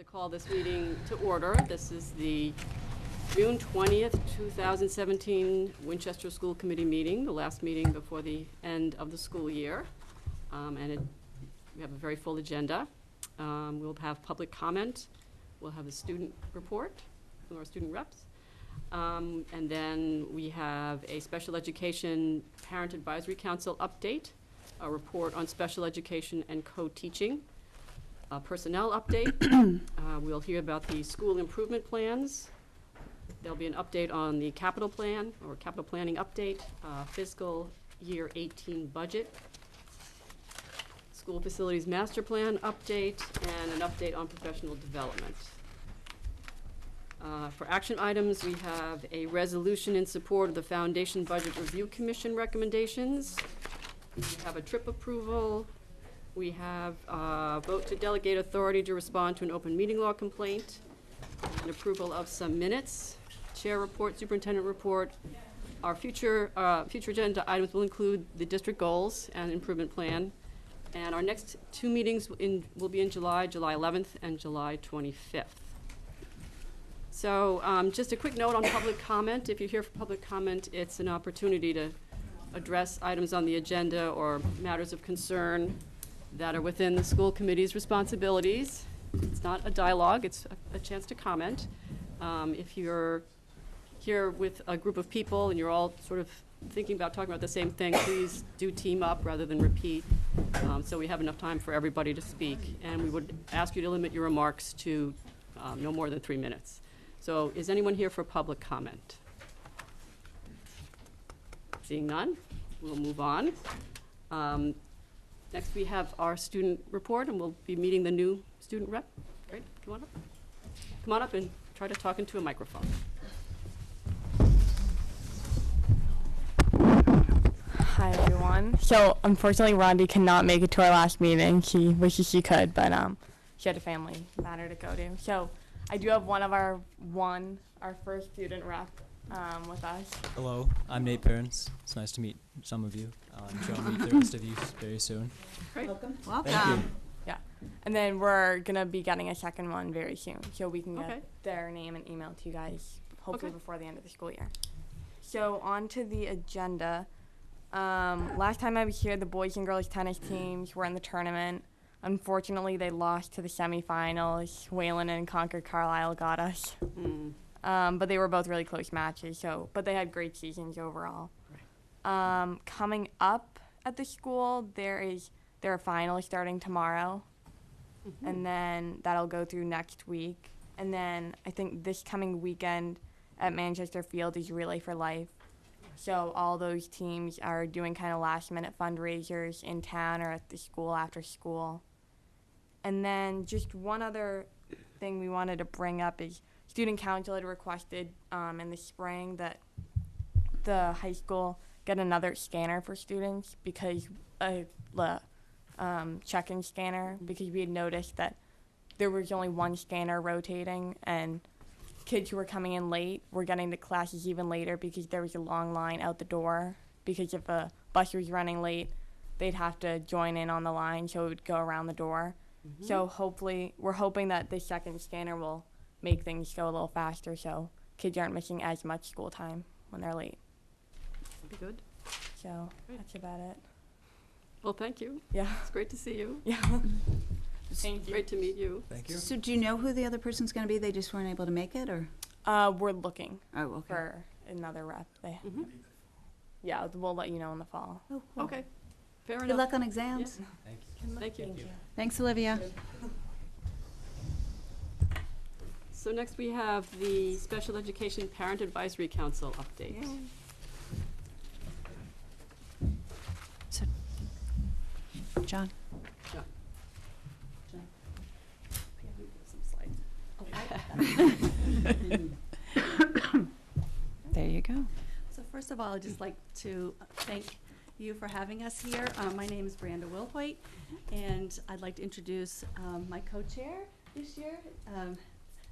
to call this meeting to order. This is the June 20th, 2017 Winchester School Committee meeting, the last meeting before the end of the school year. We have a very full agenda. We'll have public comment. We'll have a student report from our student reps. And then we have a special education parent advisory council update, a report on special education and co-teaching, a personnel update. We'll hear about the school improvement plans. There'll be an update on the capital plan or capital planning update, fiscal year 18 budget, school facilities master plan update, and an update on professional development. For action items, we have a resolution in support of the Foundation Budget Review Commission recommendations. We have a trip approval. We have a vote to delegate authority to respond to an open meeting law complaint, an approval of some minutes, chair report, superintendent report. Our future agenda items will include the district goals and improvement plan. And our next two meetings will be in July 11th and July 25th. So just a quick note on public comment. If you're here for public comment, it's an opportunity to address items on the agenda or matters of concern that are within the school committee's responsibilities. It's not a dialogue, it's a chance to comment. If you're here with a group of people and you're all sort of thinking about talking about the same thing, please do team up rather than repeat, so we have enough time for everybody to speak. And we would ask you to limit your remarks to no more than 3 minutes. So is anyone here for public comment? Seeing none, we'll move on. Next we have our student report, and we'll be meeting the new student rep. Great, come on up. Come on up and try to talk into a microphone. Hi everyone. So unfortunately Rondi cannot make it to our last meeting. She wishes she could, but she had a family matter to go to. So I do have our first student rep with us. Hello, I'm Nate Perrins. It's nice to meet some of you. I'm sure I'll meet the rest of you very soon. Great. Welcome. Thank you. Yeah. And then we're going to be getting a second one very soon. So we can get Okay. their name and email to you guys hopefully Okay. before the end of the school year. So on to the agenda. Last time I was here, the boys and girls tennis teams were in the tournament. Unfortunately, they lost to the semifinals. Wayland and Concord Carlisle got us. But they were both really close matches, but they had great seasons overall. Right. Coming up at the school, there are finals starting tomorrow, and then that'll go through next week. And then I think this coming weekend at Manchester Field is Relay for Life. So all those teams are doing kind of last-minute fundraisers in town or at the school after school. And then just one other thing we wanted to bring up is Student Council had requested in the spring that the high school get another scanner for students because check-in scanner, because we had noticed that there was only one scanner rotating and kids who were coming in late were getting to classes even later because there was a long line out the door, because if a bus was running late, they'd have to join in on the line, so it would go around the door. So hopefully, we're hoping that this second scanner will make things go a little faster so kids aren't missing as much school time when they're late. That'd be good. So Great. that's about it. Well, thank you. Yeah. It's great to see you. Yeah. Thank you. Great to meet you. Thank you. So do you know who the other person's going to be? They just weren't able to make it, or? We're looking Oh, okay. for another rep. Mhm. Yeah, we'll let you know in the fall. Oh, cool. Okay, fair Good enough. luck on exams. Thank you. Thank you. Thanks, Olivia. So next we have the Special Education Parent Advisory Council update. So, John. John. There you go. So first of all, I'd just like to thank you for having us here. My name is Branda Wilhoit, and I'd like to introduce my co-chair this year,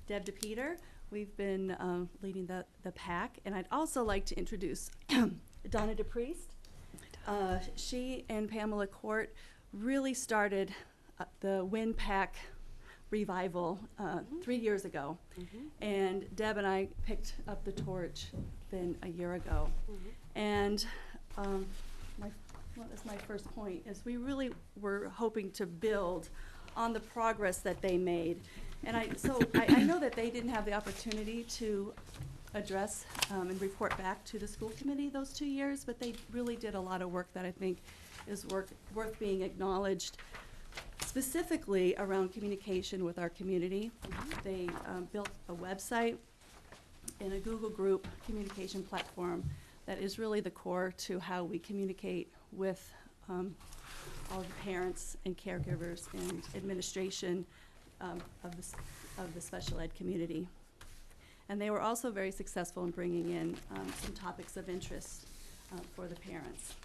Deb DePeter. We've been leading the pack, and I'd also like to introduce Donna DePriest. She and Pamela Court really started the WIN pack revival 3 years ago. And Deb and I picked up the torch then a year ago. And what is my first point is we really were hoping to build on the progress that they made. And I know that they didn't have the opportunity to address and report back to the school committee those 2 years, but they really did a lot of work that I think is worth being acknowledged, specifically around communication with our community. They built a website and a Google group communication platform that is really the core to how we communicate with all the parents and caregivers and administration of the special ed community. And they were also very successful in bringing in some topics of interest for the parents.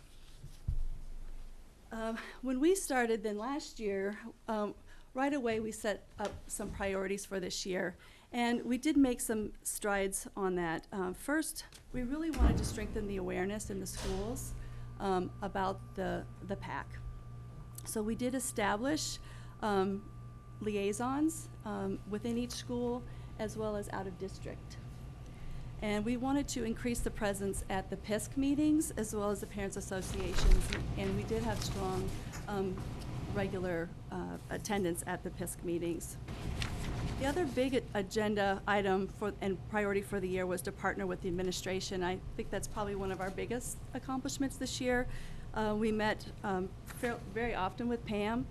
When we started then last year, right away we set up some priorities for this year, and we did make some strides on that. First, we really wanted to strengthen the awareness in the schools about the PAC. So we did establish liaisons within each school as well as out of district. And we wanted to increase the presence at the PISC meetings as well as the parents associations, and we did have strong regular attendance at the PISC meetings. The other big agenda item and priority for the year was to partner with the administration. I think that's probably one of our biggest accomplishments this year. We met very often with Pam,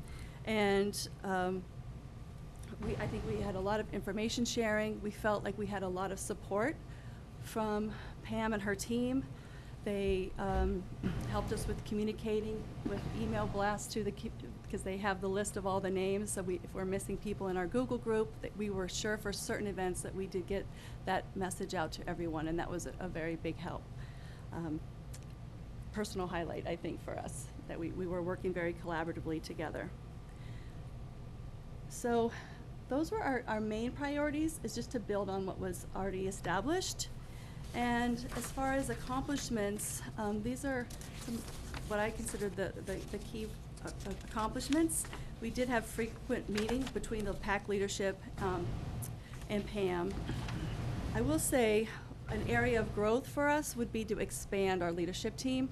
and I think we had a lot of information sharing. We felt like we had a lot of support from Pam and her team. They helped us with communicating with email blasts to because they have the list of all the names. So if we're missing people in our Google group, that we were sure for certain events that we did get that message out to everyone, and that was a very big help. Personal highlight, I think, for us, that we were working very collaboratively together. So those were our main priorities, is just to build on what was already established. And as far as accomplishments, these are what I consider the key accomplishments. We did have frequent meetings between the PAC leadership and Pam. I will say an area of growth for us would be to expand our leadership team.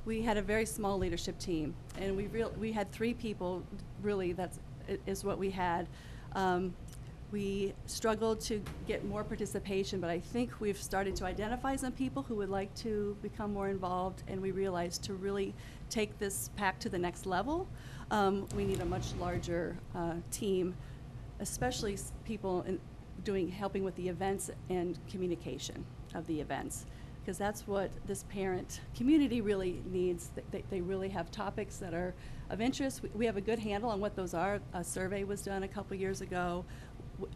We had a very small leadership team, and we had 3 people, really, that is what we had. We struggled to get more participation, but I think we've started to identify some people who would like to become more involved, and we realized to really take this PAC to the next level, we need a much larger team, especially people helping with the events and communication of the events, because that's what this parent community really needs. They really have topics that are of interest. We have a good handle on what those are. A survey was done a couple years ago.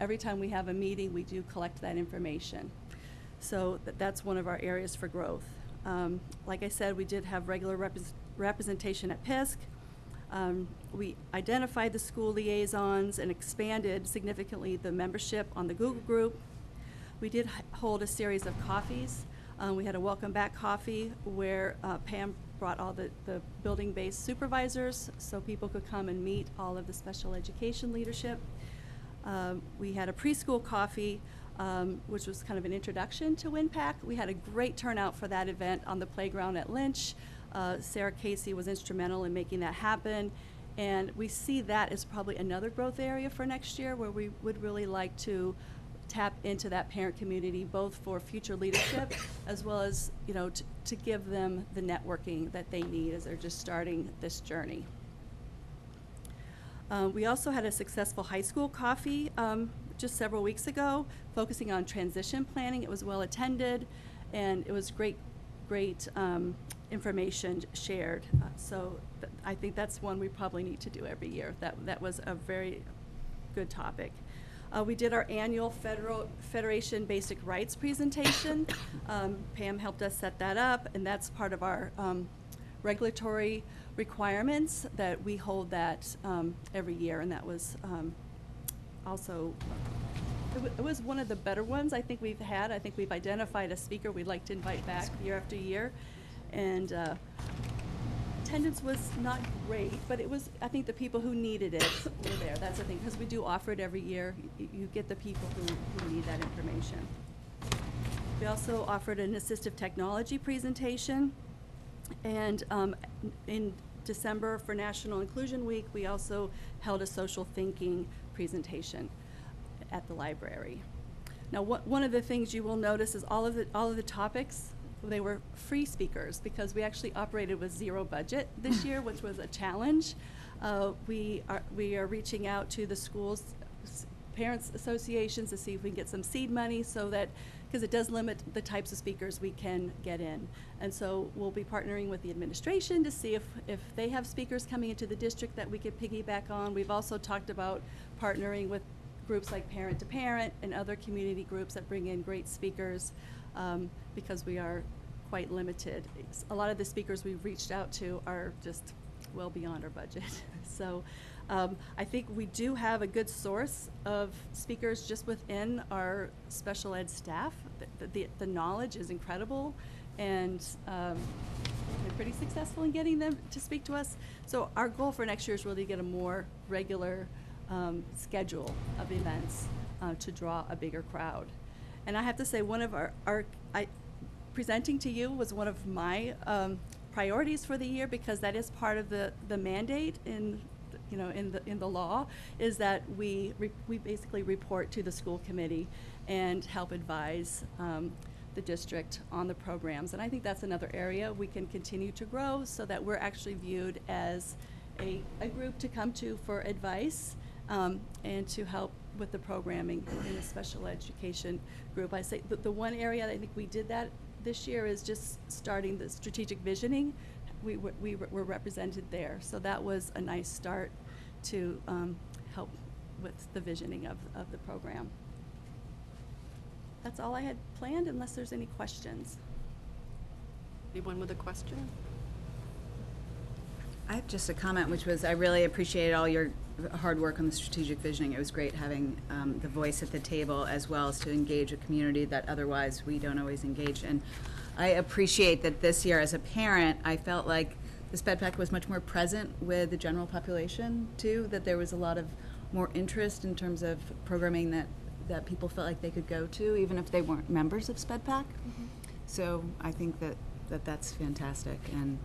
Every time we have a meeting, we do collect that information. So that's one of our areas for growth. Like I said, we did have regular representation at PISC. We identified the school liaisons and expanded significantly the membership on the Google group. We did hold a series of coffees. We had a welcome back coffee where Pam brought all the building-based supervisors so people could come and meet all of the special education leadership. We had a preschool coffee, which was kind of an introduction to WinPAC. We had a great turnout for that event on the playground at Lynch. Sarah Casey was instrumental in making that happen. And we see that as probably another growth area for next year, where we would really like to tap into that parent community, both for future leadership as well as, to give them the networking that they need as they're just starting this journey. We also had a successful high school coffee just several weeks ago, focusing on transition planning. It was well attended, and it was great information shared. I think that's one we probably need to do every year. That was a very good topic. We did our annual Federation Basic Rights presentation. Pam helped us set that up, and that's part of our regulatory requirements that we hold that every year, and that was also, it was one of the better ones I think we've had. I think we've identified a speaker we'd like to invite back year after year, and attendance was not great, but it was, I think the people who needed it were there. That's the thing, because we do offer it every year. You get the people who need that information. We also offered an assistive technology presentation. And in December for National Inclusion Week, we also held a social thinking presentation at the library. Now, one of the things you will notice is all of the topics, they were free speakers, because we actually operated with zero budget this year, which was a challenge. We are reaching out to the schools, parents associations, to see if we can get some seed money, so that, because it does limit the types of speakers we can get in. And so we'll be partnering with the administration to see if they have speakers coming into the district that we could piggyback on. We've also talked about partnering with groups like Parent to Parent and other community groups that bring in great speakers, because we are quite limited. A lot of the speakers we've reached out to are just well beyond our budget. So I think we do have a good source of speakers just within our special ed staff. The knowledge is incredible, and we're pretty successful in getting them to speak to us. So our goal for next year is really to get a more regular schedule of events to draw a bigger crowd. And I have to say, one of presenting to you was one of my priorities for the year, because that is part of the mandate in the law, is that we basically report to the school committee and help advise the district on the programs. And I think that's another area we can continue to grow, so that we're actually viewed as a group to come to for advice, and to help with the programming in a special education group. I say the one area that I think we did that this year is just starting the strategic visioning. We were represented there, so that was a nice start to help with the visioning of the program. That's all I had planned, unless there's any questions. Anyone with a question? I have just a comment, which was I really appreciated all your hard work on the strategic visioning. It was great having the voice at the table, as well as to engage a community that otherwise we don't always engage in. I appreciate that this year, as a parent, I felt like the SPED Pack was much more present with the general population too, that there was a lot of more interest in terms of programming that people felt like they could go to, even if they weren't members of SPED Pack. Mm-hmm. So I think that's fantastic. And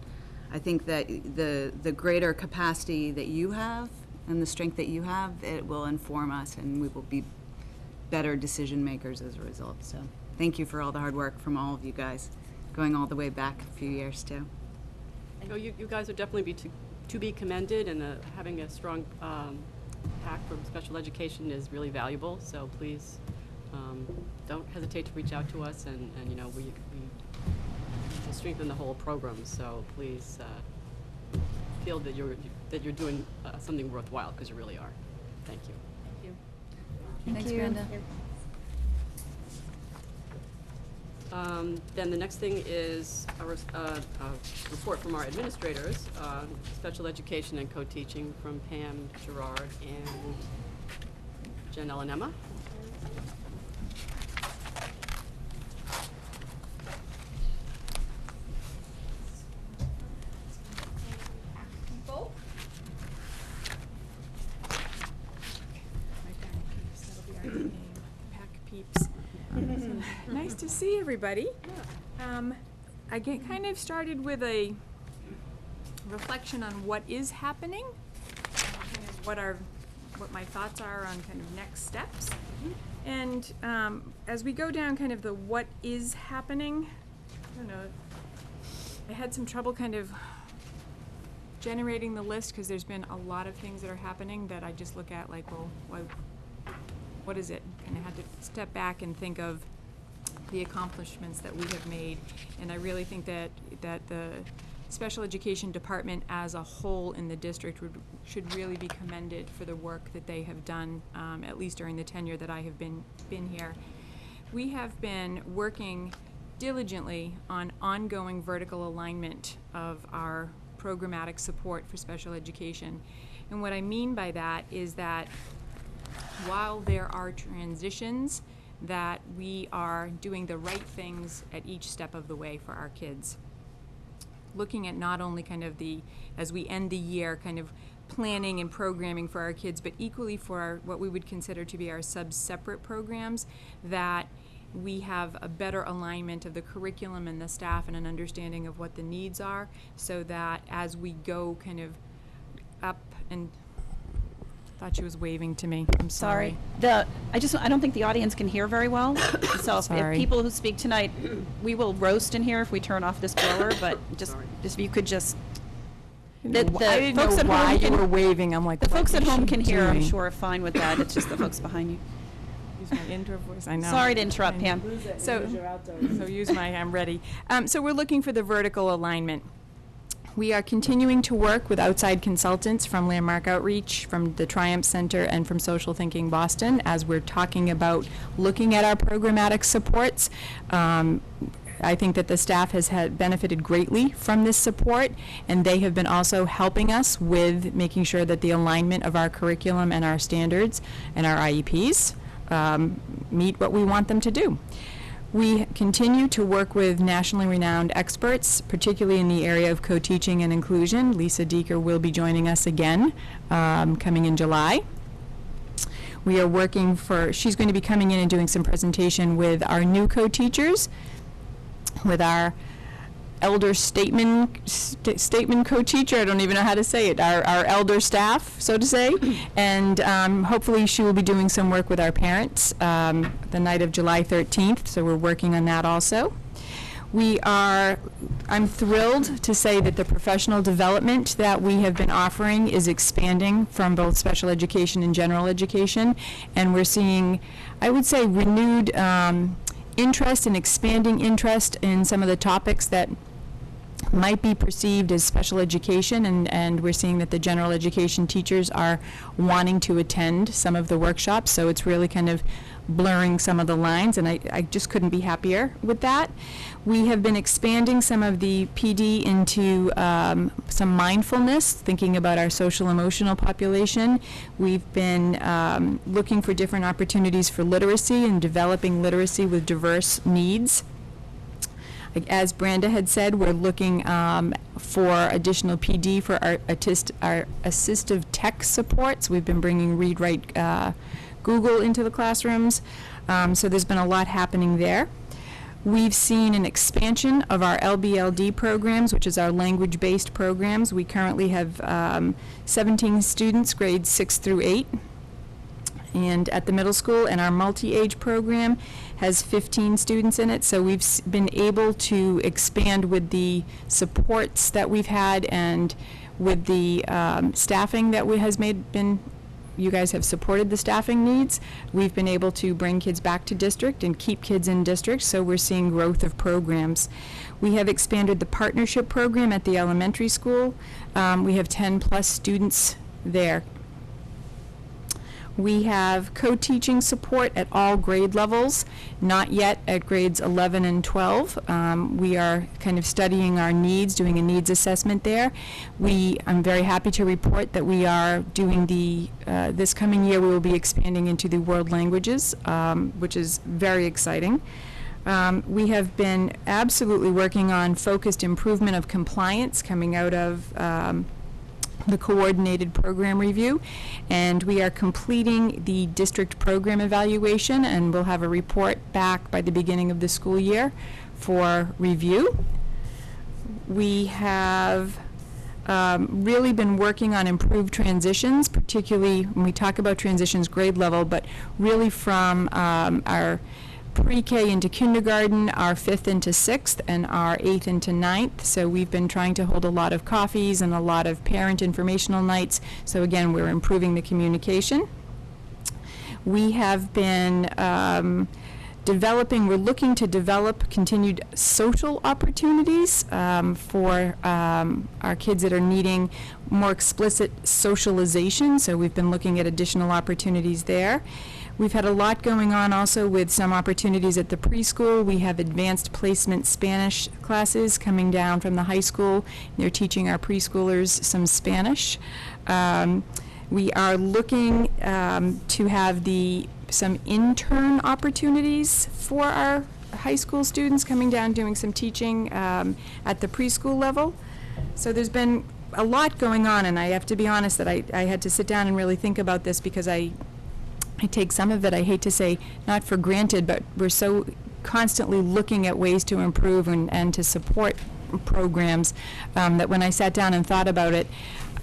I think that the greater capacity that you have and the strength that you have, it will inform us, and we will be better decision makers as a result. So thank you for all the hard work from all of you guys, going all the way back a few years too. So you guys are definitely to be commended, and having a strong pack for special education is really valuable. So please don't hesitate to reach out to us, and we strengthen the whole program. So please feel that you're doing something worthwhile, because you really are. Thank you. Thank you. Thanks, you. Brenda. Then the next thing is a report from our administrators, special education and co-teaching from Pam, Gerard, and Janelle and Emma. Pack peeps. Nice to see everybody. I get kind of started with a reflection on what is happening, kind of what my thoughts are on kind of next steps. And as we go down kind of the what is happening, I don't know, I had some trouble kind of generating the list, because there's been a lot of things that are happening that I just look at like, well, what is it? And I had to step back and think of the accomplishments that we have made. And I really think that the special education department as a whole in the district should really be commended for the work that they have done, at least during the tenure that I have been here. We have been working diligently on ongoing vertical alignment of our programmatic support for special education. And what I mean by that is that while there are transitions, that we are doing the right things at each step of the way for our kids. looking at not only kind of as we end the year, kind of planning and programming for our kids, but equally for what we would consider to be our sub-separate programs, that we have a better alignment of the curriculum and the staff and an understanding of what the needs are, so that as we go kind of up and thought she was waving to me. I'm sorry. I don't think the audience can hear very well. So if Sorry. people who speak tonight, we will roast in here if we turn off this blower, but just if you could just, I didn't know folks at why home you can- were waving. I'm like, the what folks at is home she can hear, I'm doing? sure, are fine with that. It's just the folks behind you. Use my intro voice. I know. Sorry to interrupt, I know. Pam. So use I'm ready. So we're looking for the vertical alignment. We are continuing to work with outside consultants from Landmark Outreach, from the Triumph Center, and from Social Thinking Boston, as we're talking about looking at our programmatic supports. I think that the staff has benefited greatly from this support, and they have been also helping us with making sure that the alignment of our curriculum and our standards and our IEPs meet what we want them to do. We continue to work with nationally renowned experts, particularly in the area of co-teaching and inclusion. Lisa Deeker will be joining us again, coming in July. We are working she's going to be coming in and doing some presentation with our new co-teachers, with our elder statement co-teacher, I don't even know how to say it, our elder staff, so to say, and hopefully she will be doing some work with our parents the night of July 13th, so we're working on that also. I'm thrilled to say that the professional development that we have been offering is expanding from both special education and general education, and we're seeing, I would say, renewed interest and expanding interest in some of the topics that might be perceived as special education, and we're seeing that the general education teachers are wanting to attend some of the workshops, so it's really kind of blurring some of the lines, and I just couldn't be happier with that. We have been expanding some of the PD into some mindfulness, thinking about our social emotional population. We've been looking for different opportunities for literacy and developing literacy with diverse needs. As Branda had said, we're looking for additional PD for our assistive tech supports. We've been bringing Read, Write, Google into the classrooms, so there's been a lot happening there. We've seen an expansion of our LBLD programs, which is our language-based programs. We currently have 17 students, grades 6 through 8. And at the middle school, and our multi-age program has 15 students in it, so we've been able to expand with the supports that we've had and with the staffing that you guys have supported the staffing needs. We've been able to bring kids back to district and keep kids in district, so we're seeing growth of programs. We have expanded the partnership program at the elementary school. We have 10 plus students there. We have co-teaching support at all grade levels, not yet at grades 11 and 12. We are kind of studying our needs, doing a needs assessment there. I'm very happy to report that we are doing this coming year we will be expanding into the world languages, which is very exciting. We have been absolutely working on focused improvement of compliance coming out of the coordinated program review, and we are completing the district program evaluation, and we'll have a report back by the beginning of the school year for review. We have really been working on improved transitions, particularly when we talk about transitions grade level, but really from our pre-K into kindergarten, our 5th into 6th, and our 8th into 9th. So we've been trying to hold a lot of coffees and a lot of parent informational nights. So again, we're improving the communication. We have been we're looking to develop continued social opportunities for our kids that are needing more explicit socialization. So we've been looking at additional opportunities there. We've had a lot going on also with some opportunities at the preschool. We have advanced placement Spanish classes coming down from the high school. They're teaching our preschoolers some Spanish. We are looking to have some intern opportunities for our high school students coming down, doing some teaching at the preschool level. So there's been a lot going on, and I have to be honest that I had to sit down and really think about this, because I take some of it, I hate to say, not for granted, but we're so constantly looking at ways to improve and to support programs that when I sat down and thought about it,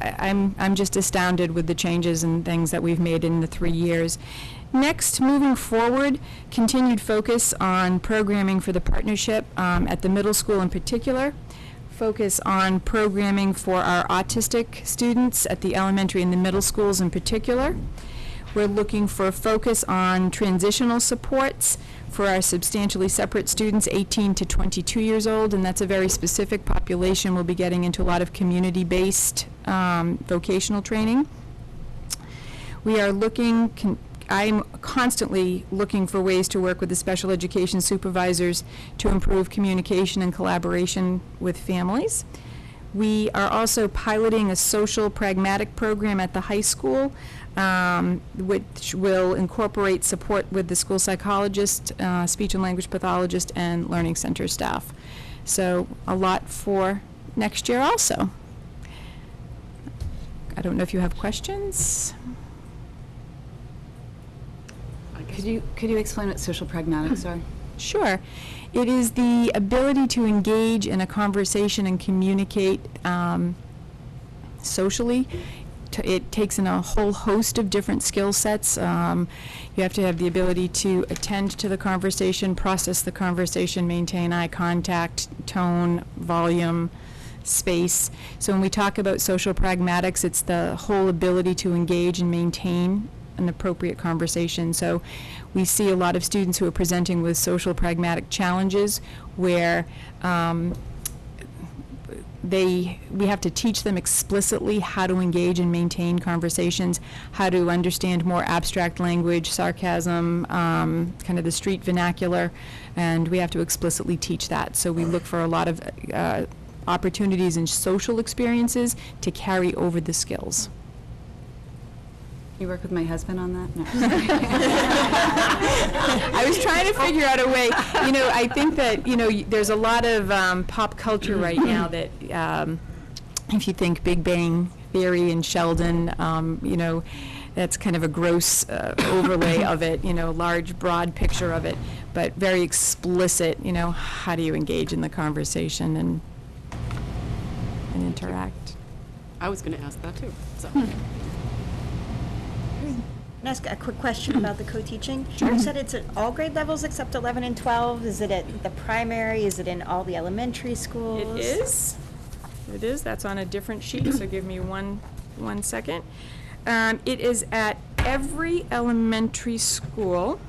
I'm just astounded with the changes and things that we've made in the 3 years. Next, moving forward, continued focus on programming for the partnership at the middle school in particular. Focus on programming for our autistic students at the elementary and the middle schools in particular. We're looking for a focus on transitional supports for our substantially separate students 18 to 22 years old, and that's a very specific population. We'll be getting into a lot of community-based vocational training. We are I'm constantly looking for ways to work with the special education supervisors to improve communication and collaboration with families. We are also piloting a social pragmatic program at the high school, which will incorporate support with the school psychologist, speech and language pathologist, and learning center staff. So a lot for next year also. I don't know if you have questions. Could you explain what social pragmatics are? Sure. It is the ability to engage in a conversation and communicate socially. It takes in a whole host of different skill sets. You have to have the ability to attend to the conversation, process the conversation, maintain eye contact, tone, volume, space. So when we talk about social pragmatics, it's the whole ability to engage and maintain an appropriate conversation. So we see a lot of students who are presenting with social pragmatic challenges where we have to teach them explicitly how to engage and maintain conversations, how to understand more abstract language, sarcasm, kind of the street vernacular, and we have to explicitly teach that. So we look for a lot of opportunities and social experiences to carry over the skills. You work with my husband on that? No. I was trying to figure out a way. I think that, there's a lot of pop culture right now that, if you think Big Bang Theory and Sheldon, that's kind of a gross overlay of it, large, broad picture of it, but very explicit, how do you engage in the conversation and interact. I was going to ask that too, so. Can I ask a quick question about the co-teaching? You said it's at all grade levels except 11 and 12. Is it at the primary? Is it in all the elementary schools? It is. It is. That's on a different sheet, so give me one second. It is at every elementary school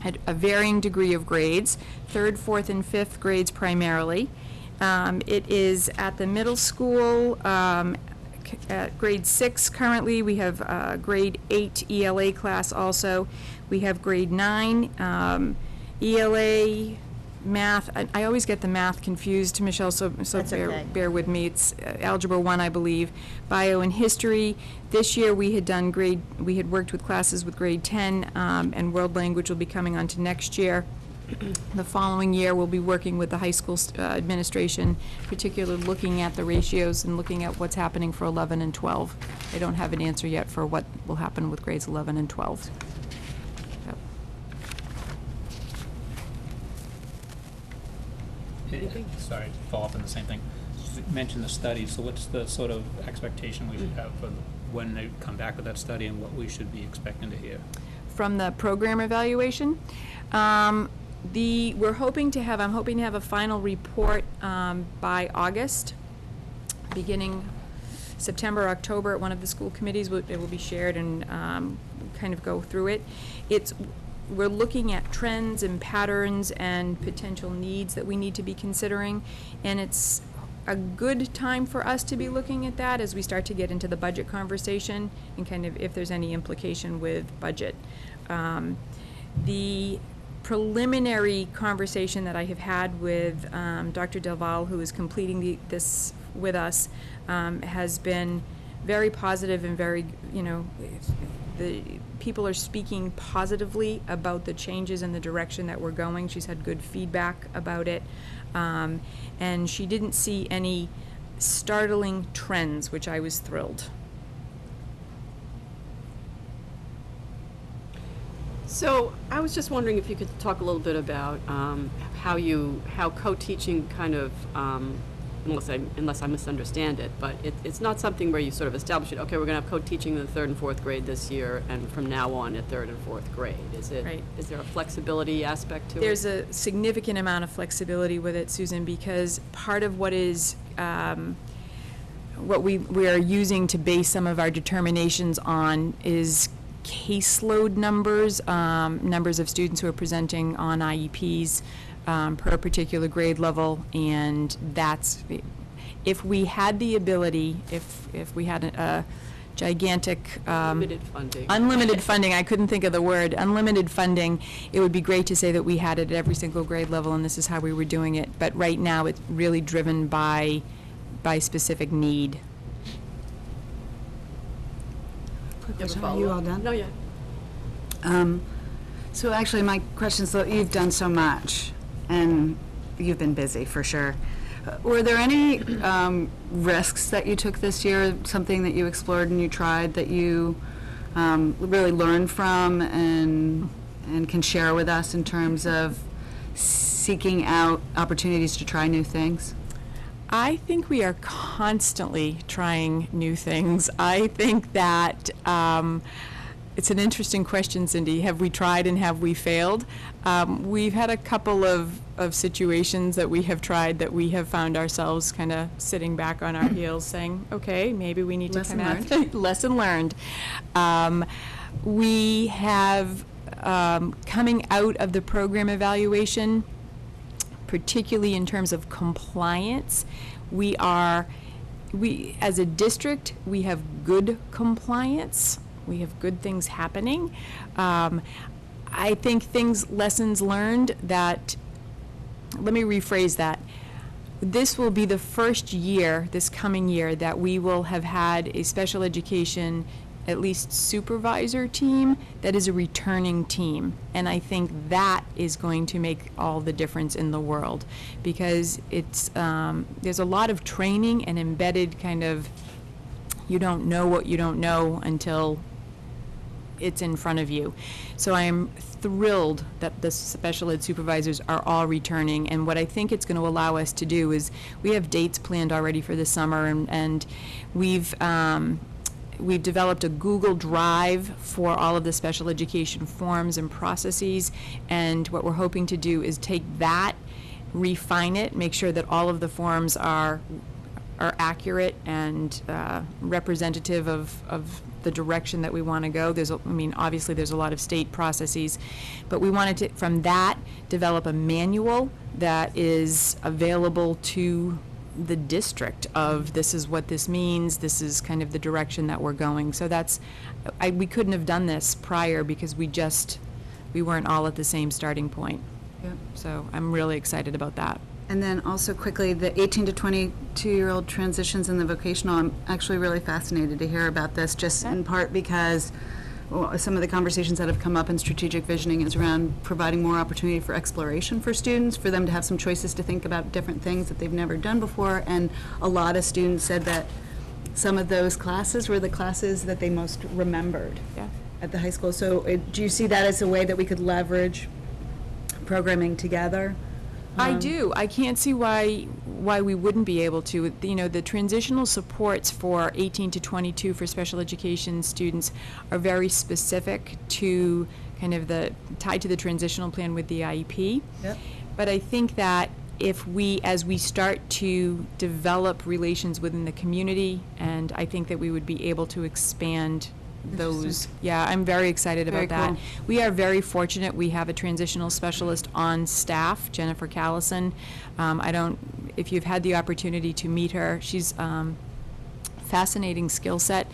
at a varying degree of grades, 3rd, 4th, and 5th grades primarily. It is at the middle school, at grade 6 currently. We have grade 8 ELA class also. We have grade 9 ELA math. I always get the math confused, Michelle, so bear with me. It's Algebra 1, I believe. Bio and history. This year we had worked with classes with grade 10, and world language will be coming on to next year. The following year, we'll be working with the high school administration, particularly looking at the ratios and looking at what's happening for 11 and 12. I don't have an answer yet for what will happen with grades 11 and 12. Yep. Sorry, to follow up on the same thing. You mentioned the study, so what's the sort of expectation we should have for when they come back with that study and what we should be expecting to hear? From the program evaluation, I'm hoping to have a final report by August, beginning September, October at one of the school committees. It will be shared and kind of go through it. We're looking at trends and patterns and potential needs that we need to be considering, and it's a good time for us to be looking at that as we start to get into the budget conversation and kind of if there's any implication with budget. The preliminary conversation that I have had with Dr. Del Val, who is completing this with us, has been very positive and very, the people are speaking positively about the changes and the direction that we're going. She's had good feedback about it. And she didn't see any startling trends, which I was thrilled. So I was just wondering if you could talk a little bit about how co-teaching kind of, unless I misunderstand it, but it's not something where you sort of establish it, okay, we're going to have co-teaching in the 3rd and 4th grade this year, and from now on at 3rd and 4th grade. Is there a flexibility aspect to it? There's a significant amount of flexibility with it, Susan, because part of what is what we are using to base some of our determinations on is caseload numbers, numbers of students who are presenting on IEPs per a particular grade level, and that's, if we had the ability, if we had a gigantic unlimited funding, I couldn't think of the word, unlimited funding, it would be great to say that we had it at every single grade level and this is how we were doing it, but right now it's really driven by specific need. Are you all done? No, yeah. So actually, my question is, you've done so much, and you've been busy, for sure. Were there any risks that you took this year, something that you explored and you tried that you really learned from and can share with us in terms of seeking out opportunities to try new things? I think we are constantly trying new things. I think that it's an interesting question, Cindy. Have we tried and have we failed? We've had a couple of situations that we have tried that we have found ourselves kind of sitting back on our heels saying, okay, maybe we need to Lesson come out. learned. Lesson learned. We have, coming out of the program evaluation, particularly in terms of compliance, we as a district, we have good compliance. We have good things happening. I think lessons learned that, let me rephrase that. This will be the first year, this coming year, that we will have had a special education at least supervisor team that is a returning team. And I think that is going to make all the difference in the world, because it's there's a lot of training and embedded kind of, you don't know what you don't know until it's in front of you. So I am thrilled that the special ed supervisors are all returning, and what I think it's going to allow us to do is, we have dates planned already for the summer, and we've developed a Google Drive for all of the special education forms and processes, and what we're hoping to do is take that, refine it, make sure that all of the forms are accurate and representative of the direction that we want to go. Obviously there's a lot of state processes, but we wanted to, from that, develop a manual that is available to the district of, this is what this means, this is kind of the direction that we're going. So we couldn't have done this prior because we weren't all at the same starting point. Yep. So I'm really excited about that. And then also quickly, the 18 to 22-year-old transitions in the vocational, I'm actually really fascinated to hear about this, just in part because some of the conversations that have come up in strategic visioning is around providing more opportunity for exploration for students, for them to have some choices to think about different things that they've never done before. And a lot of students said that some of those classes were the classes that they most remembered at the high school. So do you see that as a way that we could leverage programming together? I do. I can't see why we wouldn't be able to. The transitional supports for 18 to 22 for special education students are very specific to kind of tied to the transitional plan with the IEP. Yep. But I think that as we start to develop relations within the community, and I think that we would be able to expand those. Yeah, I'm very excited about that. Cool. We are very fortunate. We have a transitional specialist on staff, Jennifer Callison. If you've had the opportunity to meet her, she's fascinating skill set.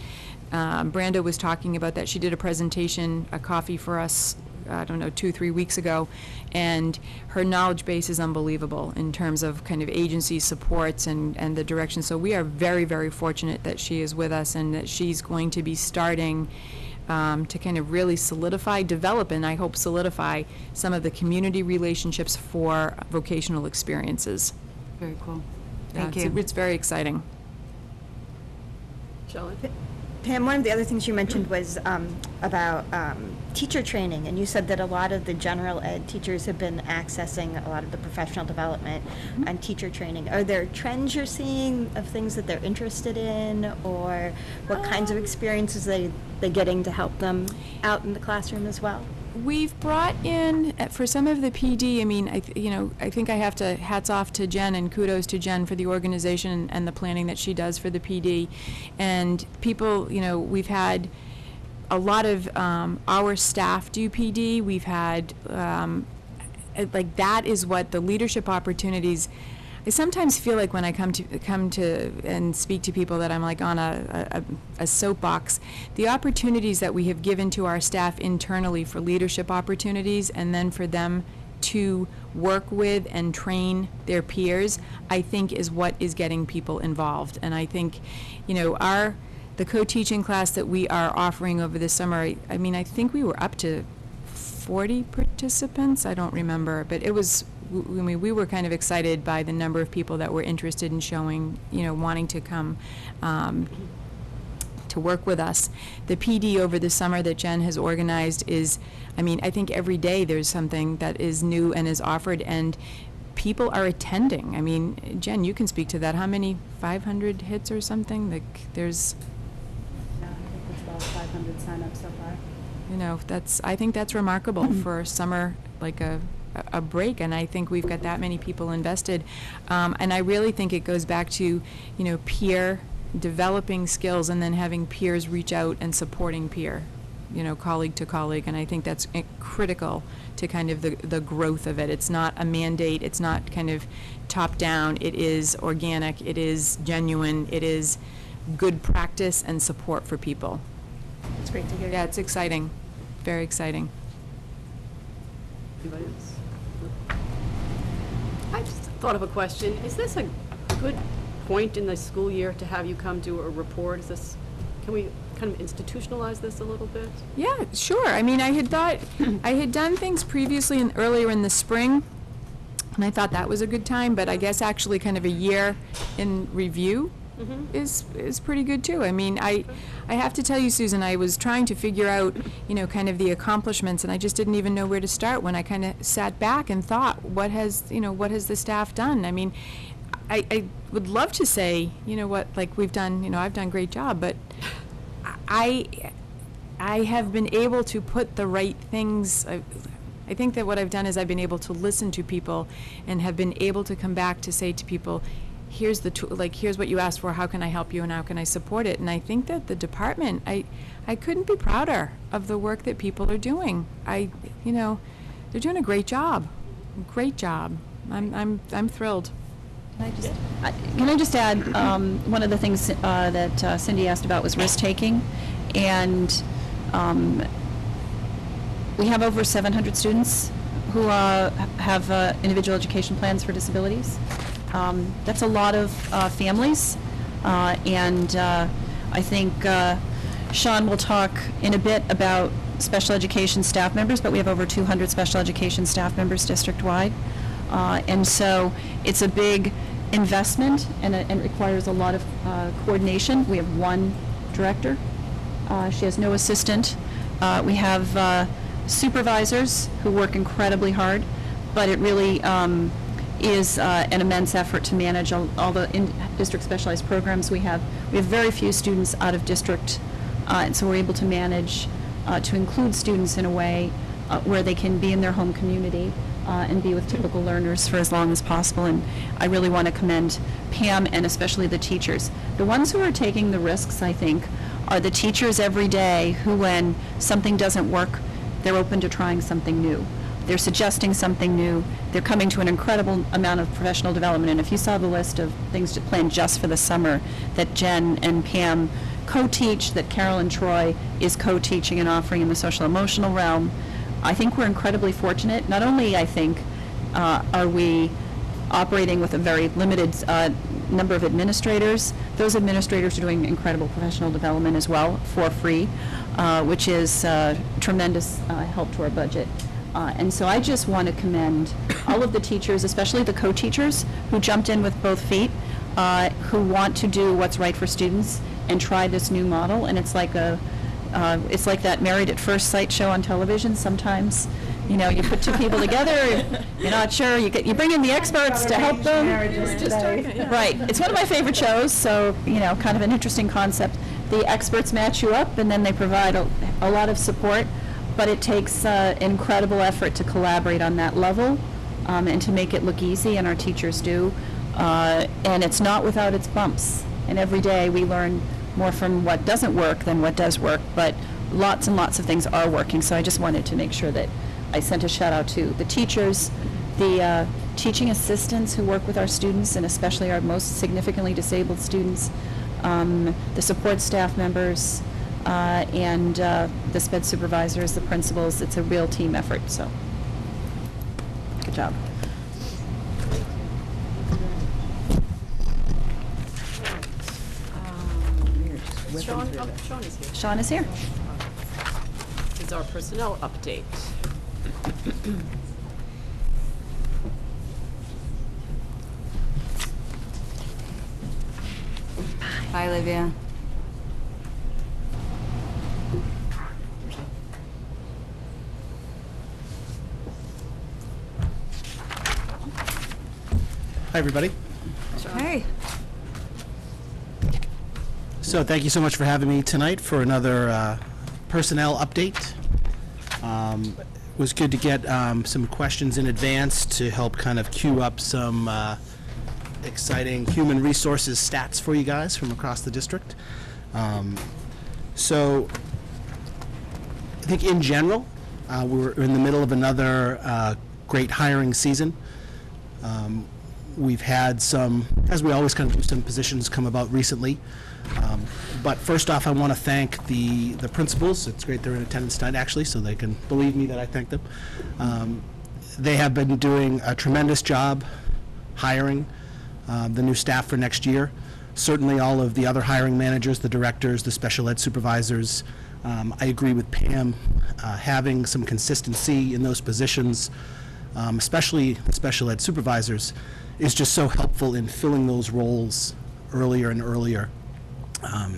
Brando was talking about that. She did a presentation, a coffee for us I don't know, 2-3 weeks ago, and her knowledge base is unbelievable in terms of kind of agency supports and the direction. So we are very, very fortunate that she is with us and that she's going to be starting to kind of really develop, and I hope solidify some of the community relationships for vocational experiences. Very cool. Yeah, Thank it's- you. It's very exciting. Shelley? Pam, one of the other things you mentioned was about teacher training, and you said that a lot of the general ed teachers have been accessing a lot of the professional development and teacher training. Are there trends you're seeing of things that they're interested in, or what kinds of experiences they're getting to help them out in the classroom as well? We've brought in, for some of the PD, I mean, I think I have to, hats off to Jen and kudos to Jen for the organization and the planning that she does for the PD. And people, we've had a lot of our staff do PD. We've had, that is what the leadership opportunities. I sometimes feel like when I come to and speak to people that I'm like on a soapbox. The opportunities that we have given to our staff internally for leadership opportunities, and then for them to work with and train their peers, I think is what is getting people involved. And I think, the co-teaching class that we are offering over the summer, I mean, I think we were up to 40 participants. I don't remember, but it was. We were kind of excited by the number of people that were interested in showing, wanting to come to work with us. The PD over the summer that Jen has organized is, I think every day there's something that is new and is offered, and people are attending. I mean, Jen, you can speak to that. How many, 500 hits or something? There's... Yeah, I think it's about 500 signups so far. I think that's remarkable for summer, like a break, and I think we've got that many people invested. And I really think it goes back to, peer developing skills and then having peers reach out and supporting peer, colleague to colleague, and I think that's critical to kind of the growth of it. It's not a mandate, it's not kind of top down, it is organic, it is genuine, it is good practice and support for people. It's great to hear. Yeah, it's exciting, very exciting. Anybody else? I just thought of a question. Is this a good point in the school year to have you come do a report? Can we kind of institutionalize this a little bit? Yeah, sure. I mean, I had thought, I had done things previously earlier in the spring, and I thought that was a good time, but I guess actually kind of a year in review is pretty good too. I mean, I have to tell you, Susan, I was trying to figure out, kind of the accomplishments, and I just didn't even know where to start when I kind of sat back and thought, what has the staff done? I mean, I would love to say, like we've done, I've done a great job, but I have been able to put the right things. I think that what I've done is I've been able to listen to people and have been able to come back to say to people, here's the tool, here's what you asked for, how can I help you and how can I support it? And I think that the department, I couldn't be prouder of the work that people are doing. They're doing a great job. Great job. I'm thrilled. Can I just add, one of the things that Cindy asked about was risk-taking, and we have over 700 students who have individual education plans for disabilities. That's a lot of families, and I think Sean will talk in a bit about special education staff members, but we have over 200 special education staff members district-wide. And so it's a big investment, and it requires a lot of coordination. We have one director. She has no assistant. We have supervisors who work incredibly hard, but it really is an immense effort to manage all the district specialized programs we have. We have very few students out of district, and so we're able to manage to include students in a way where they can be in their home community and be with typical learners for as long as possible. And I really want to commend Pam and especially the teachers. The ones who are taking the risks, I think, are the teachers every day who, when something doesn't work, they're open to trying something new. They're suggesting something new. They're coming to an incredible amount of professional development. And if you saw the list of things to plan just for the summer that Jen and Pam co-teach, that Carol and Troy is co-teaching and offering in the social emotional realm, I think we're incredibly fortunate. Not only, I think, are we operating with a very limited number of administrators, those administrators are doing incredible professional development as well for free, which is tremendous help to our budget. And so I just want to commend all of the teachers, especially the co-teachers, who jumped in with both feet, who want to do what's right for students and try this new model. And it's like that Married at First Sight show on television. Sometimes, you know, you put two people together, you're not sure, you bring in the experts to help them. Right. It's one of my favorite shows, so, you know, kind of an interesting concept. The experts match you up, and then they provide a lot of support, but it takes incredible effort to collaborate on that level and to make it look easy, and our teachers do. And it's not without its bumps. And every day we learn more from what doesn't work than what does work, but lots and lots of things are working. So I just wanted to make sure that I sent a shout out to the teachers, the teaching assistants who work with our students, and especially our most significantly disabled students, the support staff members, and the SPED supervisors, the principals. It's a real team effort, so good job. Sean is here. Sean is here. This is our personnel update. Bye, Olivia. Hi, everybody. Hey. So thank you so much for having me tonight for another personnel update. It was good to get some questions in advance to help kind of queue up some exciting human resources stats for you guys from across the district. So I think in general, we're in the middle of another great hiring season. We've had some, as we always kind of do, some positions come about recently. But first off, I want to thank the principals. It's great they're in attendance tonight, actually, so they can believe me that I thank them. They have been doing a tremendous job hiring the new staff for next year. Certainly all of the other hiring managers, the directors, the special ed supervisors. I agree with Pam, having some consistency in those positions, especially the special ed supervisors, is just so helpful in filling those roles earlier and earlier.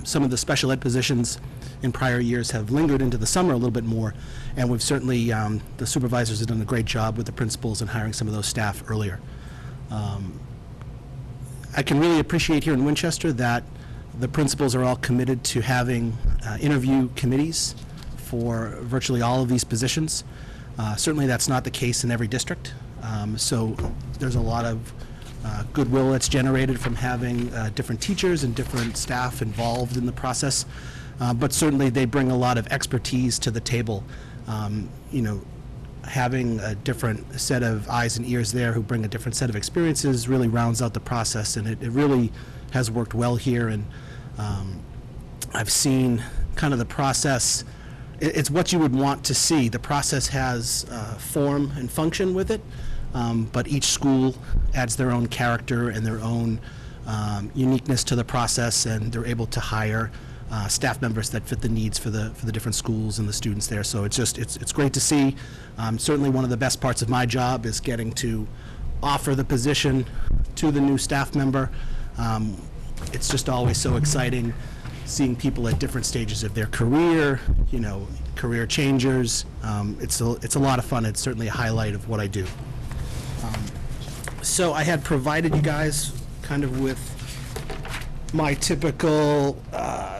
Some of the special ed positions in prior years have lingered into the summer a little bit more, and we've certainly, the supervisors have done a great job with the principals in hiring some of those staff earlier. I can really appreciate here in Winchester that the principals are all committed to having interview committees for virtually all of these positions. Certainly that's not the case in every district, so there's a lot of goodwill that's generated from having different teachers and different staff involved in the process, but certainly they bring a lot of expertise to the table. You know, having a different set of eyes and ears there who bring a different set of experiences really rounds out the process, and it really has worked well here. And I've seen kind of the process. It's what you would want to see. The process has form and function with it. But each school adds their own character and their own uniqueness to the process, and they're able to hire staff members that fit the needs for the different schools and the students there. So it's great to see. Certainly one of the best parts of my job is getting to offer the position to the new staff member. It's just always so exciting seeing people at different stages of their career, you know, career changers. It's a lot of fun. It's certainly a highlight of what I do. So I had provided you guys kind of with my typical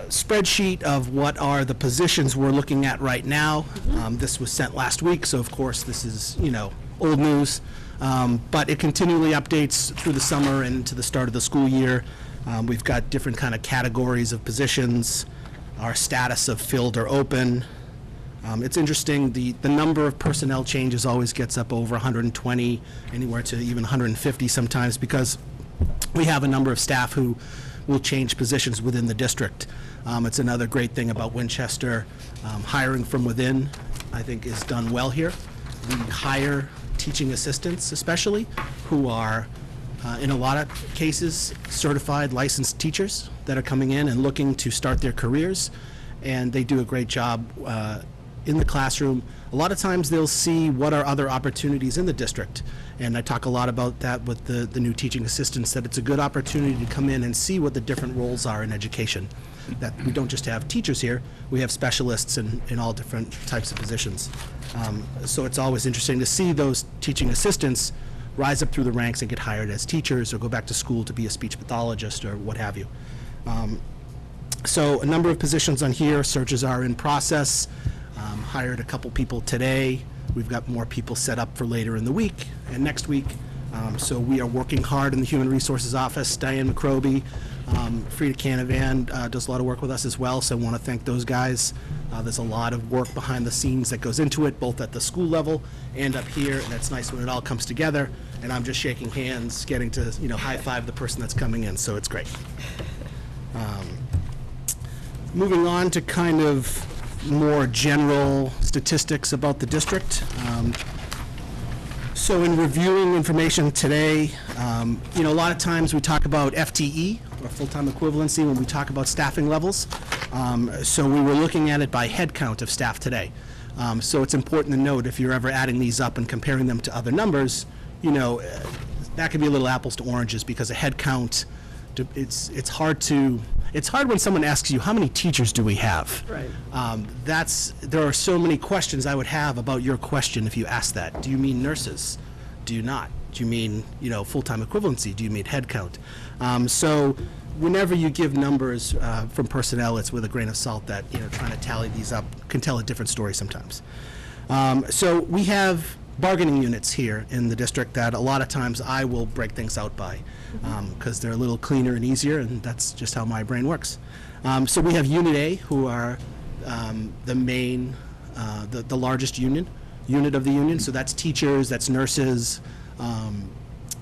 spreadsheet of what are the positions we're looking at right now. This was sent last week, so of course this is, you know, old news. But it continually updates through the summer and to the start of the school year. We've got different kind of categories of positions, our status of filled or open. It's interesting, the number of personnel changes always gets up over 120, anywhere to even 150 sometimes, because we have a number of staff who will change positions within the district. It's another great thing about Winchester. Hiring from within I think, is done well here. We hire teaching assistants especially, who are, in a lot of cases, certified licensed teachers that are coming in and looking to start their careers, and they do a great job in the classroom. A lot of times they'll see what are other opportunities in the district, and I talk a lot about that with the new teaching assistants, that it's a good opportunity to come in and see what the different roles are in education. That we don't just have teachers here, we have specialists in all different types of positions. So it's always interesting to see those teaching assistants rise up through the ranks and get hired as teachers or go back to school to be a speech pathologist or what have you. So a number of positions on here, searches are in process. Hired a couple people today. We've got more people set up for later in the week and next week. So we are working hard in the Human Resources Office. Diane McCroby, Frida Canavan does a lot of work with us as well, so I want to thank those guys. There's a lot of work behind the scenes that goes into it, both at the school level and up here, and it's nice when it all comes together, and I'm just shaking hands, getting to, high-five the person that's coming in, so it's great. Moving on to kind of more general statistics about the district. So in reviewing information today, a lot of times we talk about FTE, or full-time equivalency, when we talk about staffing levels. So we were looking at it by head count of staff today. So it's important to note, if you're ever adding these up and comparing them to other numbers, that can be a little apples to oranges, because a head count, it's hard when someone asks you, how many teachers do we have? Right. There are so many questions I would have about your question if you ask that. Do you mean nurses? Do you not? Do you mean, full-time equivalency? Do you mean head count? So whenever you give numbers from personnel, it's with a grain of salt that, trying to tally these up can tell a different story sometimes. So we have bargaining units here in the district that a lot of times I will break things out by, because they're a little cleaner and easier, and that's just how my brain works. So we have Unit A, who are the main, the largest unit of the union. So that's teachers, that's nurses,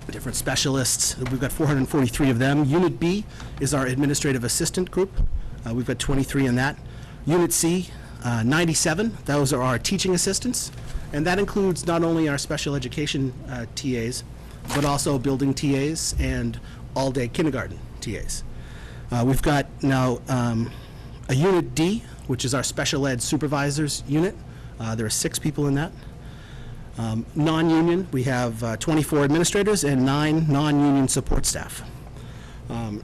different specialists. We've got 443 of them. Unit B is our administrative assistant group. We've got 23 in that. Unit C, 97. Those are our teaching assistants. And that includes not only our special education TAs, but also building TAs and all-day kindergarten TAs. We've got now a Unit D, which is our special ed supervisors unit. There are 6 people in that. Non-union, we have 24 administrators and 9 non-union support staff.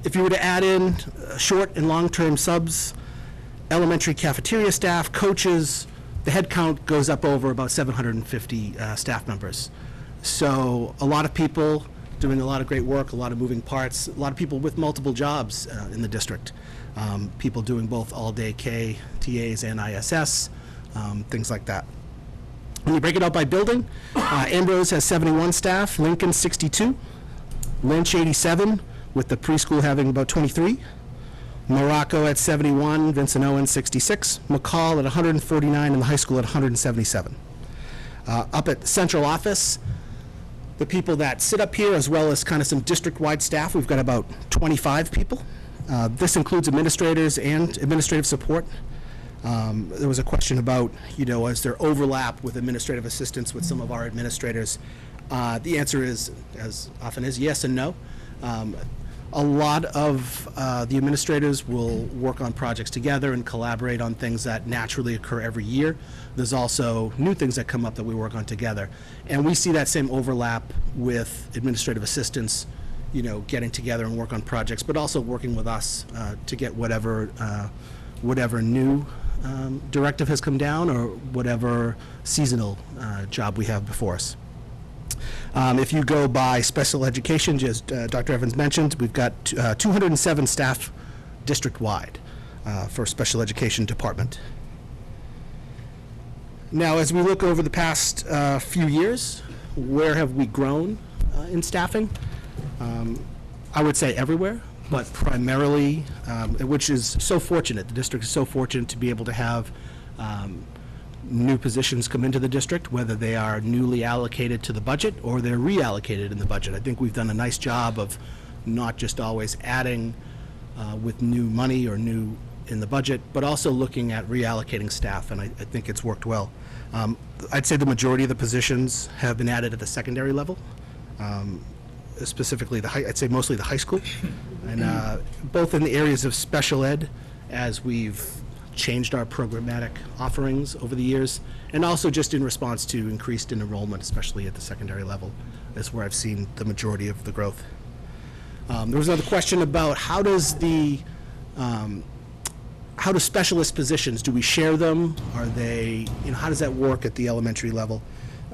If you were to add in short and long-term subs, elementary cafeteria staff, coaches, the head count goes up over about 750 staff members. So a lot of people doing a lot of great work, a lot of moving parts, a lot of people with multiple jobs in the district. People doing both all-day K, TAs, and ISS, things like that. When you break it out by building, Ambrose has 71 staff, Lincoln 62, Lynch 87, with the preschool having about 23, Morocco at 71, Vincent Owen 66, McCall at 149, and the high school at 177. Up at central office, the people that sit up here, as well as kind of some district-wide staff, we've got about 25 people. This includes administrators and administrative support. There was a question about, is there overlap with administrative assistants with some of our administrators? The answer is, as often is, yes and no. A lot of the administrators will work on projects together and collaborate on things that naturally occur every year. There's also new things that come up that we work on together. And we see that same overlap with administrative assistants, getting together and work on projects, but also working with us to get whatever new directive has come down or whatever seasonal job we have before us. If you go by special education, as Dr. Evans mentioned, we've got 207 staff district-wide for special education department. Now, as we look over the past few years, where have we grown in staffing? I would say everywhere, but primarily, which is so fortunate. The district is so fortunate to be able to have new positions come into the district, whether they are newly allocated to the budget or they're reallocated in the budget. I think we've done a nice job of not just always adding with new money or new in the budget, but also looking at reallocating staff, and I think it's worked well. I'd say the majority of the positions have been added at the secondary level, specifically I'd say mostly the high school, and both in the areas of special ed, as we've changed our programmatic offerings over the years, and also just in response to increased enrollment, especially at the secondary level, is where I've seen the majority of the growth. There was another question about how do specialist positions, do we share them? Are they, how does that work at the elementary level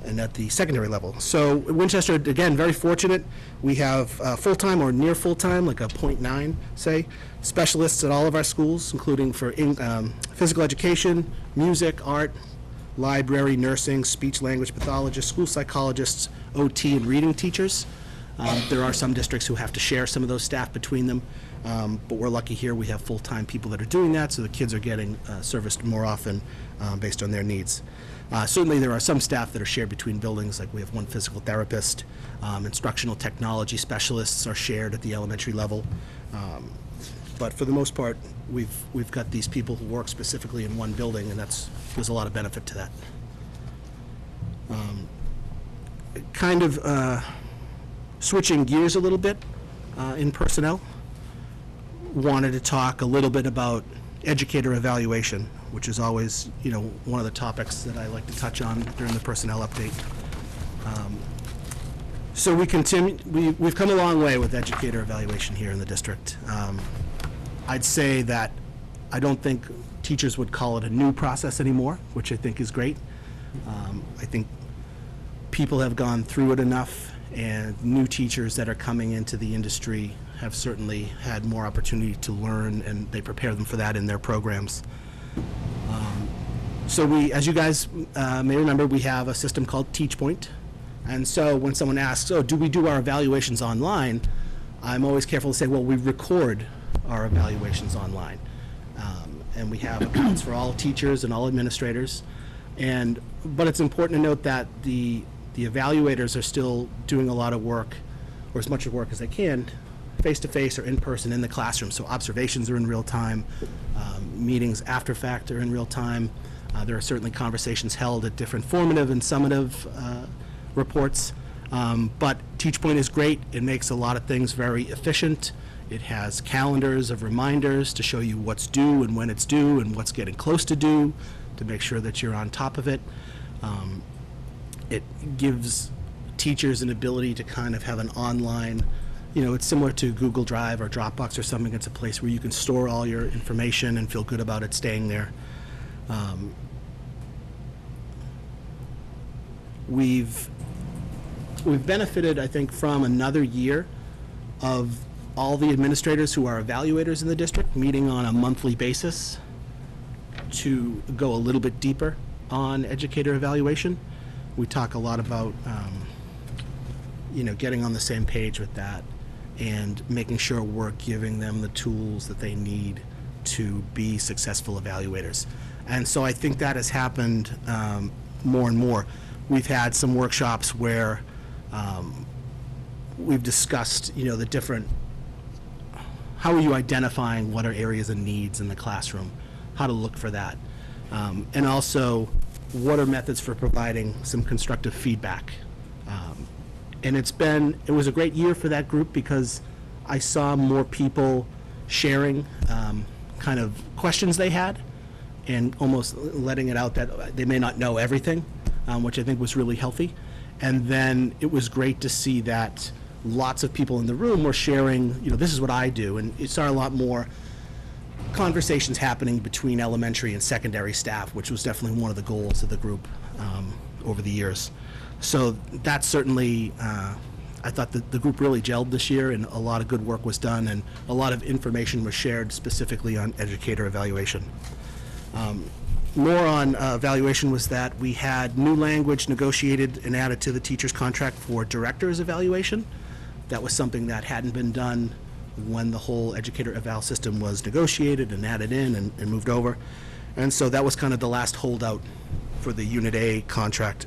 and at the secondary level? So Winchester, again, very fortunate. We have full-time or near full-time, like a 0.9, say, specialists at all of our schools, including for physical education, music, art, library, nursing, speech language pathologists, school psychologists, OT, and reading teachers. There are some districts who have to share some of those staff between them, but we're lucky here we have full-time people that are doing that, so the kids are getting serviced more often based on their needs. Certainly there are some staff that are shared between buildings, like we have one physical therapist. Instructional technology specialists are shared at the elementary level. But for the most part, we've got these people who work specifically in one building, and there's a lot of benefit to that. Switching gears a little bit in personnel, wanted to talk a little bit about educator evaluation, which is always, one of the topics that I like to touch on during the personnel update. So we've come a long way with educator evaluation here in the district. I'd say that I don't think teachers would call it a new process anymore, which I think is great. I think people have gone through it enough, and new teachers that are coming into the industry have certainly had more opportunity to learn, and they prepare them for that in their programs. So as you guys may remember, we have a system called TeachPoint. And so when someone asks, do we do our evaluations online? I'm always careful to say, well, we record our evaluations online. And we have accounts for all teachers and all administrators. But it's important to note that the evaluators are still doing a lot of work, or as much work as they can, face-to-face or in person in the classroom. So observations are in real time, meetings after fact are in real time. There are certainly conversations held at different formative and summative reports. But TeachPoint is great. It makes a lot of things very efficient. It has calendars of reminders to show you what's due and when it's due and what's getting close to due, to make sure that you're on top of it. It gives teachers an ability to kind of have an online, it's similar to Google Drive or Dropbox or something. It's a place where you can store all your information and feel good about it staying there. We've benefited, I think, from another year of all the administrators who are evaluators in the district meeting on a monthly basis to go a little bit deeper on educator evaluation. We talk a lot about, getting on the same page with that and making sure we're giving them the tools that they need to be successful evaluators. And so I think that has happened more and more. We've had some workshops where we've discussed, the different, how are you identifying what are areas of needs in the classroom, how to look for that, and also what are methods for providing some constructive feedback. And it was a great year for that group because I saw more people sharing kind of questions they had and almost letting it out that they may not know everything, which I think was really healthy. And then it was great to see that lots of people in the room were sharing, this is what I do. And you saw a lot more conversations happening between elementary and secondary staff, which was definitely one of the goals of the group over the years. So that certainly, I thought that the group really gelled this year, and a lot of good work was done, and a lot of information was shared specifically on educator evaluation. More on evaluation was that we had new language negotiated and added to the teacher's contract for director's evaluation. That was something that hadn't been done when the whole educator eval system was negotiated and added in and moved over. And so that was kind of the last holdout for the Unit A contract.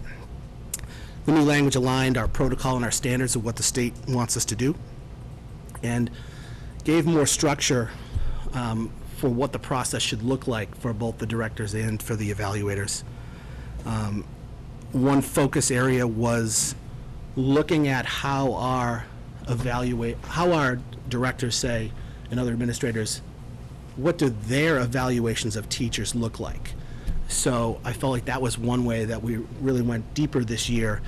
The new language aligned our protocol and our standards of what the state wants us to do, and gave more structure for what the process should look like for both the directors and for the evaluators. One focus area was looking at how our directors say, and other administrators, what do their evaluations of teachers look like? So I felt like that was one way that we really went deeper this year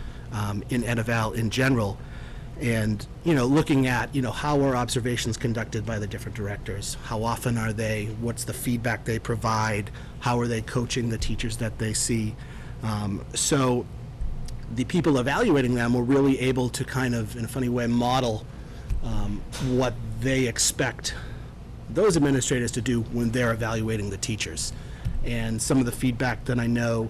in EdEval in general. And, looking at, how are observations conducted by the different directors? How often are they? What's the feedback they provide? How are they coaching the teachers that they see? So the people evaluating them were really able to kind of, in a funny way, model what they expect those administrators to do when they're evaluating the teachers. And some of the feedback that I know,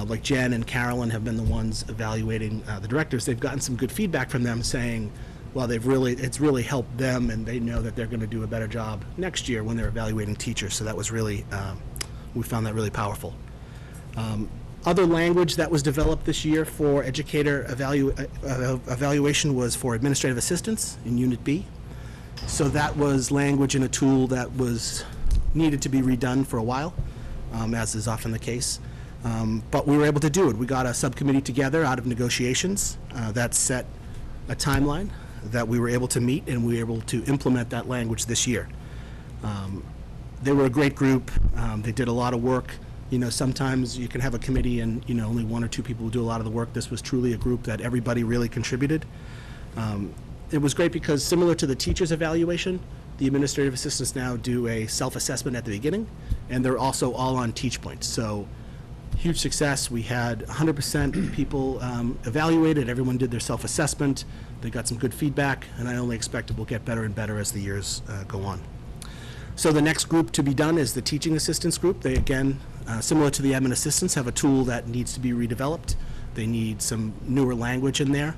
like Jen and Carolyn have been the ones evaluating the directors, they've gotten some good feedback from them saying, well, it's really helped them, and they know that they're going to do a better job next year when they're evaluating teachers. So that was really, we found that really powerful. Other language that was developed this year for educator evaluation was for administrative assistants in Unit B. So that was language in a tool that was needed to be redone for a while, as is often the case. But we were able to do it. We got a subcommittee together out of negotiations that set a timeline that we were able to meet, and we were able to implement that language this year. They were a great group. They did a lot of work. Sometimes you can have a committee and, only one or two people will do a lot of the work. This was truly a group that everybody really contributed. It was great because, similar to the teacher's evaluation, the administrative assistants now do a self-assessment at the beginning, and they're also all on Teach Points. So huge success. We had 100% people evaluated. Everyone did their self-assessment. They got some good feedback, and I only expect it will get better and better as the years go on. So the next group to be done is the teaching assistants group. They, again, similar to the admin assistants, have a tool that needs to be redeveloped. They need some newer language in there.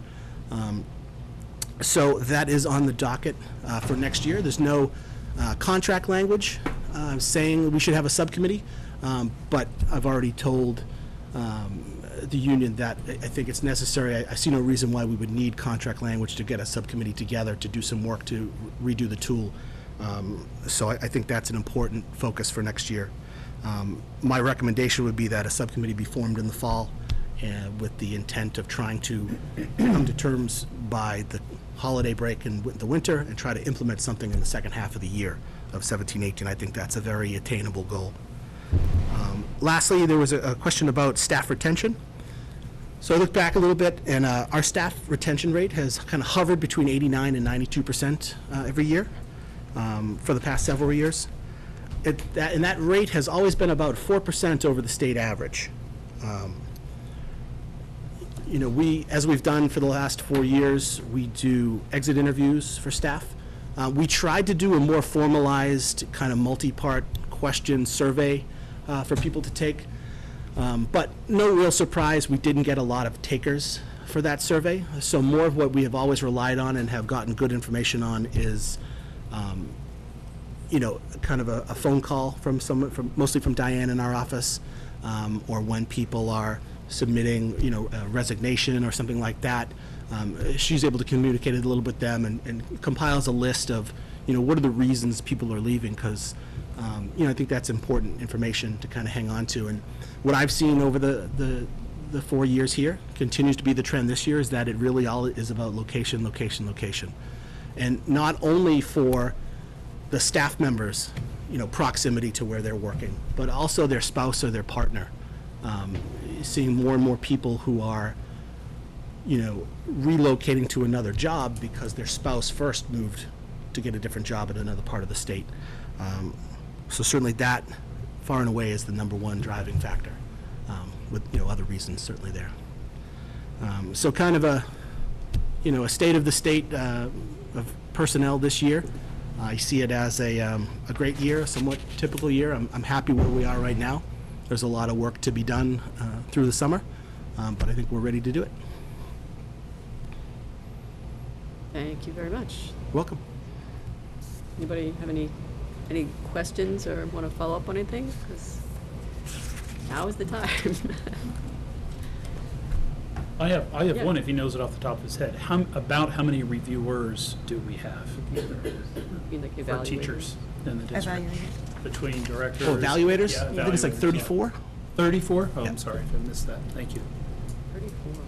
So that is on the docket for next year. There's no contract language saying we should have a subcommittee, but I've already told the union that I think it's necessary. I see no reason why we would need contract language to get a subcommittee together to do some work to redo the tool. So I think that's an important focus for next year. My recommendation would be that a subcommittee be formed in the fall with the intent of trying to come to terms by the holiday break in the winter and try to implement something in the second half of the year of 17-18. I think that's a very attainable goal. Lastly, there was a question about staff retention. So I looked back a little bit, and our staff retention rate has kind of hovered between 89% and 92% every year for the past several years. And that rate has always been about 4% over the state average. As we've done for the last 4 years, we do exit interviews for staff. We tried to do a more formalized kind of multi-part question survey for people to take, but no real surprise, we didn't get a lot of takers for that survey. So more of what we have always relied on and have gotten good information on is kind of a phone call from someone, mostly from Diane in our office, or when people are submitting, a resignation or something like that. She's able to communicate a little with them and compiles a list of, what are the reasons people are leaving, because, I think that's important information to kind of hang on to. And what I've seen over the 4 years here continues to be the trend this year, is that it really all is about location, location, location. And not only for the staff members, proximity to where they're working, but also their spouse or their partner. Seeing more and more people who are, relocating to another job because their spouse first moved to get a different job in another part of the state. So certainly that, far and away, is the number one driving factor, with, other reasons certainly there. So kind of a state of the state of personnel this year. I see it as a great year, a somewhat typical year. I'm happy where we are right now. There's a lot of work to be done through the summer, but I think we're ready to do it. Thank you very much. Welcome. Anybody have any questions or want to follow up on anything? Because now is the time. I have Yeah. one, if he knows it off the top of his head. About how many reviewers do we have You mean like for evaluators? teachers in the district? Evaluated. between directors? Oh, evaluators? Yeah, I think it's like evaluators, yeah. 34. 34? Oh, Yeah. I'm sorry, I missed that. Thank you. 34, okay.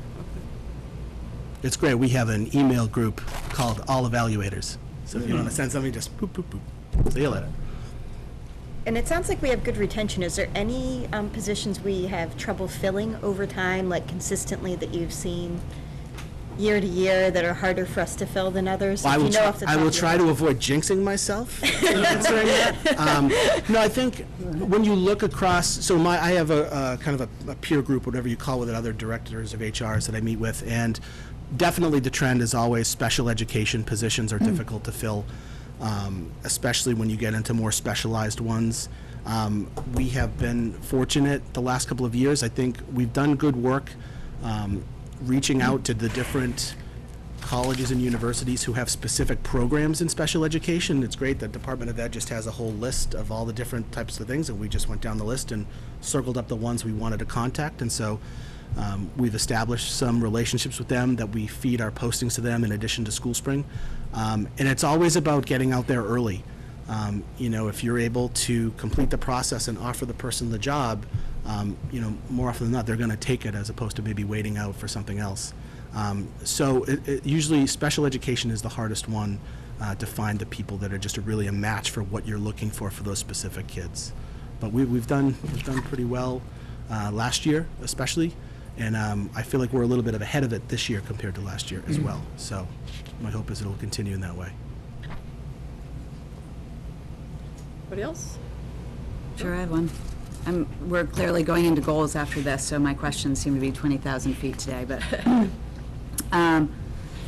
It's great. We have an email group called All Evaluators. So if you want to send something, just boop, boop, boop. See you later. And it sounds like we have good retention. Is there any positions we have trouble filling over time, like consistently, that you've seen year to year that are harder for us to fill than others? Well, If you know off the top of your try head. to avoid jinxing myself in answering that. No, I think when you look across, so I have a kind of a peer group, whatever you call it, other directors of HRs that I meet with, and definitely the trend is always special education positions are difficult to fill, especially when you get into more specialized ones. We have been fortunate the last couple of years. I think we've done good work reaching out to the different colleges and universities who have specific programs in special education. It's great that Department of Ed just has a whole list of all the different types of things, and we just went down the list and circled up the ones we wanted to contact. And so we've established some relationships with them that we feed our postings to them in addition to School Spring. And it's always about getting out there early. If you're able to complete the process and offer the person the job, more often than not, they're going to take it as opposed to maybe waiting out for something else. So usually special education is the hardest one to find the people that are just really a match for what you're looking for those specific kids. But we've done pretty well last year, especially, and I feel like we're a little bit ahead of it this year compared to last year as well. So my hope is it'll continue in that way. Anybody else? Sure, I have one. We're clearly going into goals after this, so my questions seem to be 20,000 feet today, but,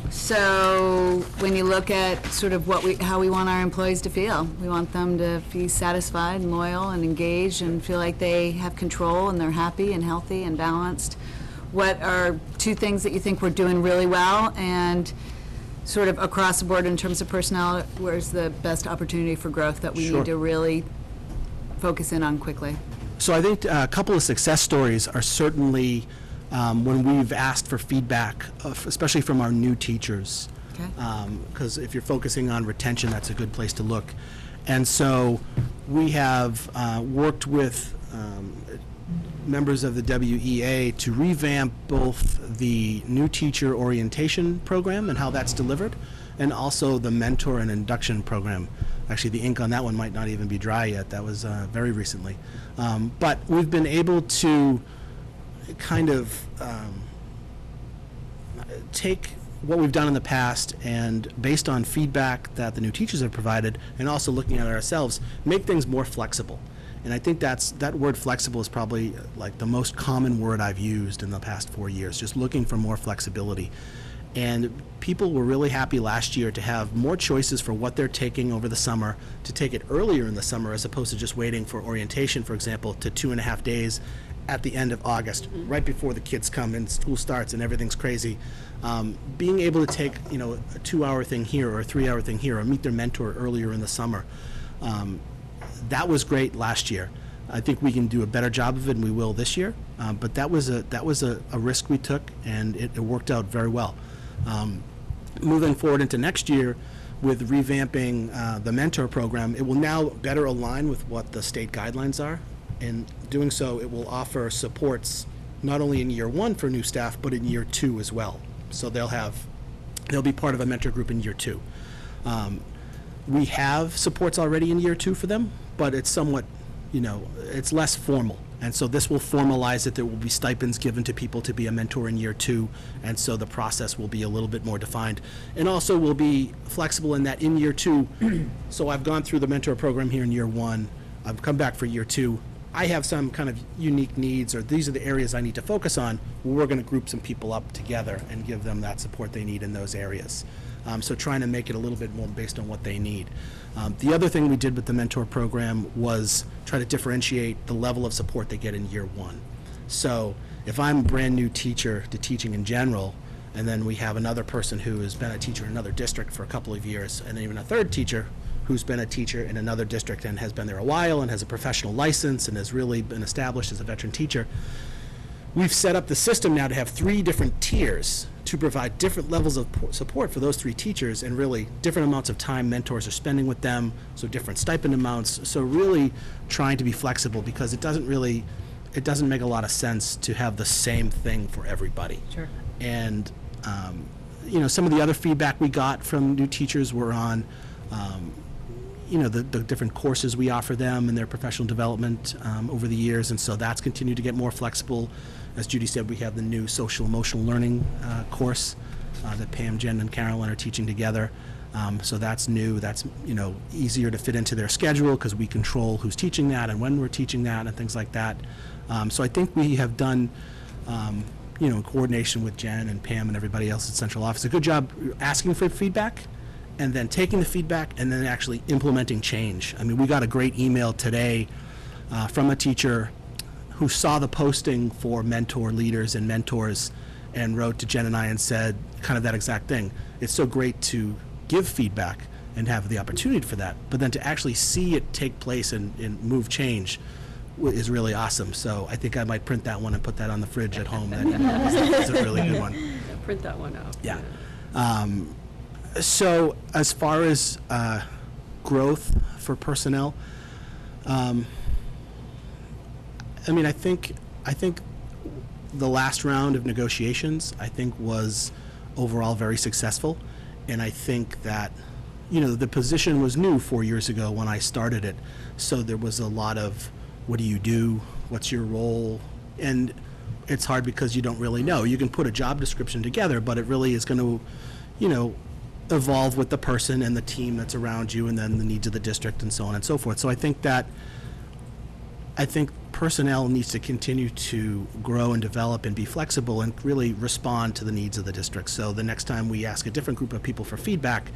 so when you look at sort of how we want our employees to feel, we want them to be satisfied and loyal and engaged and feel like they have control and they're happy and healthy and balanced. What are two things that you think we're doing really well, and sort of across the board in terms of personnel, where's the best opportunity for growth that we Sure. need to really focus in on quickly? So I think a couple of success stories are certainly when we've asked for feedback, especially from our new teachers. Okay. Because if you're focusing on retention, that's a good place to look. And so we have worked with members of the WEA to revamp both the new teacher orientation program and how that's delivered, and also the mentor and induction program. Actually, the ink on that one might not even be dry yet. That was very recently. But we've been able to kind of take what we've done in the past and, based on feedback that the new teachers have provided, and also looking at it ourselves, make things more flexible. And I think that word flexible is probably like the most common word I've used in the past 4 years, just looking for more flexibility. And people were really happy last year to have more choices for what they're taking over the summer, to take it earlier in the summer as opposed to just waiting for orientation, for example, to 2.5 days at the end of August, right before the kids come and school starts and everything's crazy. Being able to take, a 2-hour thing here or a 3-hour thing here, or meet their mentor earlier in the summer, that was great last year. I think we can do a better job of it, and we will this year. But that was a risk we took, and it worked out very well. Moving forward into next year with revamping the mentor program, it will now better align with what the state guidelines are. In doing so, it will offer supports not only in year 1 for new staff, but in year 2 as well. So they'll be part of a mentor group in year 2. We have supports already in year 2 for them, but it's somewhat, it's less formal. And so this will formalize it. There will be stipends given to people to be a mentor in year 2, and so the process will be a little bit more defined. And also will be flexible in that in year 2, so I've gone through the mentor program here in year 1, I've come back for year 2, I have some kind of unique needs, or these are the areas I need to focus on, we're going to group some people up together and give them that support they need in those areas. So trying to make it a little bit more based on what they need. The other thing we did with the mentor program was try to differentiate the level of support they get in year 1. So if I'm a brand new teacher to teaching in general, and then we have another person who has been a teacher in another district for a couple of years, and then even a third teacher who's been a teacher in another district and has been there a while and has a professional license and has really been established as a veteran teacher, we've set up the system now to have 3 different tiers to provide different levels of support for those 3 teachers, and really different amounts of time mentors are spending with them, so different stipend amounts. So really trying to be flexible, because it doesn't make a lot of sense to have the same thing for everybody. Sure. And, some of the other feedback we got from new teachers were on, the different courses we offer them and their professional development over the years, and so that's continued to get more flexible. As Judy said, we have the new social emotional learning course that Pam, Jen, and Carolyn are teaching together. So that's new. That's easier to fit into their schedule, because we control who's teaching that and when we're teaching that and things like that. So I think we have done, in coordination with Jen and Pam and everybody else at central office, a good job asking for feedback, and then taking the feedback and then actually implementing change. I mean, we got a great email today from a teacher who saw the posting for mentor leaders and mentors, and wrote to Jen and I and said kind of that exact thing. It's so great to give feedback and have the opportunity for that, but then to actually see it take place and move change is really awesome. So I think I might print that one and put that on the fridge at home. That's a really good one. Yeah, print that one out. Yeah. So as far as growth for personnel, I think the last round of negotiations, I think, was overall very successful. And I think that, the position was new 4 years ago when I started it. So there was a lot of, what do you do? What's your role? And it's hard because you don't really know. You can put a job description together, but it really is going to, evolve with the person and the team that's around you, and then the needs of the district and so on and so forth. So I think personnel needs to continue to grow and develop and be flexible and really respond to the needs of the district. So the next time we ask a different group of people for feedback,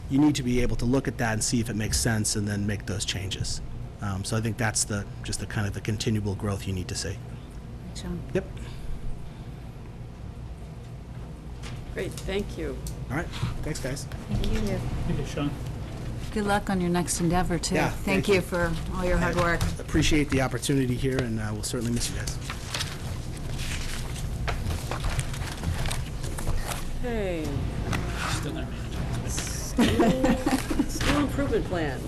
you need to be able to look at that and see if it makes sense and then make those changes. So I think that's just the kind of the continual growth you need to see. Sean? Yep. Great, thank you. All right. Thanks, guys. Thank you. Thank you, Sean. Good luck on your next endeavor, too. Yeah, Thank thank you you. for all your hard work. Appreciate the opportunity here, and we'll certainly miss you guys. Okay. Still not managing. School improvement plan.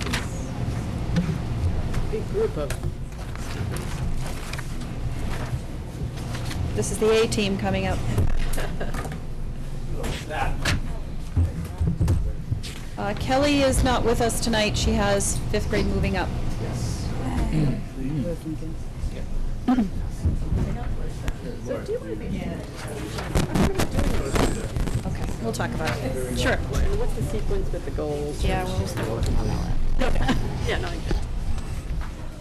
Big group of This is the A team coming up. Kelly is not with us tonight. She has 5th grade moving up. Okay, we'll talk about it. Sure. What's the sequence with the goals? Yeah, we'll start working on all that. Yeah, no, I get it.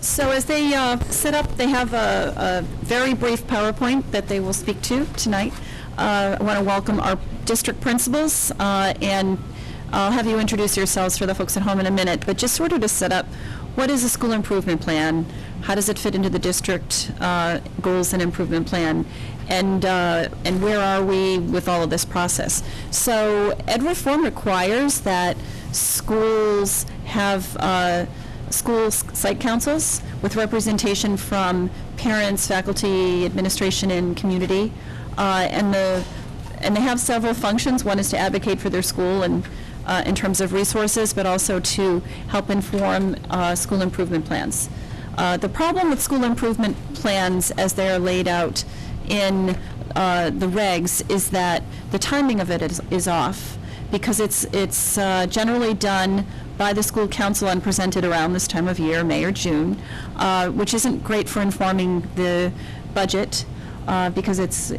So as they set up, they have a very brief PowerPoint that they will speak to tonight. I want to welcome our district principals, and I'll have you introduce yourselves for the folks at home in a minute, but just sort of to set up, what is a school improvement plan? How does it fit into the district goals and improvement plan? And where are we with all of this process? So ed reform requires that schools have school site councils with representation from parents, faculty, administration, and community. And they have several functions. One is to advocate for their school and in terms of resources, but also to help inform school improvement plans. The problem with school improvement plans as they are laid out in the regs is that the timing of it is off, because it's generally done by the school council and presented around this time of year, May or June, which isn't great for informing the budget, because it's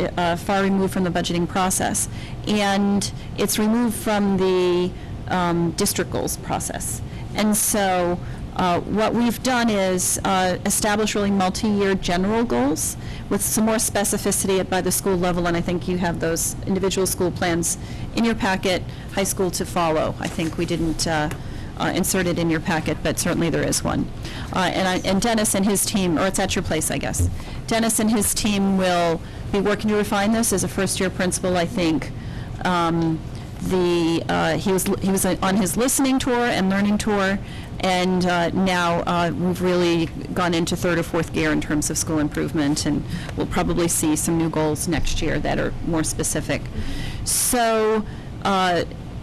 far removed from the budgeting process. And it's removed from the district goals process. And so what we've done is establish really multi-year general goals with some more specificity by the school level, and I think you have those individual school plans in your packet, high school to follow. I think we didn't insert it in your packet, but certainly there is one. And Dennis and his team, or it's at your place, I guess. Dennis and his team will be working to refine this. As a first-year principal, I think he was on his listening tour and learning tour, And now we've really gone into third or fourth gear in terms of school improvement, and we'll probably see some new goals next year that are more specific. So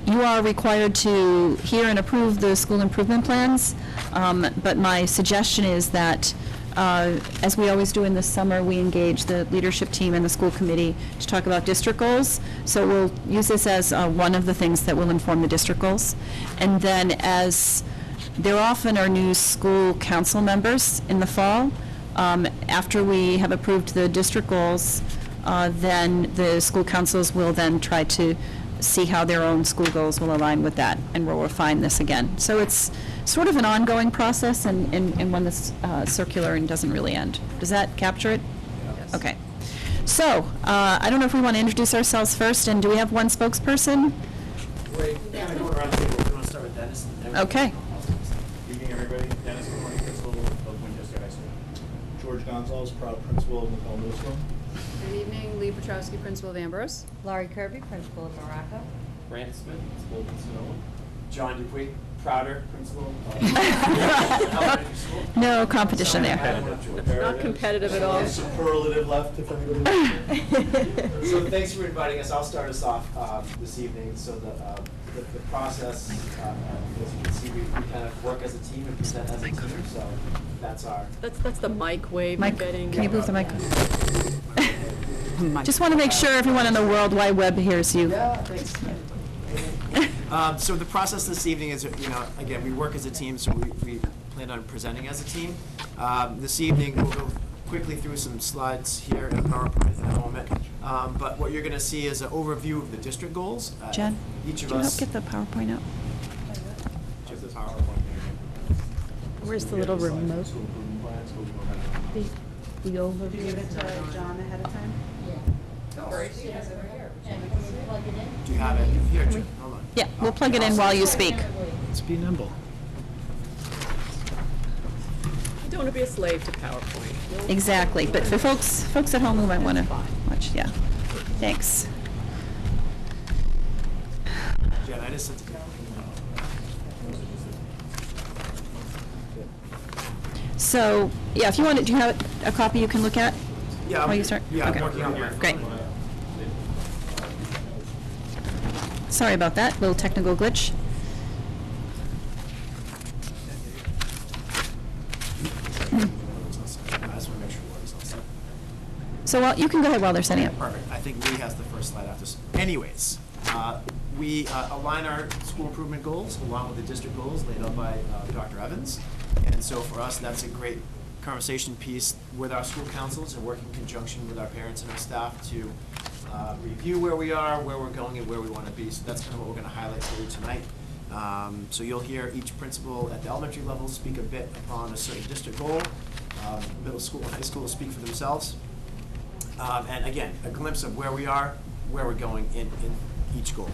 you are required to hear and approve the school improvement plans, but my suggestion is that, as we always do in the summer, we engage the leadership team and the school committee to talk about district goals. So we'll use this as one of the things that will inform the district goals. And then, as there often are new school council members in the fall, after we have approved the district goals, then the school councils will then try to see how their own school goals will align with that, and we'll refine this again. So it's sort of an ongoing process, and one that's circular and doesn't really end. Does that capture it? Yes. Okay. So, I don't know if we want to introduce ourselves first, and do we have one spokesperson? Wait, kind of going around the table. We want to start with Dennis. Okay. Good evening, everybody. Dennis Maloney, principal of Winchester High School. George Gonzalez, proud principal of McCall Middle School. Good evening, Lee Petrowski, principal of Ambrose. Laurie Kirby, principal of Morocco. Brant Smith, principal of Sonoma. John Dupuy, prouder principal of elementary school. No competition there. Not competitive at all. Superlative left, if anybody. So thanks for inviting us. I'll start us off this evening. So the process, as you can see, we kind of work as a team and present as a team. So that's our. That's the mic wave Mike, you're getting. can you move the mic? Just want to make sure everyone on the World Wide Web hears you. Yeah, thanks. So the process this evening is, again, we work as a team, so we plan on presenting as a team. This evening, we'll go quickly through some slides here in PowerPoint in a moment. But what you're going to see is an overview of the district goals. Jen, Each of do you help us. get the PowerPoint up? Just the PowerPoint here. Where's the little remote? School improvement plan, school improvement plan. The overview. Did you give it to John ahead of time? Do you have it? Here, Jen, hold on. Yeah, we'll plug it in while you speak. Let's be nimble. You don't want to be a slave to PowerPoint. Exactly, but for folks at home who might want to watch, yeah. Thanks. Jen, I just sent it to you. So, yeah, if you want to, do you have a copy you can look at? Yeah, While you start? Yeah, Okay. I'm working on my. Great. Sorry about that, little technical glitch. I just want to make sure Lori's all set. So you can go ahead while they're setting up. Perfect. I think Lee has the first slide after. Anyways, we align our school improvement goals along with the district goals laid out by Dr. Evans. And so for us, that's a great conversation piece with our school councils and work in conjunction with our parents and our staff to review where we are, where we're going, and where we want to be. So that's kind of what we're going to highlight for you tonight. So you'll hear each principal at the elementary level speak a bit upon a certain district goal. Middle school and high school will speak for themselves. And again, a glimpse of where we are, where we're going in each goal.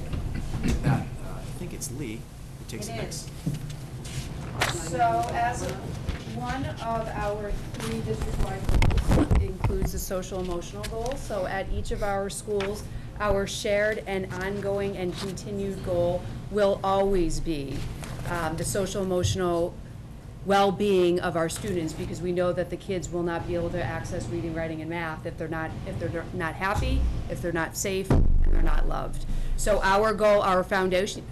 With that, I think it's Lee who takes it next. So as one of our 3 district-wide goals includes the social emotional goals. So at each of our schools, our shared and ongoing and continued goal will always be the social emotional well-being of our students, because we know that the kids will not be able to access reading, writing, and math if they're not happy, if they're not safe, and they're not loved. So our goal, our foundation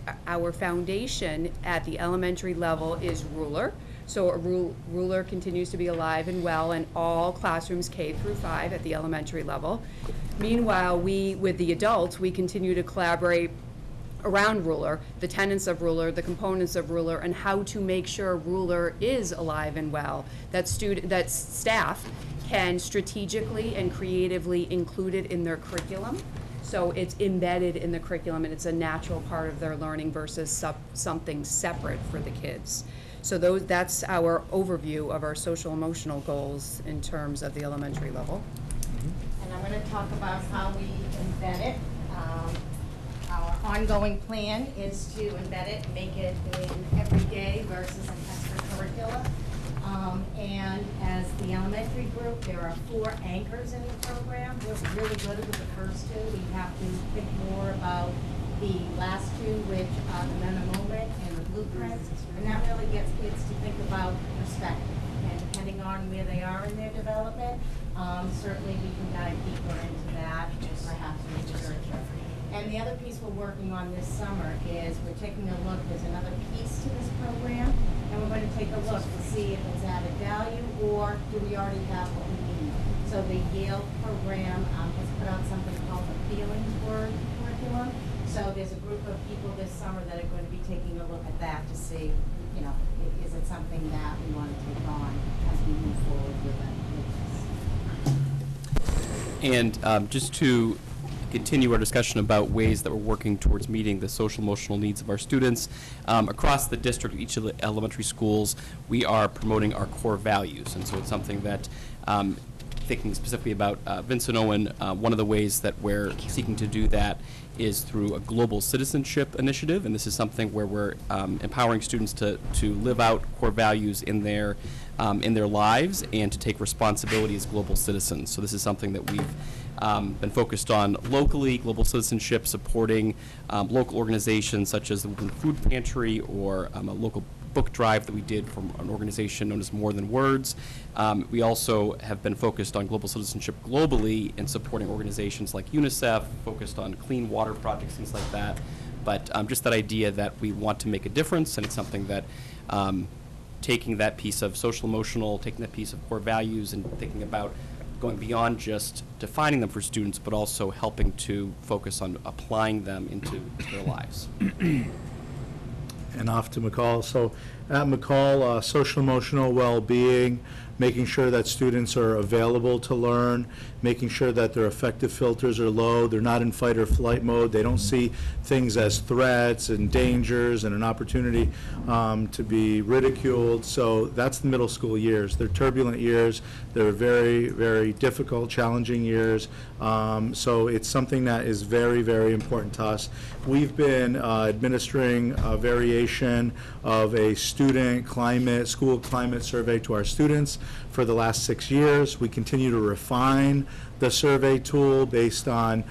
at the elementary level is Ruler. So Ruler continues to be alive and well in all classrooms K through 5 at the elementary level. Meanwhile, with the adults, we continue to collaborate around Ruler, the tenets of Ruler, the components of Ruler, and how to make sure Ruler is alive and well, that staff can strategically and creatively include it in their curriculum. So it's embedded in the curriculum and it's a natural part of their learning versus something separate for the kids. So that's our overview of our social emotional goals in terms of the elementary level. And I'm going to talk about how we embed it. Our ongoing plan is to embed it, make it in every day versus an extracurricular. And as the elementary group, there are 4 anchors in the program. We're really good with the first 2. We have to think more about the last 2, which are the men moment and the blueprints, and that really gets kids to think about perspective. And depending on where they are in their development, certainly we can dive deeper into that, perhaps research. And the other piece we're working on this summer is we're taking a look, there's another piece to this program, and we're going to take a look to see if it's added value or do we already have what we need. So the Yale program has put out something called the Feelings Word curriculum. So there's a group of people this summer that are going to be taking a look at that to see, you know, is it something that we want to take on as we move forward with this. And just to continue our discussion about ways that we're working towards meeting the social emotional needs of our students, across the district, each of the elementary schools, we are promoting our core values. And so it's something that, thinking specifically about Vincent Owen, one of the ways that we're seeking to do that is through a global citizenship initiative, and this is something where we're empowering students to live out core values in their lives and to take responsibility as global citizens. So this is something that we've been focused on locally, global citizenship, supporting local organizations such as the Women's Food Pantry or a local book drive that we did from an organization known as More Than Words. We also have been focused on global citizenship globally and supporting organizations like UNICEF, focused on clean water projects, things like that. But just that idea that we want to make a difference, and it's something that taking that piece of social emotional, taking that piece of core values and thinking about going beyond just defining them for students, but also helping to focus on applying them into their lives. And off to McCall. So at McCall, social emotional well-being, making sure that students are available to learn, making sure that their affective filters are low, they're not in fight or flight mode, they don't see things as threats and dangers and an opportunity to be ridiculed. So that's the middle school years. They're turbulent years, they're very, very difficult, challenging years. So it's something that is very, very important to us. We've been administering a variation of a school climate survey to our students for the last 6 years. We continue to refine the survey tool based on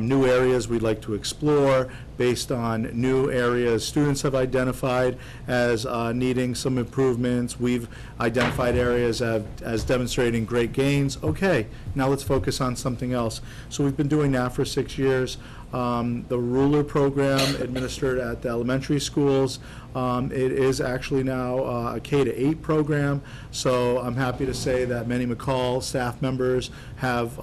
new areas we'd like to explore, based on new areas students have identified as needing some improvements. We've identified areas as demonstrating great gains. Okay, now let's focus on something else. So we've been doing that for 6 years. The ruler program administered at the elementary schools, it is actually now a K-8 program, so I'm happy to say that many McCall staff members have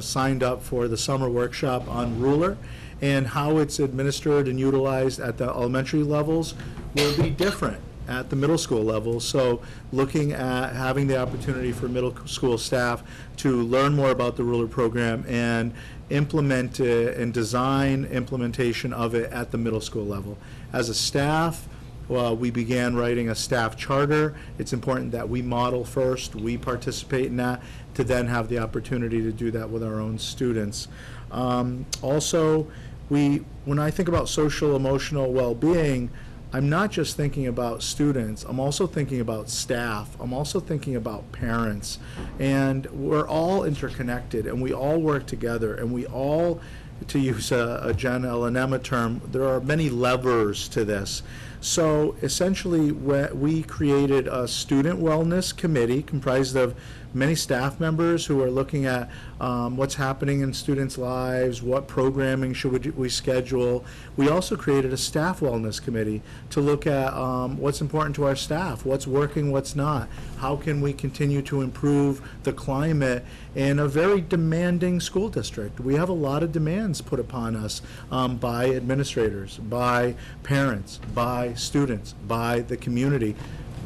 signed up for the summer workshop on ruler, and how it's administered and utilized at the elementary levels will be different at the middle school level. So looking at having the opportunity for middle school staff to learn more about the ruler program and implement it and design implementation of it at the middle school level. As a staff, we began writing a staff charter. It's important that we model first, we participate in that, to then have the opportunity to do that with our own students. Also, when I think about social emotional well-being, I'm not just thinking about students, I'm also thinking about staff, I'm also thinking about parents, and we're all interconnected, and we all work together, and we all, to use a Jen Ellen Emma term, there are many levers to this. So essentially, we created a student wellness committee comprised of many staff members who are looking at what's happening in students' lives, what programming should we schedule. We also created a staff wellness committee to look at what's important to our staff, what's working, what's not. How can we continue to improve the climate in a very demanding school district? We have a lot of demands put upon us by administrators, by parents, by students, by the community,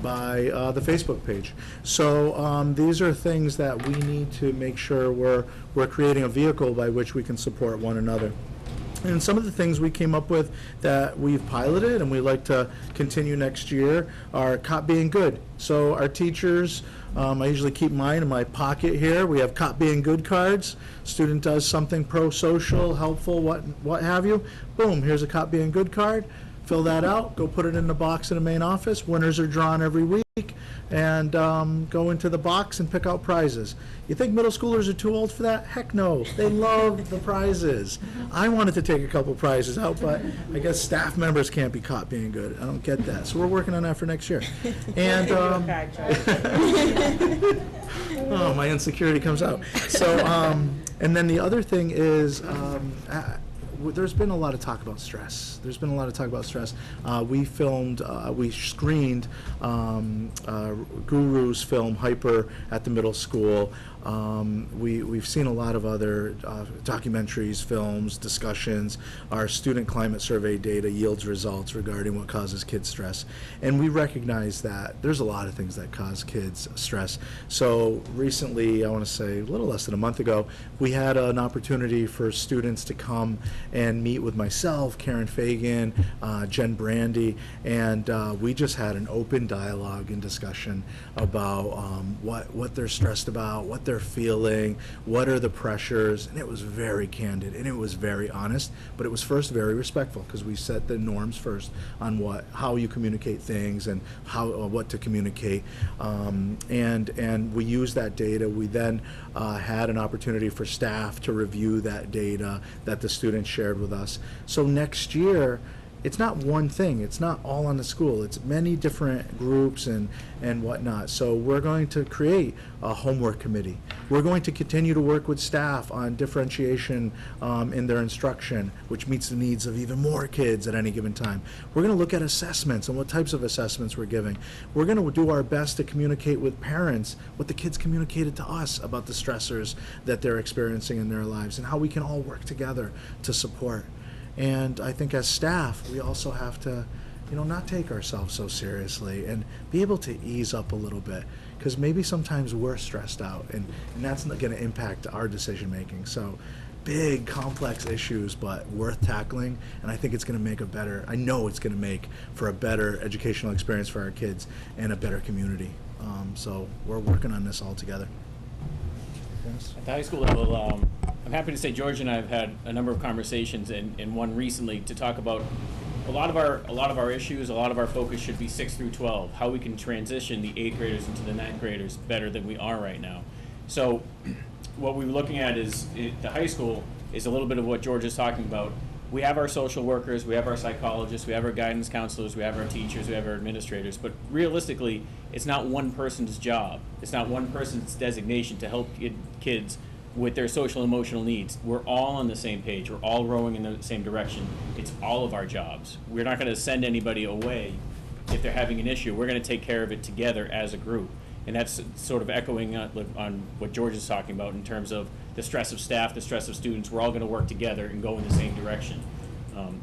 by the Facebook page. So these are things that we need to make sure we're creating a vehicle by which we can support one another. And some of the things we came up with that we've piloted and we like to continue next year are Cop Being Good. So our teachers, I usually keep mine in my pocket here. We have Cop Being Good cards. Student does something pro-social, helpful, what have you. Boom, here's a Cop Being Good card. fill that out, go put it in the box in the main office. Winners are drawn every week, and go into the box and pick out prizes. You think middle schoolers are too old for that? Heck no. They love the prizes. I wanted to take a couple prizes out, but I guess staff members can't be caught being good. I don't get that. So we're working on that for next year. And oh, my insecurity comes out. So, and then the other thing is, there's been a lot of talk about stress. There's been a lot of talk about stress. We screened Guru's film Hyper at the middle school. We've seen a lot of other documentaries, films, discussions. Our student climate survey data yields results regarding what causes kids stress. And we recognize that there's a lot of things that cause kids stress. So recently, I want to say a little less than a month ago, we had an opportunity for students to come and meet with myself, Karen Fagan, Jen Brandy, and we just had an open dialogue and discussion about what they're stressed about, what they're feeling, what are the pressures, and it was very candid and it was very honest, but it was first very respectful because we set the norms first on how you communicate things and what to communicate, and we used that data. We then had an opportunity for staff to review that data that the students shared with us. So next year, it's not one thing. It's not all on the school. It's many different groups and whatnot. So we're going to create a homework committee. We're going to continue to work with staff on differentiation in their instruction, which meets the needs of even more kids at any given time. We're going to look at assessments and what types of assessments we're giving. We're going to do our best to communicate with parents what the kids communicated to us about the stressors that they're experiencing in their lives and how we can all work together to support. And I think as staff, we also have to, not take ourselves so seriously and be able to ease up a little bit, because maybe sometimes we're stressed out and that's not going to impact our decision making. So big, complex issues, but worth tackling. And I think it's going to make I know it's going to make for a better educational experience for our kids and a better community. So we're working on this all together. At the high school level, I'm happy to say George and I have had a number of conversations, and one recently, to talk about a lot of our issues. A lot of our focus should be 6 through 12, how we can transition the 8th graders into the 9th graders better than we are right now. So what we're looking at is the high school is a little bit of what George is talking about. We have our social workers, we have our psychologists, we have our guidance counselors, we have our teachers, we have our administrators, but realistically, it's not one person's job. It's not one person's designation to help kids with their social and emotional needs. We're all on the same page. We're all rowing in the same direction. It's all of our jobs. We're not going to send anybody away if they're having an issue. We're going to take care of it together as a group. And that's sort of echoing on what George is talking about in terms of the stress of staff, the stress of students. We're all going to work together and go in the same direction.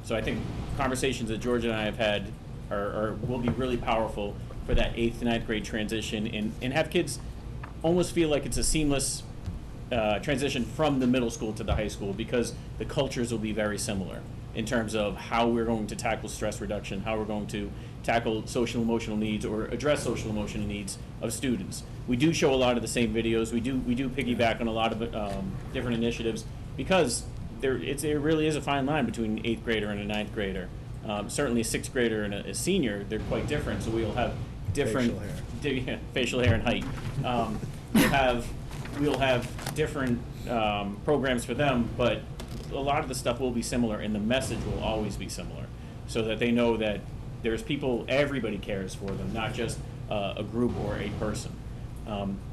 So I think conversations that George and I have had will be really powerful for that 8th to 9th grade transition, and have kids almost feel like it's a seamless transition from the middle school to the high school, because the cultures will be very similar in terms of how we're going to tackle stress reduction, how we're going to tackle social emotional needs or address social emotional needs of students. We do show a lot of the same videos. We do piggyback on a lot of different initiatives, because there really is a fine line between an 8th grader and a 9th grader. Certainly a 6th grader and a senior, they're quite different, so we'll have different facial hair and height. We'll have different programs for them, but a lot of the stuff will be similar, and the message will always be similar, so that they know that there's people, everybody cares for them, not just a group or a person.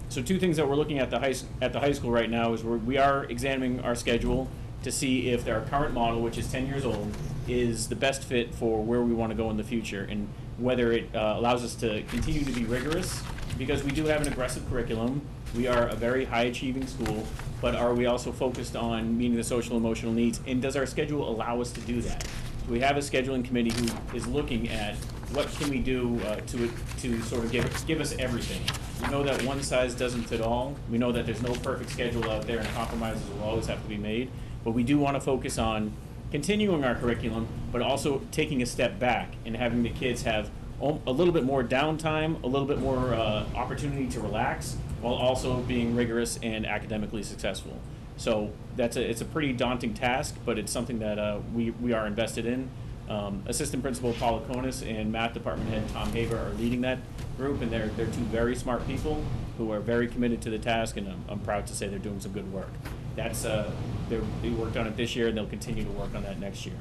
So 2 things that we're looking at the high school right now is we are examining our schedule to see if our current model, which is 10 years old, is the best fit for where we want to go in the future, and whether it allows us to continue to be rigorous, because we do have an aggressive curriculum. We are a very high-achieving school, but are we also focused on meeting the social and emotional needs, and does our schedule allow us to do that? We have a scheduling committee who is looking at what can we do to sort of give us everything. We know that one size doesn't fit all. We know that there's no perfect schedule out there, and compromises will always have to be made. But we do want to focus on continuing our curriculum, but also taking a step back and having the kids have a little bit more downtime, a little bit more opportunity to relax, while also being rigorous and academically successful. So it's a pretty daunting task, but it's something that we are invested in. Assistant Principal Paula Konis and Math Department Head Tom Haber are leading that group, and they're two very smart people who are very committed to the task, and I'm proud to say they're doing some good work. They worked on it this year, and they'll continue to work on that next year.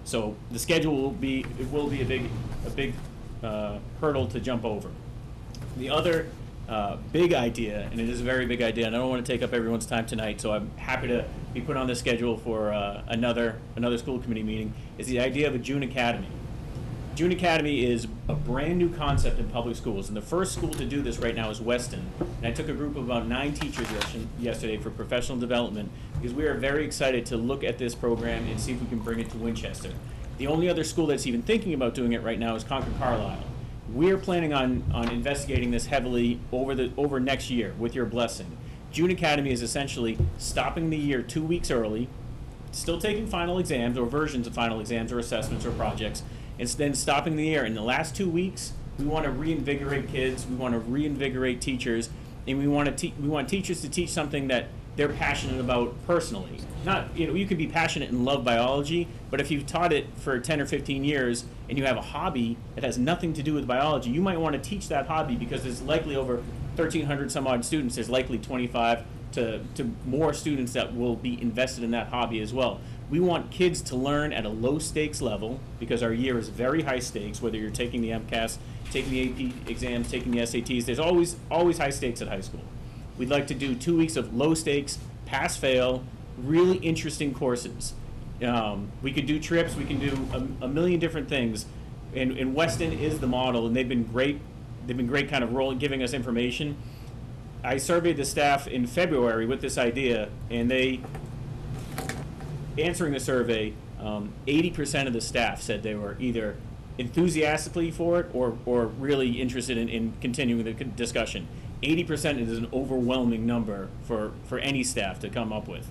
So the schedule will be a big hurdle to jump over. The other big idea, and it is a very big idea, and I don't want to take up everyone's time tonight, so I'm happy to be put on the schedule for another school committee meeting, is the idea of a June Academy. June Academy is a brand new concept in public schools, and the first school to do this right now is Weston. And I took a group of about 9 teachers yesterday for professional development, because we are very excited to look at this program and see if we can bring it to Winchester. The only other school that's even thinking about doing it right now is Concord Carlisle. We're planning on investigating this heavily over next year with your blessing. June Academy is essentially stopping the year 2 weeks early, still taking final exams or versions of final exams or assessments or projects, and then stopping the year. In the last 2 weeks, we want to reinvigorate kids, we want to reinvigorate teachers, and we want teachers to teach something that they're passionate about personally. Not, you can be passionate and love biology, but if you've taught it for 10 or 15 years and you have a hobby that has nothing to do with biology, you might want to teach that hobby, because there's likely over 1,300 some odd students. There's likely 25 to more students that will be invested in that hobby as well. We want kids to learn at a low stakes level, because our year is very high stakes, whether you're taking the MCAS, taking the AP exams, taking the SATs. There's always high stakes at high school. We'd like to do 2 weeks of low stakes, pass fail, really interesting courses. We could do trips, we can do a million different things. And Weston is the model, and they've been great kind of giving us information. I surveyed the staff in February with this idea, and answering the survey, 80% of the staff said they were either enthusiastically for it or really interested in continuing the discussion. 80% is an overwhelming number for any staff to come up with.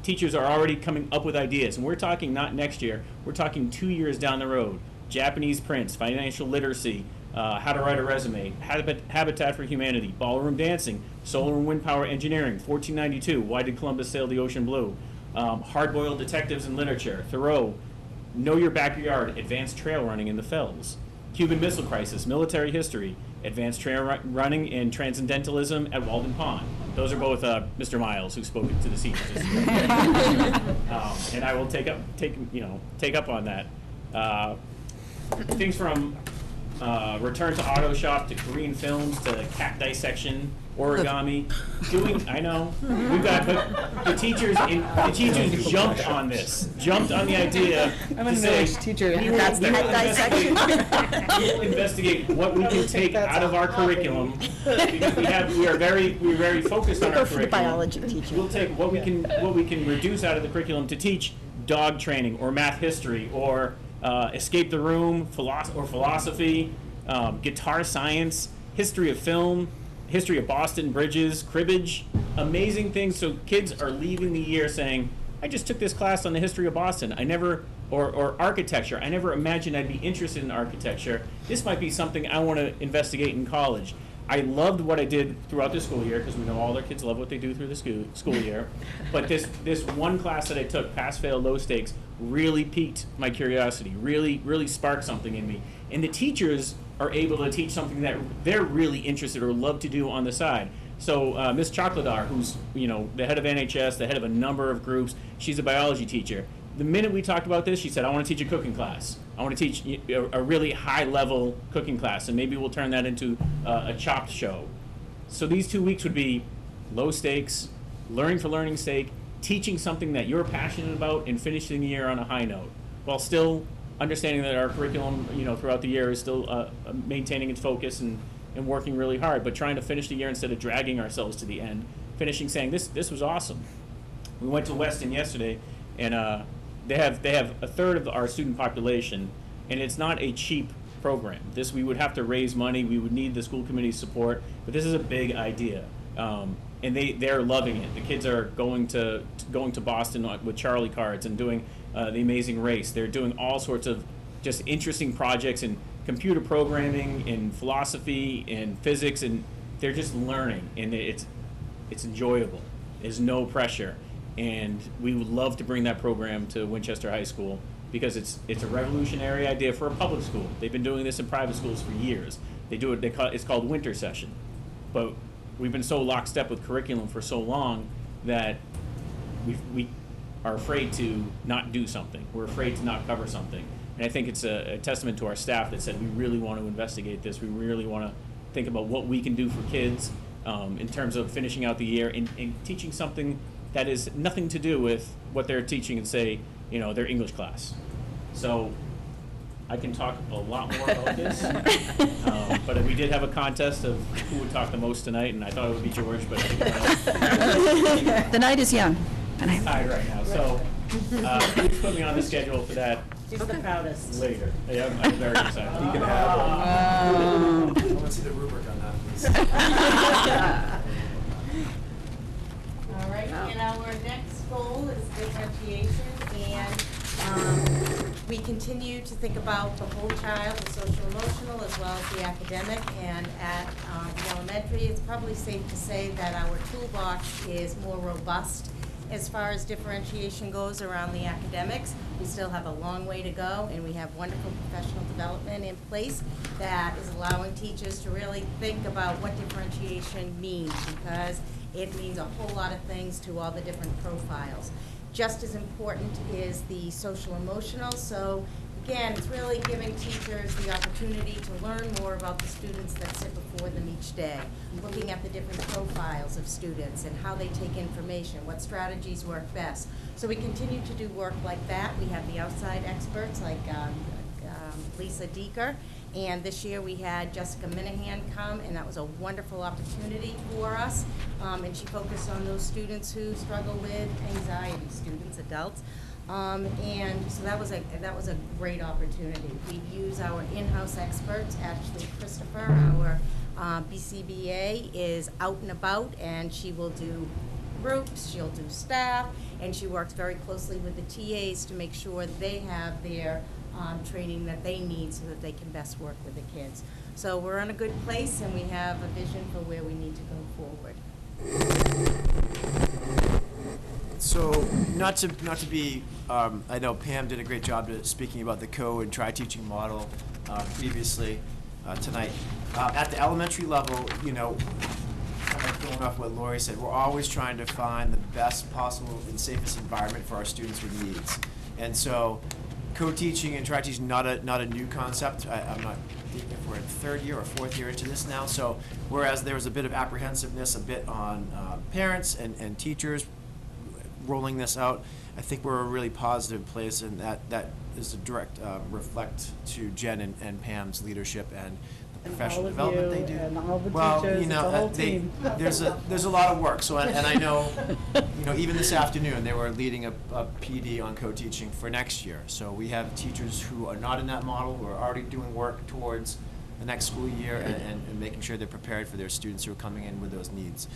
Teachers are already coming up with ideas, and we're talking not next year, we're talking 2 years down the road. Japanese prints, financial literacy, how to write a resume, Habitat for Humanity, ballroom dancing, solar and wind power engineering, 1492, why did Columbus sail the ocean blue, hard-boiled detectives in literature, Thoreau, know your backyard, advanced trail running in the fells, Cuban Missile Crisis, military history, advanced trail running and transcendentalism at Walden Pond. Those are both Mr. Miles, who spoke to the seniors this year. And I will take up on that. Things from return to auto shop to Korean films to cat dissection, origami, I know, we've got, but the teachers jumped on the idea to say, teacher. we will investigate what we can take out of our curriculum, because we are very focused on our curriculum. Biology teacher. We'll take what we can reduce out of the curriculum to teach dog training or math history or escape the room, philosophy, guitar science, history of film, history of Boston bridges, cribbage, amazing things. So kids are leaving the year saying, I just took this class on the history of Boston. Or architecture. I never imagined I'd be interested in architecture. This might be something I want to investigate in college. I loved what I did throughout the school year, because we know all our kids love what they do through the school year. But this one class that I took, pass, fail, low stakes, really piqued my curiosity, really sparked something in me. And the teachers are able to teach something that they're really interested or love to do on the side. So Ms. Chokladar, who's the head of NHS, the head of a number of groups, she's a biology teacher. The minute we talked about this, she said, I want to teach a cooking class. I want to teach a really high-level cooking class, and maybe we'll turn that into a chopped show. So these 2 weeks would be low stakes, learning for learning's sake, teaching something that you're passionate about, and finishing the year on a high note, while still understanding that our curriculum, throughout the year is still maintaining its focus and working really hard, but trying to finish the year instead of dragging ourselves to the end, finishing saying, this was awesome. We went to Weston yesterday, and they have a third of our student population, and it's not a cheap program. We would have to raise money, we would need the school committee's support, but this is a big idea. And they're loving it. The kids are going to Boston with Charlie cards and doing the Amazing Race. They're doing all sorts of just interesting projects in computer programming, in philosophy, in physics, and they're just learning, and it's enjoyable. There's no pressure, and we would love to bring that program to Winchester High School. because it's a revolutionary idea for a public school. They've been doing this in private schools for years. They do it, it's called winter session. But we've been so lockstep with curriculum for so long that we are afraid to not do something. We're afraid to not cover something. And I think it's a testament to our staff that said, we really want to investigate this. We really want to think about what we can do for kids in terms of finishing out the year and teaching something that is nothing to do with what they're teaching in, say, their English class. So I can talk a lot more about this, but we did have a contest of who would talk the most tonight, and I thought it would be George, but The night is young. and I'm tired right now. So please put me on the schedule for that She's the proudest. later. Yeah, I'm very excited. You can have I want to see the rubric on that, please. All right, and our next goal is differentiation, and we continue to think about the whole child, the social emotional as well as the academic, and at the elementary, it's probably safe to say that our toolbox is more robust as far as differentiation goes around the academics. We still have a long way to go, and we have wonderful professional development in place that is allowing teachers to really think about what differentiation means, because it means a whole lot of things to all the different profiles. Just as important is the social emotional, so again, it's really giving teachers the opportunity to learn more about the students that sit before them each day, looking at the different profiles of students and how they take information, what strategies work best. So we continue to do work like that. We have the outside experts like Lisa Deeker, and this year we had Jessica Minahan come, and that was a wonderful opportunity for us. And she focused on those students who struggle with anxiety, students, adults. And so that was a great opportunity. We use our in-house experts. Ashley Christopher, our BCBA, is out and about, and she will do groups, she'll do staff, and she works very closely with the TAs to make sure they have their training that they need so that they can best work with the kids. So we're in a good place, and we have a vision for where we need to go forward. So, not to be, I know Pam did a great job speaking about the and try-teaching model previously tonight. At the elementary level, kind of going off what Lori said, we're always trying to find the best possible and safest environment for our students with needs. And so, co-teaching and try-teaching, not a new concept. I'm not thinking if we're in third year or fourth year into this now. So, whereas there was a bit of apprehensiveness, a bit on parents and teachers rolling this out, I think we're a really positive place, and that is a direct reflect to Jen and Pam's leadership and the professional development they do. And all the Well, teachers, you know, it's a whole team. there's a lot of work. So, and I know, even this afternoon they were leading a PD on co-teaching for next year. So we have teachers who are not in that model, who are already doing work towards the next school year and making sure they're prepared for their students who are coming in with those needs.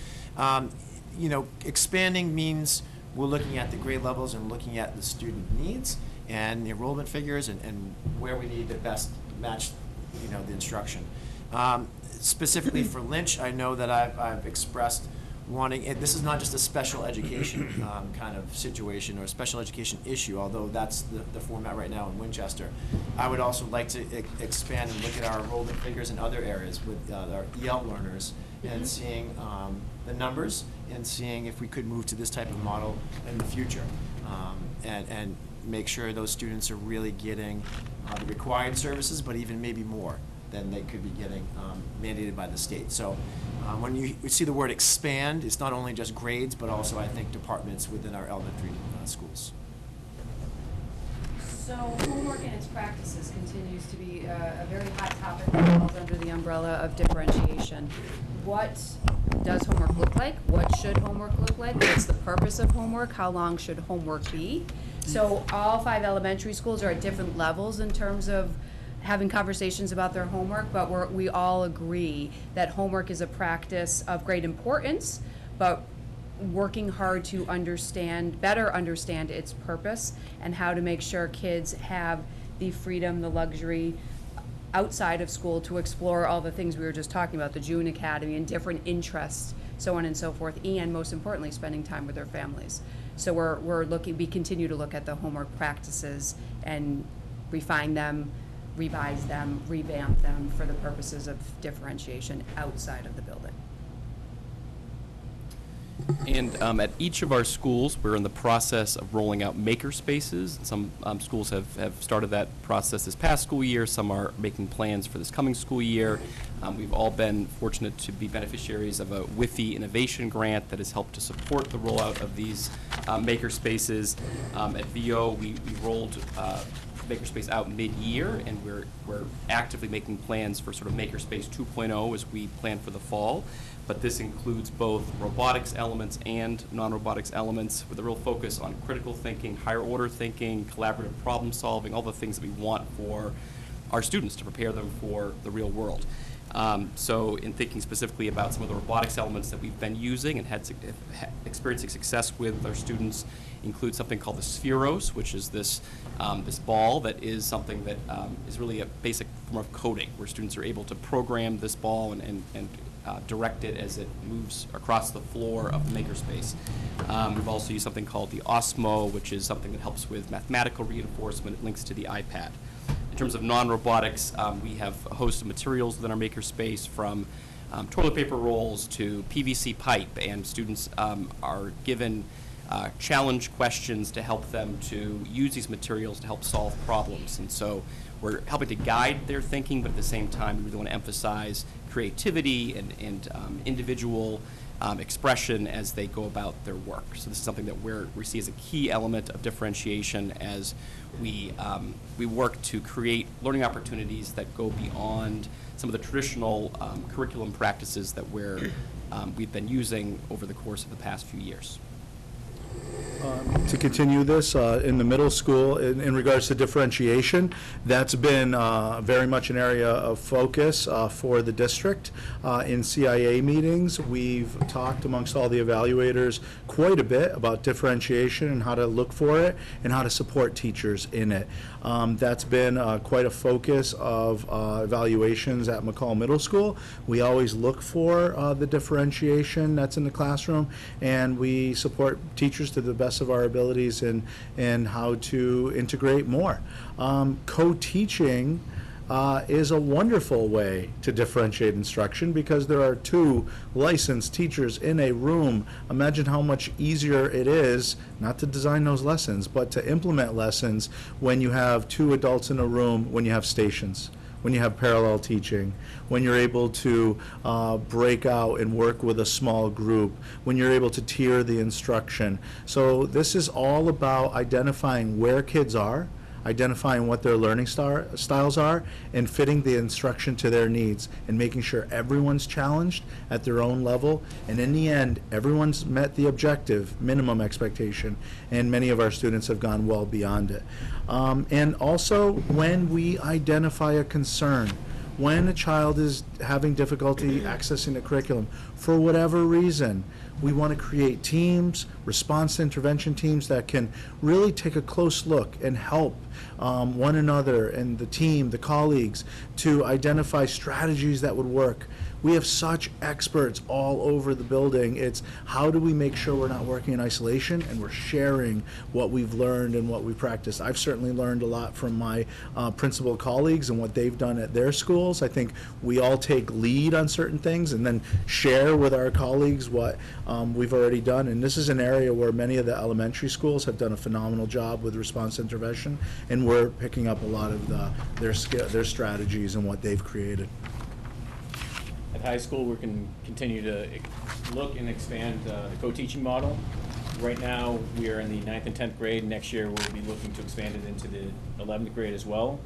Expanding means we're looking at the grade levels and looking at the student needs and the enrollment figures and where we need to best match, the instruction. Specifically for Lynch, I know that I've expressed wanting, this is not just a special education kind of situation or a special education issue, although that's the format right now in Winchester. I would also like to expand and look at our enrollment figures in other areas with our EL learners and seeing the numbers and seeing if we could move to this type of model in the future and make sure those students are really getting the required services, but even maybe more than they could be getting mandated by the state. So when you see the word expand, it's not only just grades, but also I think departments within our elementary schools. So homework and its practices continues to be a very hot topic that falls under the umbrella of differentiation. What does homework look like? What should homework look like? What's the purpose of homework? How long should homework be? So all 5 elementary schools are at different levels in terms of having conversations about their homework, but we all agree that homework is a practice of great importance, but working hard to better understand its purpose and how to make sure kids have the freedom, the luxury outside of school to explore all the things we were just talking about, the June Academy and different interests, so on and so forth, and most importantly, spending time with their families. So we continue to look at the homework practices and refine them, revise them, revamp them for the purposes of differentiation outside of the building. And at each of our schools, we're in the process of rolling out maker spaces. Some schools have started that process this past school year. Some are making plans for this coming school year. We've all been fortunate to be beneficiaries of a WIFI innovation grant that has helped to support the rollout of these maker spaces. At VO, we rolled Makerspace out mid-year, and we're actively making plans for sort of Makerspace 2.0 as we plan for the fall. But this includes both robotics elements and non-robotics elements with a real focus on critical thinking, higher order thinking, collaborative problem solving, all the things that we want for our students to prepare them for the real world. So in thinking specifically about some of the robotics elements that we've been using and experiencing success with our students include something called the Spheros, which is this ball that is something that is really a basic form of coding, where students are able to program this ball and direct it as it moves across the floor of the makerspace. We've also used something called the Osmo, which is something that helps with mathematical reinforcement. It links to the iPad. In terms of non-robotics, we have a host of materials within our makerspace, from toilet paper rolls to PVC pipe, and students are given challenge questions to help them to use these materials to help solve problems. And so we're helping to guide their thinking, but at the same time, we really want to emphasize creativity and individual expression as they go about their work. So this is something that we see as a key element of differentiation as we work to create learning opportunities that go beyond some of the traditional curriculum practices that we've been using over the course of the past few years. To continue this, in the middle school, in regards to differentiation, that's been very much an area of focus for the district. In CIA meetings, we've talked amongst all the evaluators quite a bit about differentiation and how to look for it and how to support teachers in it. That's been quite a focus of evaluations at McCall Middle School. We always look for the differentiation that's in the classroom, and we support teachers to the best of our abilities in how to integrate more. Co-teaching is a wonderful way to differentiate instruction because there are two licensed teachers in a room. Imagine how much easier it is not to design those lessons, but to implement lessons when you have two adults in a room, when you have stations, when you have parallel teaching, when you're able to break out and work with a small group, when you're able to tier the instruction. So this is all about identifying where kids are, identifying what their learning styles are, and fitting the instruction to their needs, and making sure everyone's challenged at their own level, and in the end, everyone's met the objective, minimum expectation, and many of our students have gone well beyond it. And also, when we identify a concern, when a child is having difficulty accessing the curriculum, for whatever reason, we want to create teams, response to intervention teams that can really take a close look and help one another and the team, the colleagues, to identify strategies that would work. We have such experts all over the building. It's how do we make sure we're not working in isolation and we're sharing what we've learned and what we've practiced. I've certainly learned a lot from my principal colleagues and what they've done at their schools. I think we all take lead on certain things and then share with our colleagues what we've already done. And this is an area where many of the elementary schools have done a phenomenal job with response intervention, and we're picking up a lot of their strategies and what they've created. At high school, we can continue to look and expand the co-teaching model. Right now, we are in the 9th and 10th grade. Next year, we'll be looking to expand it into the 11th grade as well,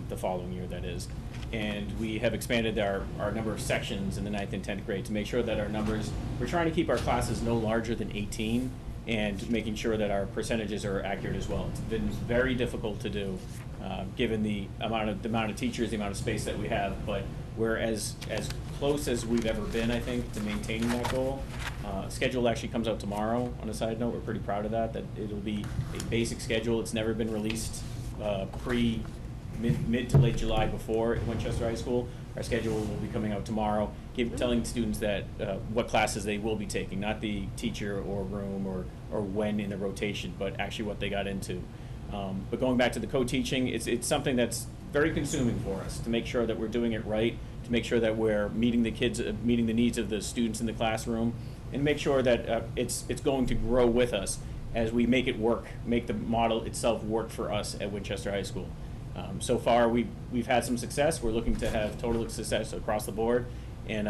the following year, that is. And we have expanded our number of sections in the 9th and 10th grade to make sure that our numbers, we're trying to keep our classes no larger than 18 and making sure that our percentages are accurate as well. It's been very difficult to do, given the amount of teachers, the amount of space that we have, but we're as close as we've ever been, I think, to maintaining that goal. Schedule actually comes out tomorrow. On a side note, we're pretty proud of that it'll be a basic schedule. It's never been released mid to late July before at Winchester High School. Our schedule will be coming out tomorrow, telling students that what classes they will be taking, not the teacher or room or when in the rotation, but actually what they got into. But going back to the co-teaching, it's something that's very consuming for us to make sure that we're doing it right, to make sure that we're meeting the kids, meeting the needs of the students in the classroom, and make sure that it's going to grow with us as we make it work, make the model itself work for us at Winchester High School. So far, we've had some success. We're looking to have total success across the board, and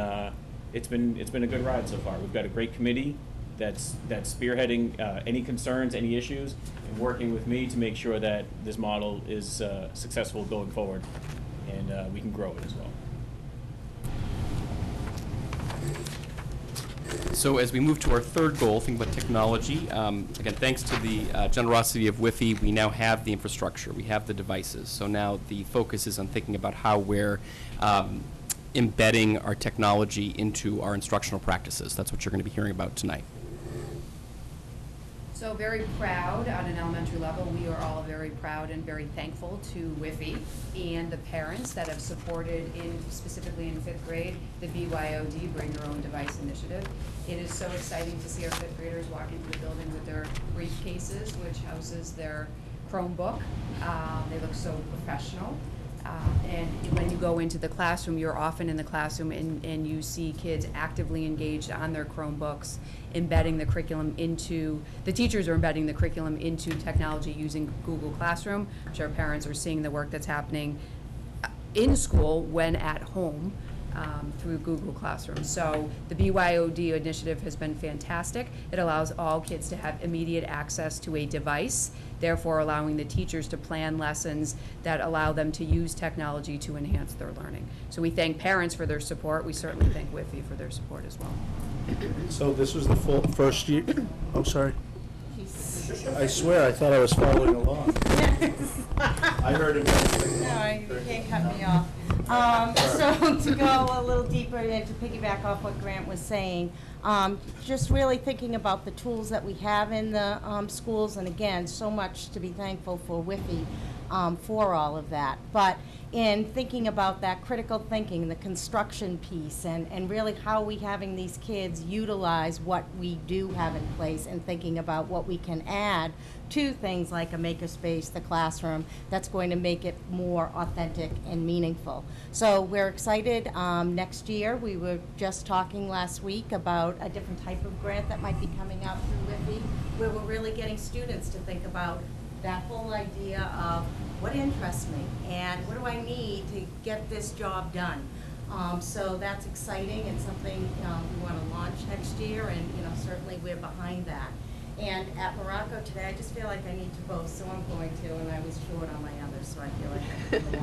it's been a good ride so far. We've got a great committee that's spearheading any concerns, any issues, and working with me to make sure that this model is successful going forward, and we can grow it as well. So as we move to our third goal, think about technology, again, thanks to the generosity of WIFI, we now have the infrastructure, we have the devices. So now the focus is on thinking about how we're embedding our technology into our instructional practices. That's what you're going to be hearing about tonight. So very proud at an elementary level. We are all very proud and very thankful to WIFI and the parents that have supported specifically in 5th grade, the BYOD, Bring Your Own Device initiative. It is so exciting to see our 5th graders walk into the building with their briefcases, which houses their Chromebook. They look so professional. And when you go into the classroom, you're often in the classroom and you see kids actively engaged on their Chromebooks, embedding the curriculum the teachers are embedding the curriculum into technology using Google Classroom. I'm sure parents are seeing the work that's happening in school when at home through Google Classroom. So the BYOD initiative has been fantastic. It allows all kids to have immediate access to a device, therefore allowing the teachers to plan lessons that allow them to use technology to enhance their learning. So we thank parents for their support. We certainly thank WIFI for their support as well. So this was the first year, I'm sorry. I swear, I thought I was following along. I heard it. No, you can't cut me off. So to go a little deeper and to piggyback off what Grant was saying, just really thinking about the tools that we have in the schools, and again, so much to be thankful for WIFI for all of that. But in thinking about that critical thinking, the construction piece, and really how we having these kids utilize what we do have in place, and thinking about what we can add to things like a makerspace, the classroom, that's going to make it more authentic and meaningful. So we're excited. Next year, we were just talking last week about a different type of grant that might be coming out through WIFI, where we're really getting students to think about that whole idea of what interests me and what do I need to get this job done. So that's exciting and something we want to launch next year, and certainly we're behind that. And at Morocco today, I just feel like I need to boast, so I'm going to, and I was short on my others, so I feel like I can go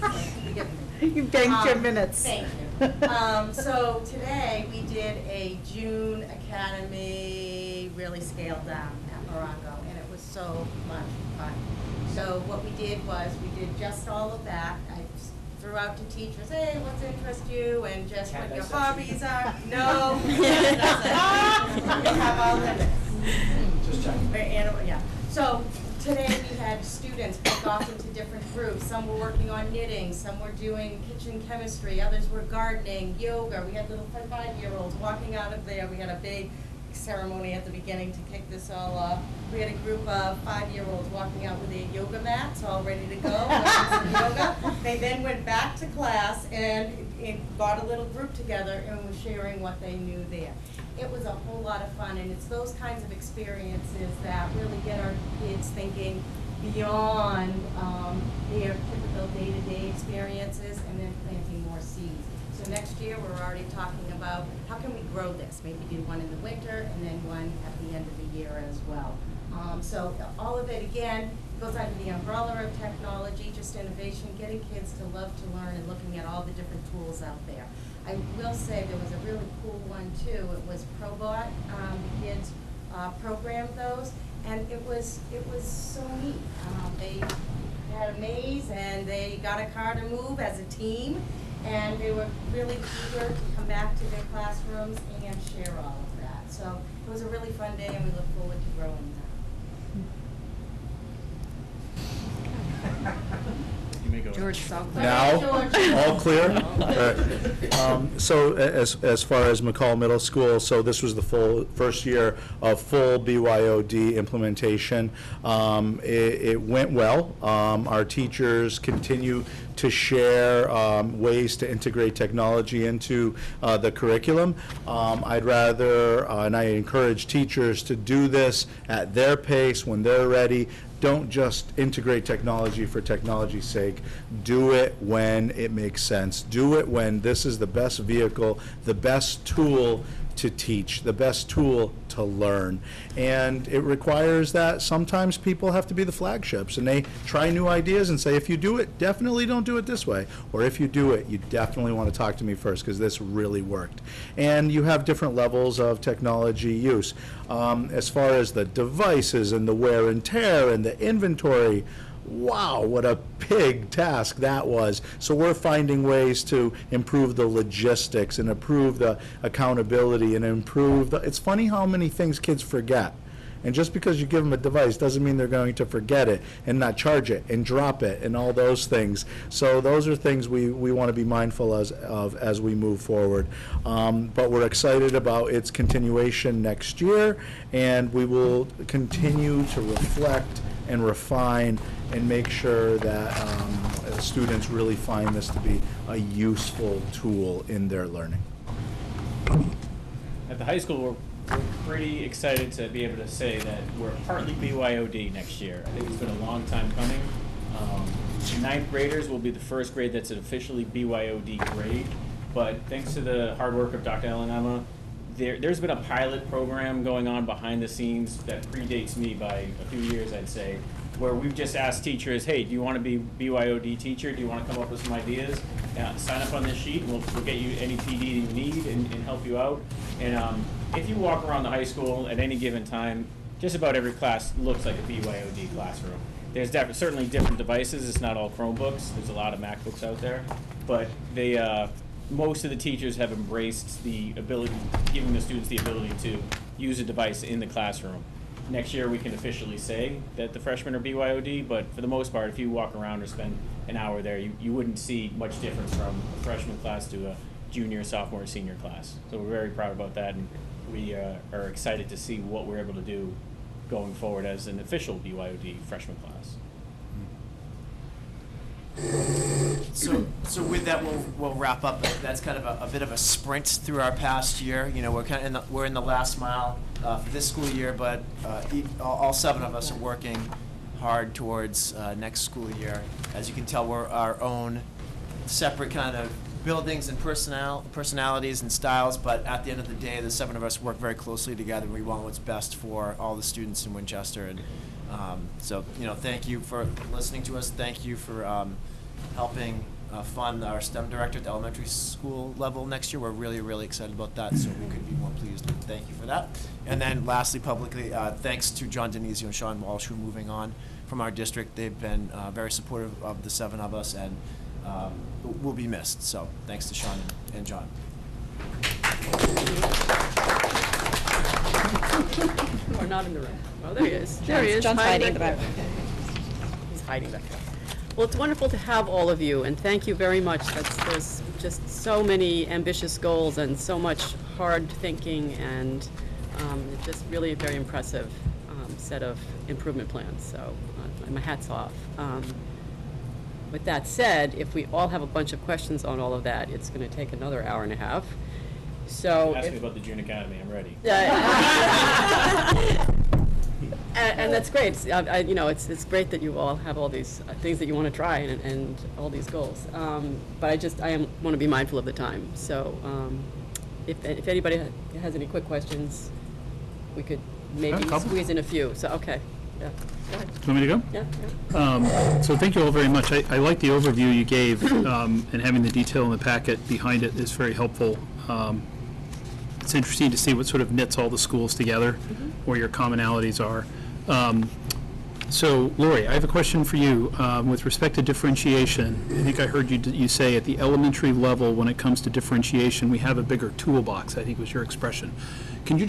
on. Forgive me. You banked your minutes. Thank you. So today, we did a June Academy, really scaled down at Morocco, and it was so much fun. So what we did was, we did just all of that. I threw out to teachers, hey, what's interest you, and just what your hobbies are. No, that doesn't. We have all the. Just checking. Yeah. So today we had students break off into different groups. Some were working on knitting, some were doing kitchen chemistry, others were gardening, yoga. We had little 5-year-olds walking out of there. We had a big ceremony at the beginning to kick this all off. We had a group of 5-year-olds walking out with their yoga mats all ready to go. Yoga. They then went back to class and got a little group together and was sharing what they knew there. It was a whole lot of fun, and it's those kinds of experiences that really get our kids thinking beyond their typical day-to-day experiences, and then planting more seeds. So next year, we're already talking about how can we grow this? Maybe do one in the winter and then one at the end of the year as well. So all of it, again, goes under the umbrella of technology, just innovation, getting kids to love to learn and looking at all the different tools out there. I will say there was a really cool one too. It was Probot. The kids programmed those, and it was so neat. They had a maze and they got a car to move as a team. And they were really eager to come back to their classrooms and share all of that. So it was a really fun day, and we look forward to growing that. me go. George, it's all clear. Now, all clear? All right. So as far as McCall Middle School, so this was the first year of full BYOD implementation. It went well. Our teachers continue to share ways to integrate technology into the curriculum. I'd rather, and I encourage teachers to do this at their pace when they're ready. Don't just integrate technology for technology's sake. Do it when it makes sense. Do it when this is the best vehicle, the best tool to teach, the best tool to learn. And it requires that sometimes people have to be the flagships, and they try new ideas and say, if you do it, definitely don't do it this way. Or if you do it, you definitely want to talk to me first, because this really worked. And you have different levels of technology use. As far as the devices and the wear and tear and the inventory, wow, what a big task that was. So we're finding ways to improve the logistics and improve the accountability and improve the, it's funny how many things kids forget. And just because you give them a device doesn't mean they're going to forget it and not charge it and drop it and all those things. So those are things we want to be mindful of as we move forward. But we're excited about its continuation next year, and we will continue to reflect and refine and make sure that students really find this to be a useful tool in their learning. At the high school, we're pretty excited to be able to say that we're partly BYOD next year. I think it's been a long time coming. Ninth graders will be the first grade that's an officially BYOD grade, but thanks to the hard work of Dr. Ellen Emma, there's been a pilot program going on behind the scenes that predates me by a few years, I'd say, where we've just asked teachers, hey, do you want to be BYOD teacher? Do you want to come up with some ideas? Sign up on this sheet, and we'll get you any PD you need and help you out. And if you walk around the high school at any given time, just about every class looks like a BYOD classroom. There's certainly different devices. It's not all Chromebooks. There's a lot of MacBooks out there. But most of the teachers have embraced the ability, giving the students the ability to use a device in the classroom. Next year, we can officially say that the freshmen are BYOD, but for the most part, if you walk around or spend an hour there, you wouldn't see much difference from a freshman class to a junior, sophomore, senior class. So we're very proud about that, and we are excited to see what we're able to do going forward as an official BYOD freshman class. So with that, we'll wrap up. That's kind of a bit of a sprint through our past year. You know, we're in the last mile for this school year, but all 7 of us are working hard towards next school year. As you can tell, we're our own separate kind of buildings and personalities and styles, but at the end of the day, the 7 of us work very closely together, and we want what's best for all the students in Winchester. And so, you know, thank you for listening to us. Thank you for helping fund our STEM director at the elementary school level next year. We're really, really excited about that, so we couldn't be more pleased. Thank you for that. And then lastly, publicly, thanks to John Denizio and Sean Walsh, who are moving on from our district. They've been very supportive of the 7 of us, and will be missed. So thanks to Sean and John. Or not in the room. Oh, there he is. There he is. John's hiding in the back. He's hiding back there. Well, it's wonderful to have all of you, and thank you very much. There's just so many ambitious goals and so much hard thinking, and it's just really a very impressive set of improvement plans. So my hat's off. With that said, if we all have a bunch of questions on all of that, it's going to take another hour and a half. So Ask me about the June Academy. I'm ready. And that's great. You know, it's great that you all have all these things that you want to try and all these goals. But I want to be mindful of the time. So if anybody has any quick questions, we could maybe squeeze in a few. So okay, yeah. Go ahead. Want me to go? Yeah. So thank you all very much. I like the overview you gave, and having the detail in the packet behind it is very helpful. It's interesting to see what sort of knits all the schools together, where your commonalities are. So, Lori, I have a question for you with respect to differentiation. I think I heard you say at the elementary level, when it comes to differentiation, we have a bigger toolbox, I think was your expression. Can you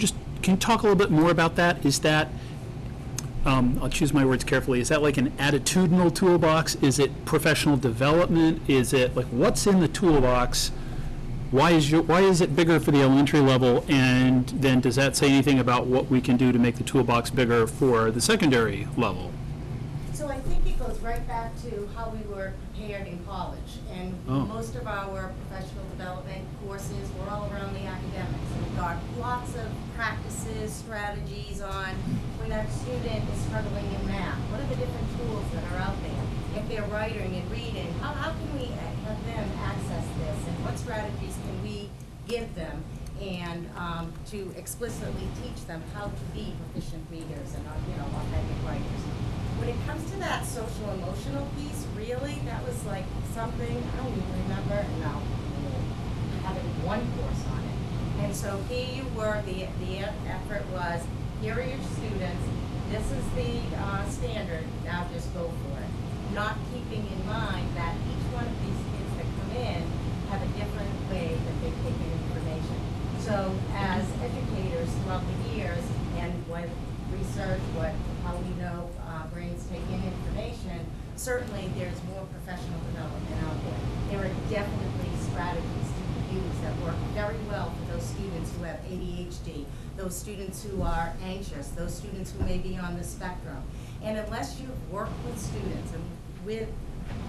talk a little bit more about that? Is that I'll choose my words carefully, is that like an attitudinal toolbox? Is it professional development? Is it, like, what's in the toolbox? Why is it bigger for the elementary level? And then does that say anything about what we can do to make the toolbox bigger for the secondary level? So I think it goes right back to how we were prepared in college. And most of our professional development courses were all around the academics. And we've got lots of practices, strategies on when that student is struggling in math. What are the different tools that are out there? If they're writing and reading, how can we have them access this? And what strategies can we give them and to explicitly teach them how to be proficient readers and authentic writers? When it comes to that social emotional piece, really, that was like something, I don't even remember, having one course on it. And so here you were, the effort was, here are your students, this is the standard, now just go for it. Not keeping in mind that each one of these kids that come in have a different way that they take in information. So as educators throughout the years, and what research, how we know brains take in information, certainly there's more professional development out there. There are definitely strategies to be used that work very well for those students who have ADHD, those students who are anxious, those students who may be on the spectrum. And unless you've worked with students and with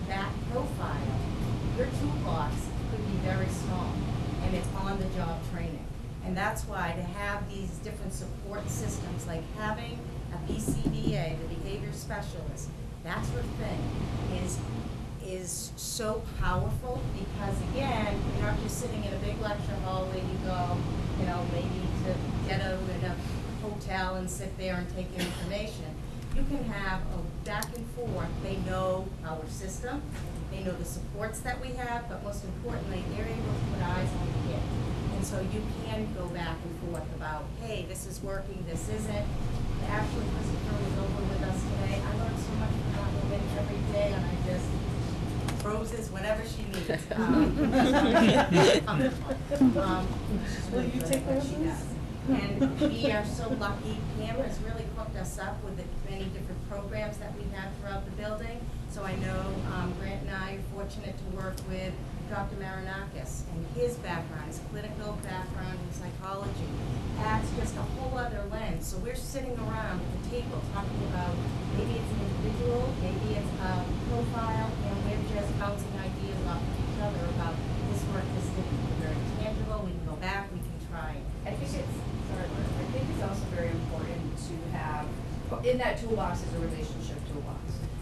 that profile, your toolbox could be very small, and it's on-the-job training. And that's why to have these different support systems, like having a BCBA, the behavior specialist, that sort of thing, is so powerful, because again, you're not just sitting in a big lecture hall where you go, maybe to get over in a hotel and sit there and take in information. You can have a back and forth. They know our system, they know the supports that we have, but most importantly, they're able to put eyes on the kid. And so you can go back and forth about, hey, this is working, this isn't. Actually, Christopher was over with us today. I learned so much from that woman every day, and I just roses whenever she needs. Will you take what she does? And we are so lucky. Pam has really hooked us up with the many different programs that we have throughout the building. So I know Grant and I are fortunate to work with Dr. Marinakis, and his background, his clinical background in psychology, adds just a whole other lens. So we're sitting around at the table talking about maybe it's an individual, maybe it's a profile, and we're just bouncing ideas off of each other about this work, this didn't be very tangible, we can go back, we can try it. I think it's also very important to have, in that toolbox is a relationship toolbox.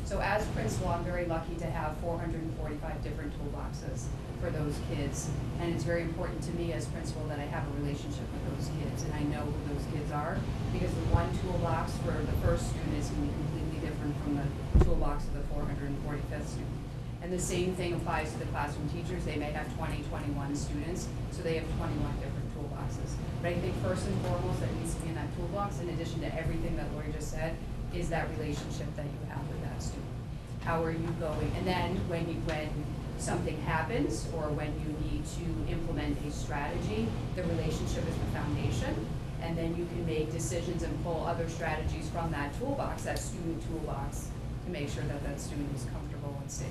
So as principal, I'm very lucky to have 445 different toolboxes for those kids. And it's very important to me as principal that I have a relationship with those kids, and I know who those kids are, because the one toolbox for the first student is going to be completely different from the toolbox of the 445th student. And the same thing applies to the classroom teachers. They may have 20, 21 students, so they have 21 different toolboxes. But I think first and foremost that needs to be in that toolbox, in addition to everything that Lori just said, is that relationship that you have with that student. How are you going? And then when something happens, or when you need to implement a strategy, the relationship is the foundation. And then you can make decisions and pull other strategies from that toolbox, that student toolbox, to make sure that that student is comfortable and safe.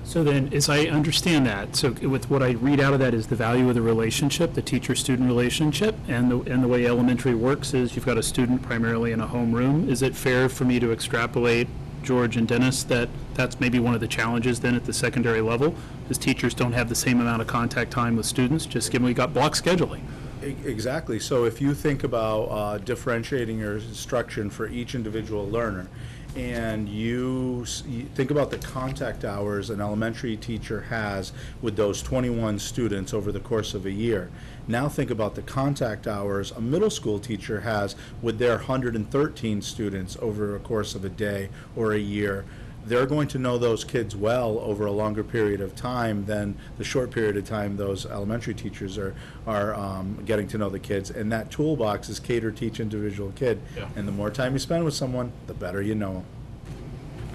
So then, as I understand that, so with what I read out of that is the value of the relationship, the teacher-student relationship, and the way elementary works is you've got a student primarily in a homeroom. Is it fair for me to extrapolate, George and Dennis, that that's maybe one of the challenges then at the secondary level, is teachers don't have the same amount of contact time with students, just given we got block scheduling? Exactly. So if you think about differentiating your instruction for each individual learner, and you think about the contact hours an elementary teacher has with those 21 students over the course of a year. Now think about the contact hours a middle school teacher has with their 113 students over a course of a day or a year. They're going to know those kids well over a longer period of time than the short period of time those elementary teachers are getting to know the kids. And that toolbox is catered to each individual kid. Yeah. And the more time you spend with someone, the better you know them.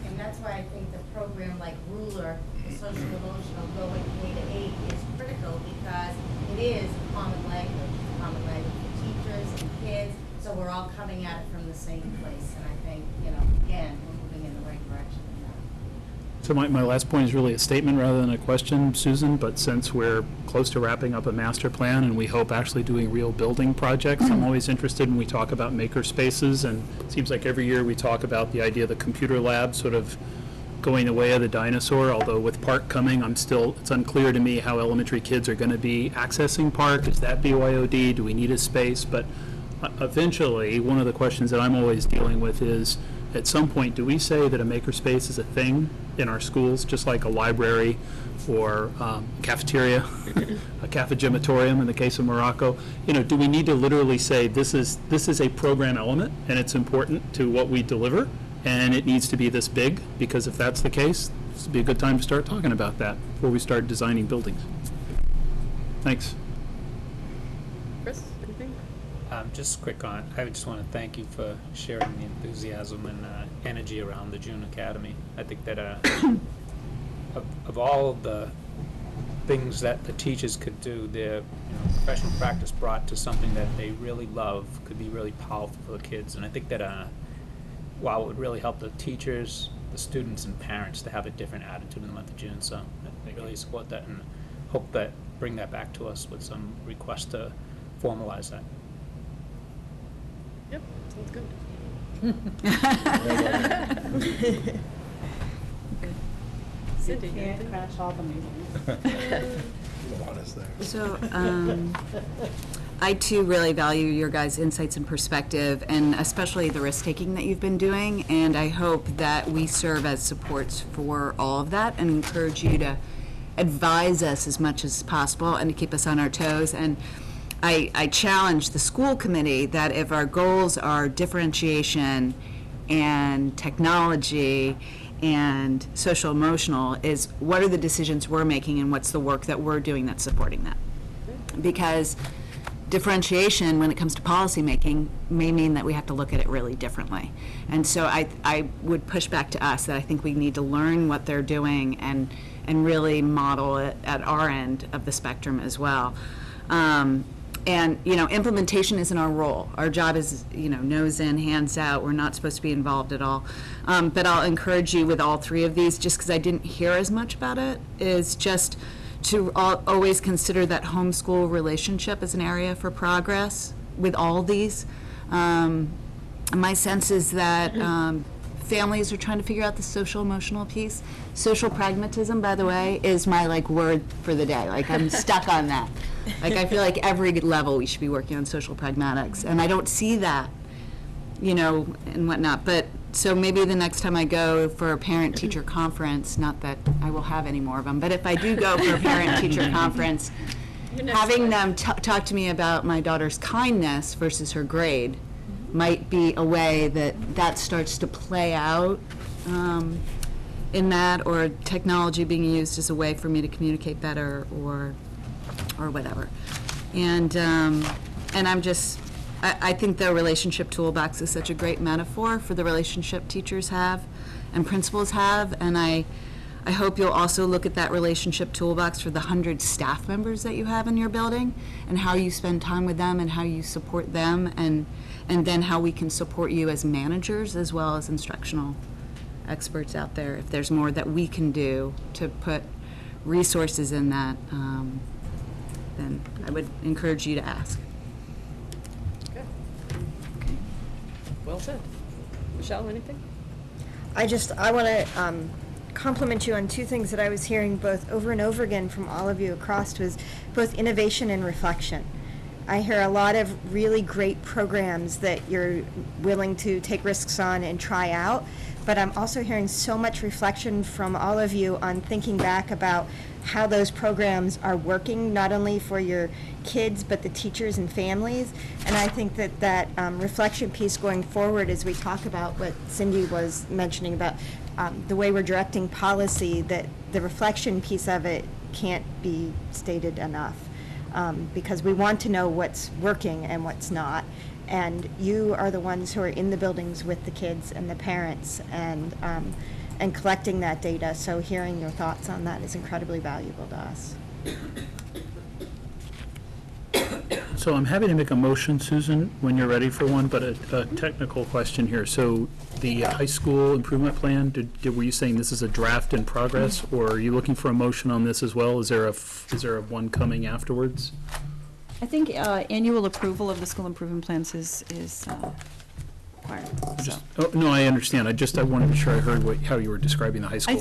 And that's why I think the program like Ruler, the social emotional going K to 8 is critical, because it is common language for teachers and kids, so we're all coming at it from the same place. And I think, So my last point is really a statement rather than a question, Susan, but since we're close to wrapping up a master plan and we hope actually doing real building projects, I'm always interested when we talk about maker spaces, and it seems like every year we talk about the idea of the computer lab sort of going the way of the dinosaur, although with Park coming, it's unclear to me how elementary kids are going to be accessing Park. Is that BYOD? Do we need a space? But eventually, one of the questions that I'm always dealing with is, at some point, do we say that a makerspace is a thing in our schools, just like a library or cafeteria, a cafegimatorium in the case of Morocco? You know, do we need to literally say this is a program element and it's important to what we deliver and it needs to be this big? Because if that's the case, this would be a good time to start talking about that before we start designing buildings. Thanks. Chris, anything? Just quick on, I just want to thank you for sharing the enthusiasm and energy around the June Academy. I think that of all the things that the teachers could do, their professional practice brought to something that they really love could be really powerful for the kids. And I think that while it would really help the teachers, the students, and parents to have a different attitude in the month of June. So I really support that and hope that bring that back to us with some requests to formalize that. Yep, sounds good. Cindy, You can't crash all the meetings. So, I too really value your guys' insights and perspective, and especially the risk-taking that you've been doing, and I hope that we serve as supports for all of that and encourage you to advise us as much as possible and to keep us on our toes. And I challenge the school committee that if our goals are differentiation and technology and social emotional, is what are the decisions we're making and what's the work that we're doing that's supporting that? Because differentiation, when it comes to policy making, may mean that we have to look at it really differently. And so I would push back to us that I think we need to learn what they're doing and really model it at our end of the spectrum as well. And, implementation isn't our role. Our job is, nose in, hands out. We're not supposed to be involved at all. But I'll encourage you with all three of these, just because I didn't hear as much about it, is just to always consider that homeschool relationship as an area for progress with all these. My sense is that families are trying to figure out the social emotional piece. Social pragmatism, by the way, is my word for the day. I'm stuck on that. I feel like every level we should be working on social pragmatics, and I don't see that, and whatnot. But so maybe the next time I go for a parent-teacher conference, not that I will have any more of them, but if I do go for a parent-teacher conference, having them talk to me about my daughter's kindness versus her grade might be a way that starts to play out in that, or technology being used as a way for me to communicate better, or whatever. And I think the relationship toolbox is such a great metaphor for the relationship teachers have and principals have, and I hope you'll also look at that relationship toolbox for the 100 staff members that you have in your building, and how you spend time with them and how you support them, and then how we can support you as managers as well as instructional experts out there. If there's more that we can do to put resources in that, then I would encourage you to ask. Okay. Well said. Michelle, anything? I want to compliment you on two things that I was hearing both over and over again from all of you across, was both innovation and reflection. I hear a lot of really great programs that you're willing to take risks on and try out, but I'm also hearing so much reflection from all of you on thinking back about how those programs are working, not only for your kids, but the teachers and families. And I think that reflection piece going forward, as we talk about what Cindy was mentioning about the way we're directing policy, that the reflection piece of it can't be stated enough. Because we want to know what's working and what's not. And you are the ones who are in the buildings with the kids and the parents, and collecting that data. So hearing your thoughts on that is incredibly valuable to us. So I'm happy to make a motion, Susan, when you're ready for one, but a technical question here. So the high school improvement plan, were you saying this is a draft in progress, or are you looking for a motion on this as well? Is there a one coming afterwards? I think annual approval of the school improvement plans is required. So. Oh, no, I understand. I wanted to be sure I heard how you were describing the high school.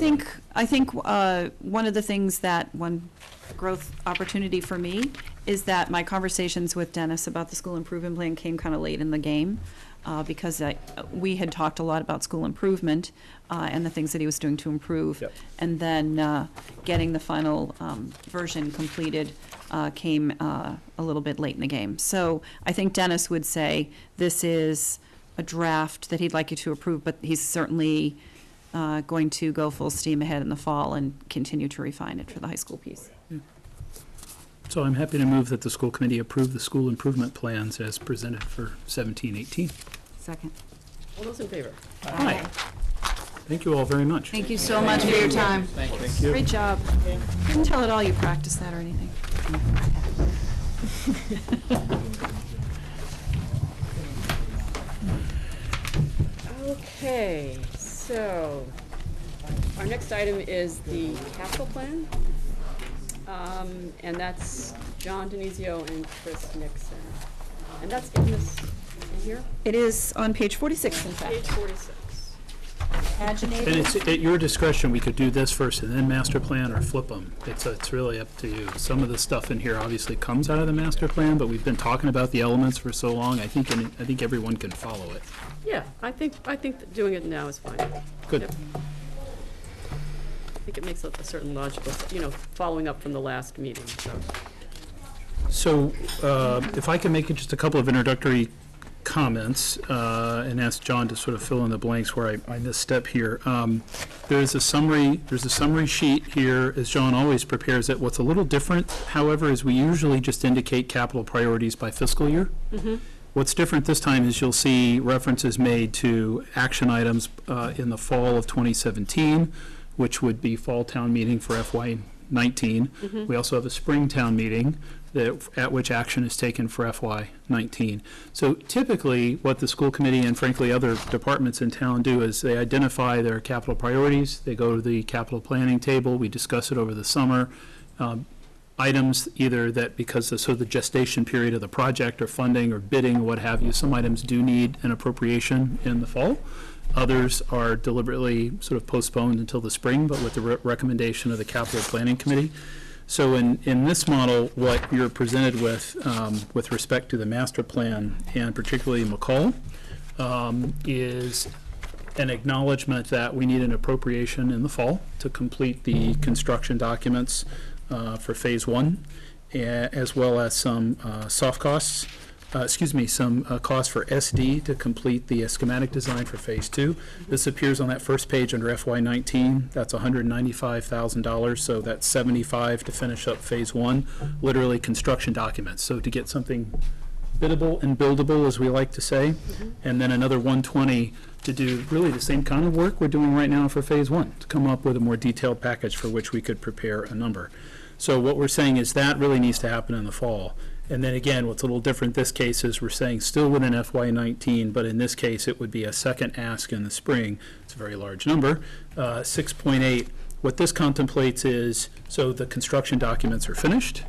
I think one of the things that one growth opportunity for me is that my conversations with Dennis about the school improvement plan came kind of late in the game because we had talked a lot about school improvement and the things that he was doing to improve. Yep. And then getting the final version completed came a little bit late in the game. So I think Dennis would say this is a draft that he'd like you to approve, but he's certainly going to go full steam ahead in the fall and continue to refine it for the high school piece. So I'm happy to move that the school committee approve the school improvement plans as presented for 17-18. Second. All those in favor? Aye. Thank you all very much. Thank you so much for your time. Thank you. Great job. Didn't tell at all you practiced that or anything. Okay, so our next item is the capital plan. And that's John Denizio and Chris Nixon. And that's in here? It is on page 46, in fact. Page 46. And it's at your discretion. We could do this first and then master plan, or flip them. It's really up to you. Some of the stuff in here obviously comes out of the master plan, but we've been talking about the elements for so long. I think everyone can follow it. Yeah, I think that doing it now is fine. Good. Yep. I think it makes a certain logical, following up from the last meeting, so. So if I can make just a couple of introductory comments and ask John to sort of fill in the blanks where I misstep here. There's a summary sheet here, as John always prepares it. What's a little different, however, is we usually just indicate capital priorities by fiscal year. Mm-hmm. What's different this time is you'll see references made to action items in the fall of 2017, which would be fall town meeting for FY19. Mm-hmm. We also have a spring town meeting at which action is taken for FY19. So typically, what the school committee and frankly other departments in town do is they identify their capital priorities, they go to the capital planning table, we discuss it over the summer. Items either that because of the gestation period of the project or funding or bidding, what have you, some items do need an appropriation in the fall. Others are deliberately sort of postponed until the spring, but with the recommendation of the capital planning committee. So in this model, what you're presented with respect to the master plan, and particularly McCall, is an acknowledgement that we need an appropriation in the fall to complete the construction documents for phase 1, as well as some soft costs. Some costs for SD to complete the schematic design for phase 2. This appears on that first page under FY19. That's $195,000, so that's $75,000 to finish up phase 1, literally construction documents. So to get something biddable and buildable, as we like to say, and then another $120,000 to do really the same kind of work we're doing right now for phase 1, to come up with a more detailed package for which we could prepare a number. So what we're saying is that really needs to happen in the fall. And then again, what's a little different this case is we're saying still within FY19, but in this case, it would be a second ask in the spring. It's a very large number, 6.8. What this contemplates is, so the construction documents are finished.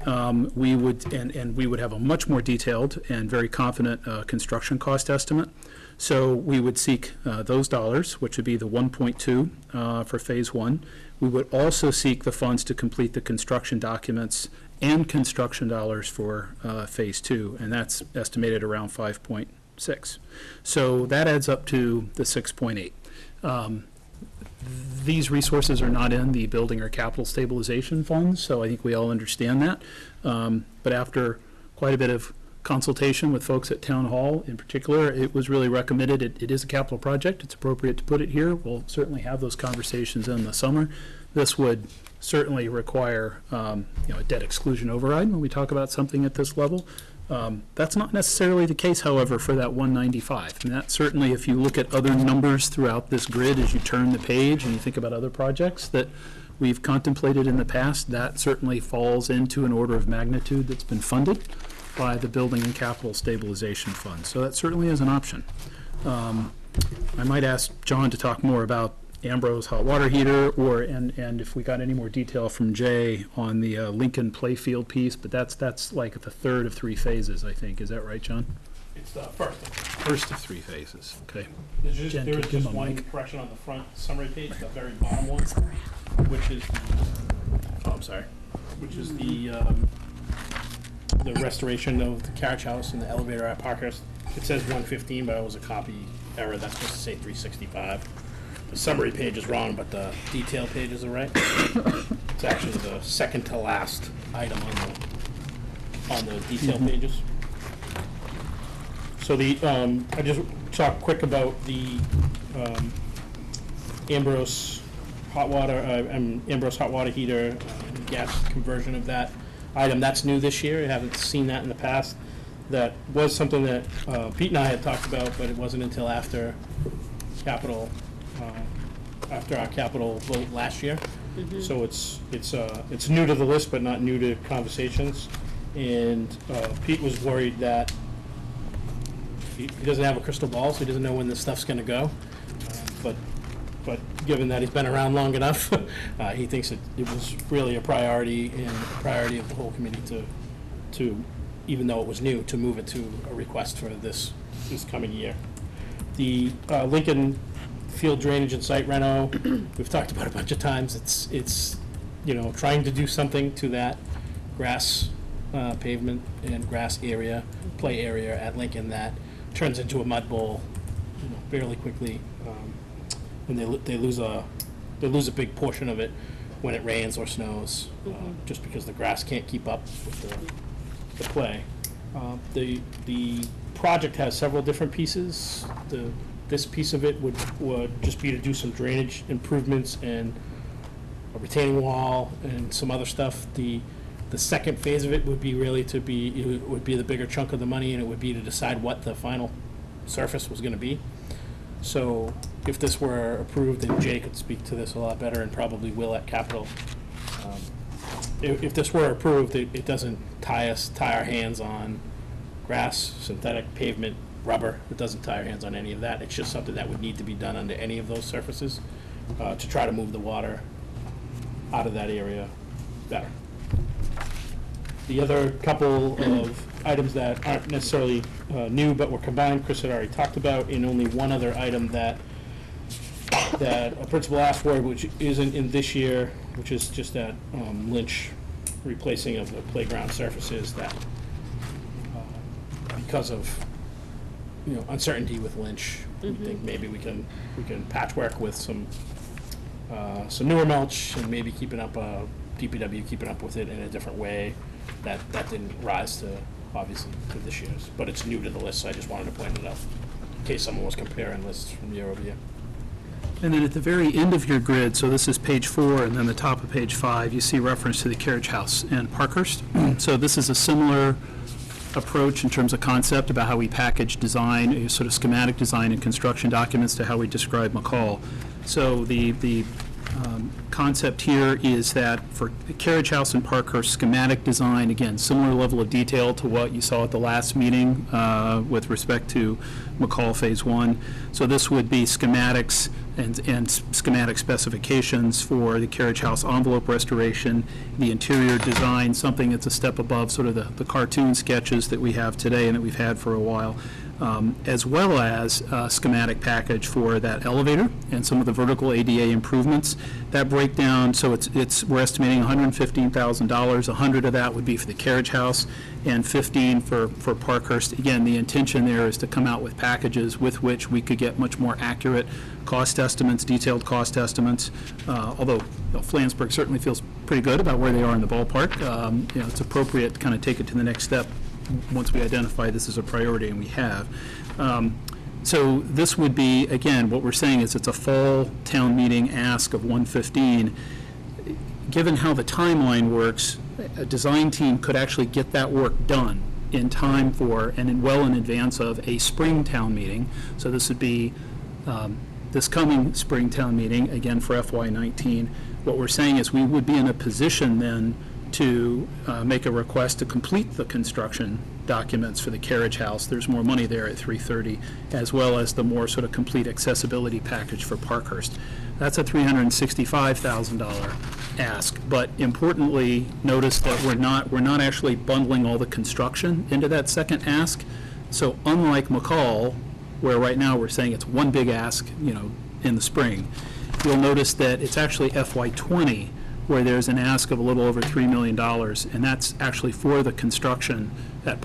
We would have a much more detailed and very confident construction cost estimate. So we would seek those dollars, which would be the 1.2 for phase 1. We would also seek the funds to complete the construction documents and construction dollars for phase 2, and that's estimated around 5.6. So that adds up to the 6.8. These resources are not in the building or capital stabilization funds, so I think we all understand that. But after quite a bit of consultation with folks at Town Hall in particular, it was really recommended. It is a capital project. It's appropriate to put it here. We'll certainly have those conversations in the summer. This would certainly require a debt exclusion override when we talk about something at this level. That's not necessarily the case, however, for that 195. And that certainly, if you look at other numbers throughout this grid as you turn the page and you think about other projects that we've contemplated in the past, that certainly falls into an order of magnitude that's been funded. by the Building and Capital Stabilization Fund. So that certainly is an option. I might ask John to talk more about Ambrose hot water heater, and if we got any more detail from Jay on the Lincoln Playfield piece, but that's like the third of 3 phases, I think. Is that right, John? It's the first. First of 3 phases, okay. Jen, There is give him just a one mic. correction on the front summary page, the very bottom one, which is, I'm sorry, which is the restoration of the carriage house and the elevator at Parkhurst. It says 115, but it was a copy error. That's supposed to say 365. The summary page is wrong, but the detail pages are right. It's actually the second to last item on the detail pages. So I just talk quick about the Ambrose hot water heater, gas conversion of that item. That's new this year. I haven't seen that in the past. That was something that Pete and I had talked about, but it wasn't until after our capital vote last year. So it's new to the list, but not new to conversations. And Pete was worried that he doesn't have a crystal ball, so he doesn't know when this stuff's going to go. But given that he's been around long enough, he thinks it was really a priority and a priority of the whole committee to even though it was new, to move it to a request for this coming year. The Lincoln field drainage and site reno, we've talked about it a bunch of times. It's trying to do something to that grass pavement and grass area, play area at Lincoln that turns into a mud bowl, fairly quickly, and they lose a big portion of it when it rains or snows, just because the grass can't keep up with the play. The project has several different pieces. This piece of it would just be to do some drainage improvements and a retaining wall and some other stuff. The second phase of it would be the bigger chunk of the money, and it would be to decide what the final surface was going to be. So if this were approved, and Jay could speak to this a lot better and probably will at Capitol, if this were approved, it doesn't tie our hands on grass, synthetic pavement, rubber. It doesn't tie our hands on any of that. It's just something that would need to be done under any of those surfaces to try to move the water out of that area better. The other couple of items that aren't necessarily new but were combined, Chris had already talked about, and only one other item that a principal asked for, which isn't in this year, which is just that Lynch replacing of the playground surfaces that, because of uncertainty with Lynch, we think maybe we can patchwork with some newer mulch and maybe DPW keeping up with it in a different way. That didn't rise to, obviously, to this year's, but it's new to the list, so I just wanted to point it out in case someone was comparing lists from year over year. And then at the very end of your grid, so this is page 4, and then the top of page 5, you see reference to the carriage house in Parkhurst. So this is a similar approach in terms of concept about how we package design, a sort of schematic design and construction documents to how we describe McCall. So the concept here is that for the carriage house in Parkhurst, schematic design, again, similar level of detail to what you saw at the last meeting with respect to McCall Phase 1. So this would be schematics and schematic specifications for the carriage house envelope restoration, the interior design, something that's a step above sort of the cartoon sketches that we have today and that we've had for a while, as well as a schematic package for that elevator and some of the vertical ADA improvements. That breakdown, so we're estimating $115,000. 100 of that would be for the carriage house and 15 for Parkhurst. Again, the intention there is to come out with packages with which we could get much more accurate cost estimates, detailed cost estimates, although Flansburgh certainly feels pretty good about where they are in the ballpark. It's appropriate to kind of take it to the next step once we identify this as a priority, and we have. So this would be, again, what we're saying is it's a fall town meeting ask of 115. Given how the timeline works, a design team could actually get that work done in time for and well in advance of a spring town meeting. So this would be this coming spring town meeting, again for FY19. What we're saying is we would be in a position then to make a request to complete the construction documents for the carriage house. There's more money there at 330, as well as the more sort of complete accessibility package for Parkhurst. That's a $365,000 ask, but importantly, notice that we're not actually bundling all the construction into that second ask. So unlike McCall, where right now we're saying it's one big ask, in the spring, you'll notice that it's actually FY20 where there's an ask of a little over $3 million, and that's actually for the construction at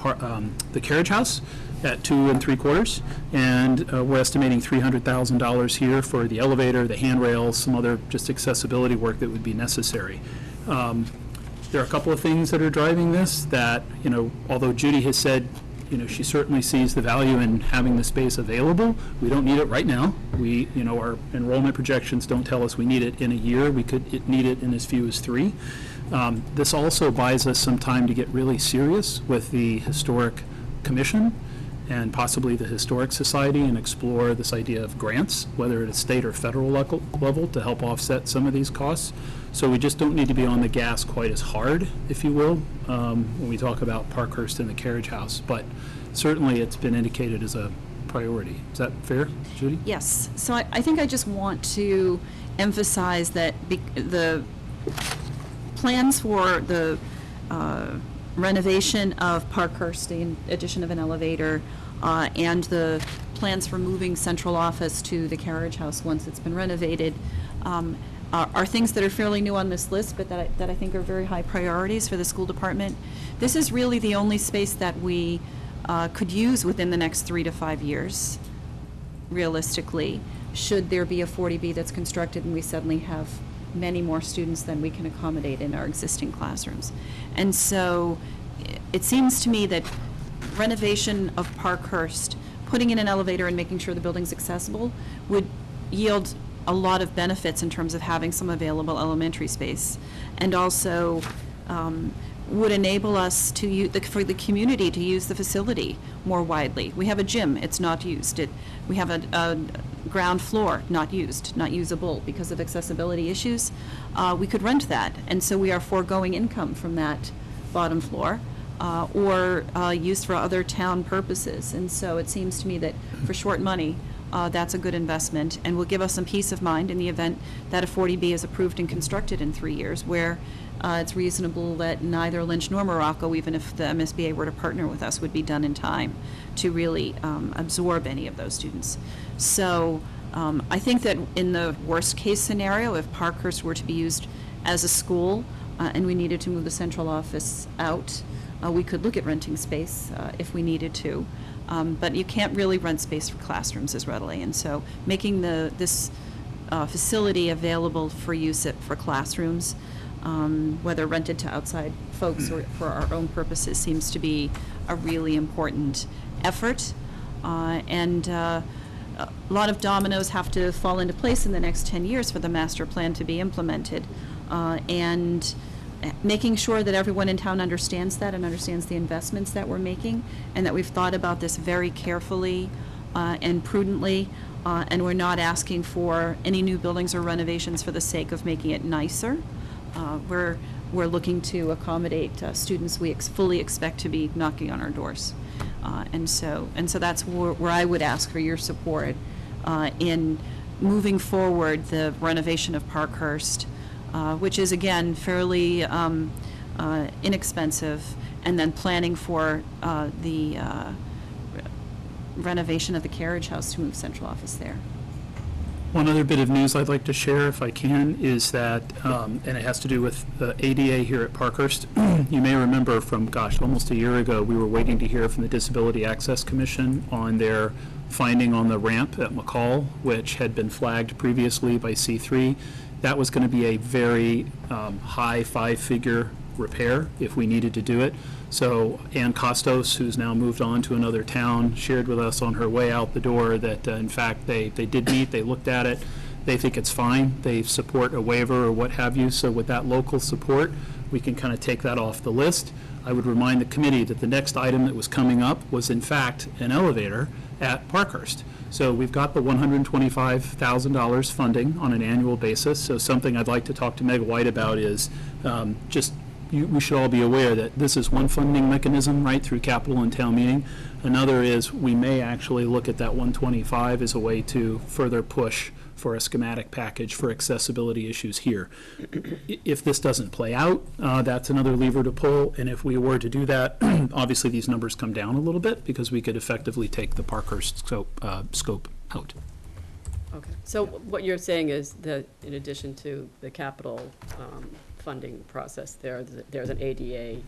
the carriage house at 2 3/4, and we're estimating $300,000 here for the elevator, the handrails, some other just accessibility work that would be necessary. There are a couple of things that are driving this that, although Judy has said, she certainly sees the value in having the space available. We don't need it right now. Our enrollment projections don't tell us we need it in a year. We could need it in as few as 3. This also buys us some time to get really serious with the Historic Commission and possibly the Historic Society and explore this idea of grants, whether at a state or federal level, to help offset some of these costs. So we just don't need to be on the gas quite as hard, if you will, when we talk about Parkhurst and the carriage house. But certainly it's been indicated as a priority. Is that fair, Judy? Yes. So I think I just want to emphasize that the plans for the renovation of Parkhurst, the addition of an elevator, and the plans for moving central office to the carriage house once it's been renovated, are things that are fairly new on this list, but that I think are very high priorities for the school department. This is really the only space that we could use within the next 3 to 5 years, realistically, should there be a 40B that's constructed and we suddenly have many more students than we can accommodate in our existing classrooms. And so it seems to me that renovation of Parkhurst, putting in an elevator and making sure the building's accessible, would yield a lot of benefits in terms of having some available elementary space, and also would enable us to for the community to use the facility more widely. We have a gym, it's not used. We have a ground floor, not used, not usable because of accessibility issues. We could rent that, and so we are foregoing income from that bottom floor, or used for other town purposes. And so it seems to me that for short money, that's a good investment and will give us some peace of mind in the event that a 40B is approved and constructed in 3 years, where it's reasonable that neither Lynch nor Morocco, even if the MSBA were to partner with us, would be done in time to really absorb any of those students. So I think that in the worst case scenario, if Parkhurst were to be used as a school and we needed to move the central office out, we could look at renting space if we needed to. But you can't really rent space for classrooms as readily. And so making this facility available for use for classrooms, whether rented to outside folks or for our own purposes, seems to be a really important effort. And a lot of dominoes have to fall into place in the next 10 years for the master plan to be implemented. And making sure that everyone in town understands that and understands the investments that we're making, and that we've thought about this very carefully and prudently, and we're not asking for any new buildings or renovations for the sake of making it nicer. We're looking to accommodate students we fully expect to be knocking on our doors. And so that's where I would ask for your support in moving forward the renovation of Parkhurst, which is, again, fairly inexpensive, and then planning for the renovation of the carriage house to move central office there. One other bit of news I'd like to share, if I can, is that, and it has to do with the ADA here at Parkhurst. You may remember from, almost a year ago, we were waiting to hear from the Disability Access Commission on their finding on the ramp at McCall, which had been flagged previously by C3. That was going to be a very high 5-figure repair if we needed to do it. So Ann Costos, who's now moved on to another town, shared with us on her way out the door that in fact they did meet, they looked at it, they think it's fine, they support a waiver or what have you. So with that local support, we can kind of take that off the list. I would remind the committee that the next item that was coming up was in fact an elevator at Parkhurst. So we've got the $125,000 funding on an annual basis. So something I'd like to talk to Meg White about is just we should all be aware that this is one funding mechanism, right, through capital and town meeting. Another is we may actually look at that 125 as a way to further push for a schematic package for accessibility issues here. If this doesn't play out, that's another lever to pull, and if we were to do that, obviously these numbers come down a little bit because we could effectively take the Parkhurst scope out. Okay, so what you're saying is that in addition to the capital funding process, there's an ADA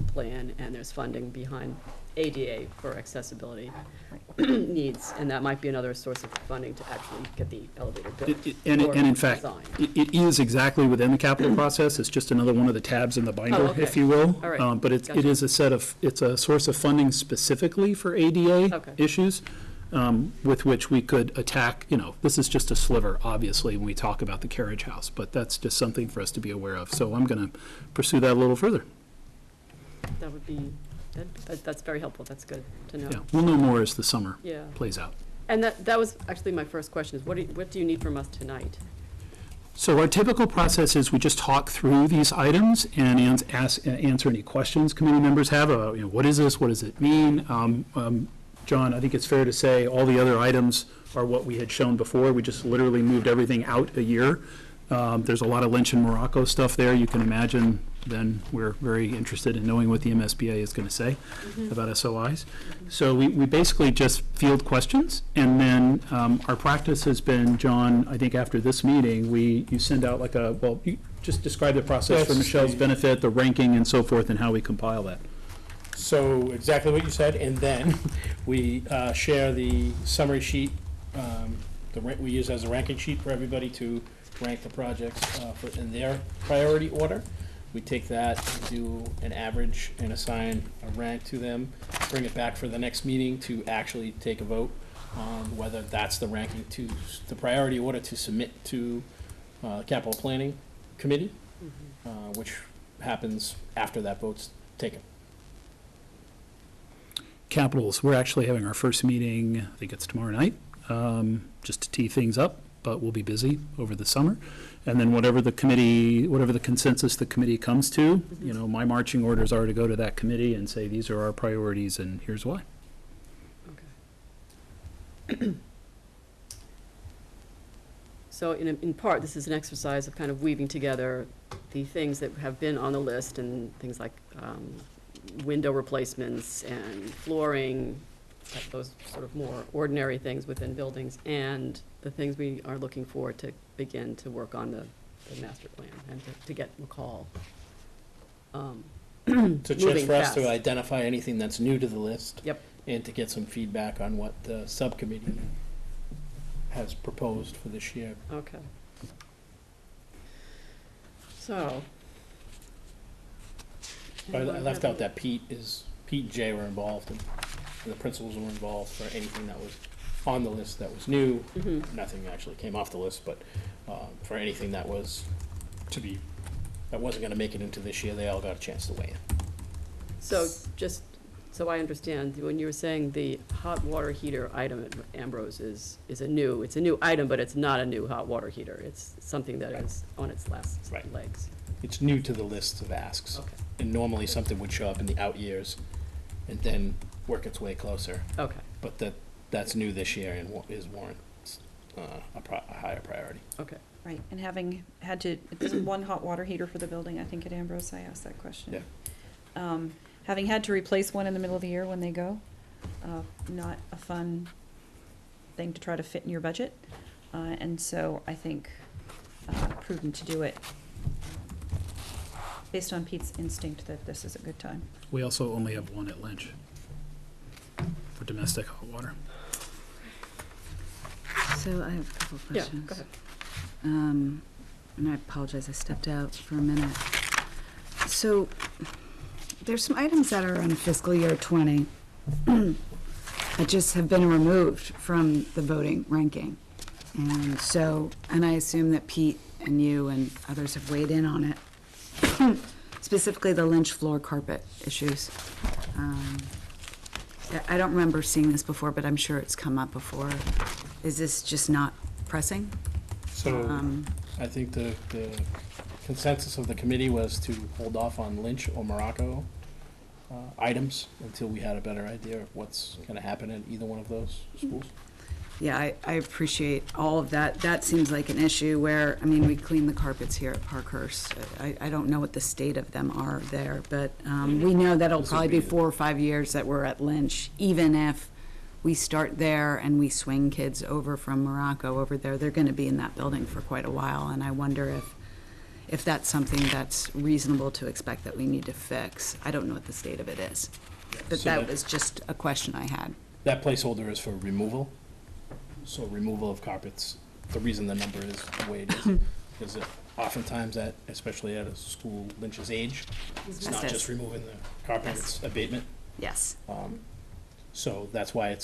plan, and there's funding behind ADA for accessibility needs, and that might be another source of funding to actually get the elevator built. And or in fact, designed. it is exactly within the capital process. It's just another one of the tabs in the binder, okay. if you will. All right. But it Gotcha. is it's a source of funding specifically for ADA Okay. issues, with which we could attack, this is just a sliver, obviously, when we talk about the carriage house, but that's just something for us to be aware of. So I'm going to pursue that a little further. That would be, that's very helpful, that's good to know. Yeah, we'll know more as the summer Yeah. plays out. And that was actually my first question, is what do you need from us tonight? So our typical process is we just talk through these items and answer any questions committee members have. What is this? What does it mean? John, I think it's fair to say all the other items are what we had shown before. We just literally moved everything out a year. There's a lot of Lynch and Morocco stuff there. You can imagine then we're very interested in knowing what the MSBA is going to say about SOIs. So we basically just field questions, and then our practice has been, John, I think after this meeting, you send out you just describe the process for Yes, Michelle's benefit, the ranking and so forth, and how we compile that. So exactly what you said, and then we share the summary sheet, we use as a ranking sheet for everybody to rank the projects in their priority order. We take that, do an average, and assign a rank to them, bring it back for the next meeting to actually take a vote on whether that's the ranking to the priority order to submit to Capital Planning Committee, which happens after that vote's taken. Capitals, we're actually having our first meeting, I think it's tomorrow night, just to tee things up, but we'll be busy over the summer. And then whatever the consensus the committee comes to, my marching orders are to go to that committee and say, these are our priorities and here's why. Okay. So in part, this is an exercise of kind of weaving together the things that have been on the list, and things like window replacements and flooring, those sort of more ordinary things within buildings, and the things we are looking for to begin to work on the master plan and to get McCall It's a chance moving for us fast. to identify anything that's new to the list. Yep. And to get some feedback on what the subcommittee has proposed for this year. Okay. So. I left out that Pete and Jay were involved, and the principals were involved for anything that was on the list that was new. Nothing actually came off the list, but for anything that was that wasn't gonna make it into this year, they all got a chance to weigh in. So just so I understand, when you were saying the hot water heater item at Ambrose is it's a new item, but it's not a new hot water heater. It's something that is on its last legs. It's new to the list of asks. Okay. And normally something would show up in the out years and then work its way closer. Okay. But that's new this year and warrants a higher priority. Okay. Right, and having had to, there's one hot water heater for the building, I think at Ambrose, I asked that question. Yeah. Having had to replace one in the middle of the year when they go, not a fun thing to try to fit in your budget. And so I think prudent to do it based on Pete's instinct that this is a good time. We also only have one at Lynch for domestic hot water. So I have a couple of Yeah, questions. go ahead. And I apologize, I stepped out for a minute. So there's some items that are on fiscal year 20 that just have been removed from the voting ranking. And so, and I assume that Pete and you and others have weighed in on it. Specifically the Lynch floor carpet issues. I don't remember seeing this before, but I'm sure it's come up before. Is this just not pressing? So I think the consensus of the committee was to hold off on Lynch or Morocco items until we had a better idea of what's going to happen at either one of those schools. Yeah, I appreciate all of that. That seems like an issue where, I mean, we clean the carpets here at Parkhurst. I don't know what the state of them are there, but we know that it'll probably be 4 or 5 years that we're at Lynch. Even if we start there and we swing kids over from Morocco over there, they're going to be in that building for quite a while. And I wonder if that's something that's reasonable to expect that we need to fix. I don't know what the state of it is. But So that that- was just a question I had. That placeholder is for removal. So removal of carpets, the reason the number is the way it is that oftentimes that, especially at a school Lynch's age, it's not Yes. just removing the carpet, Yes. it's abatement. Yes. So that's why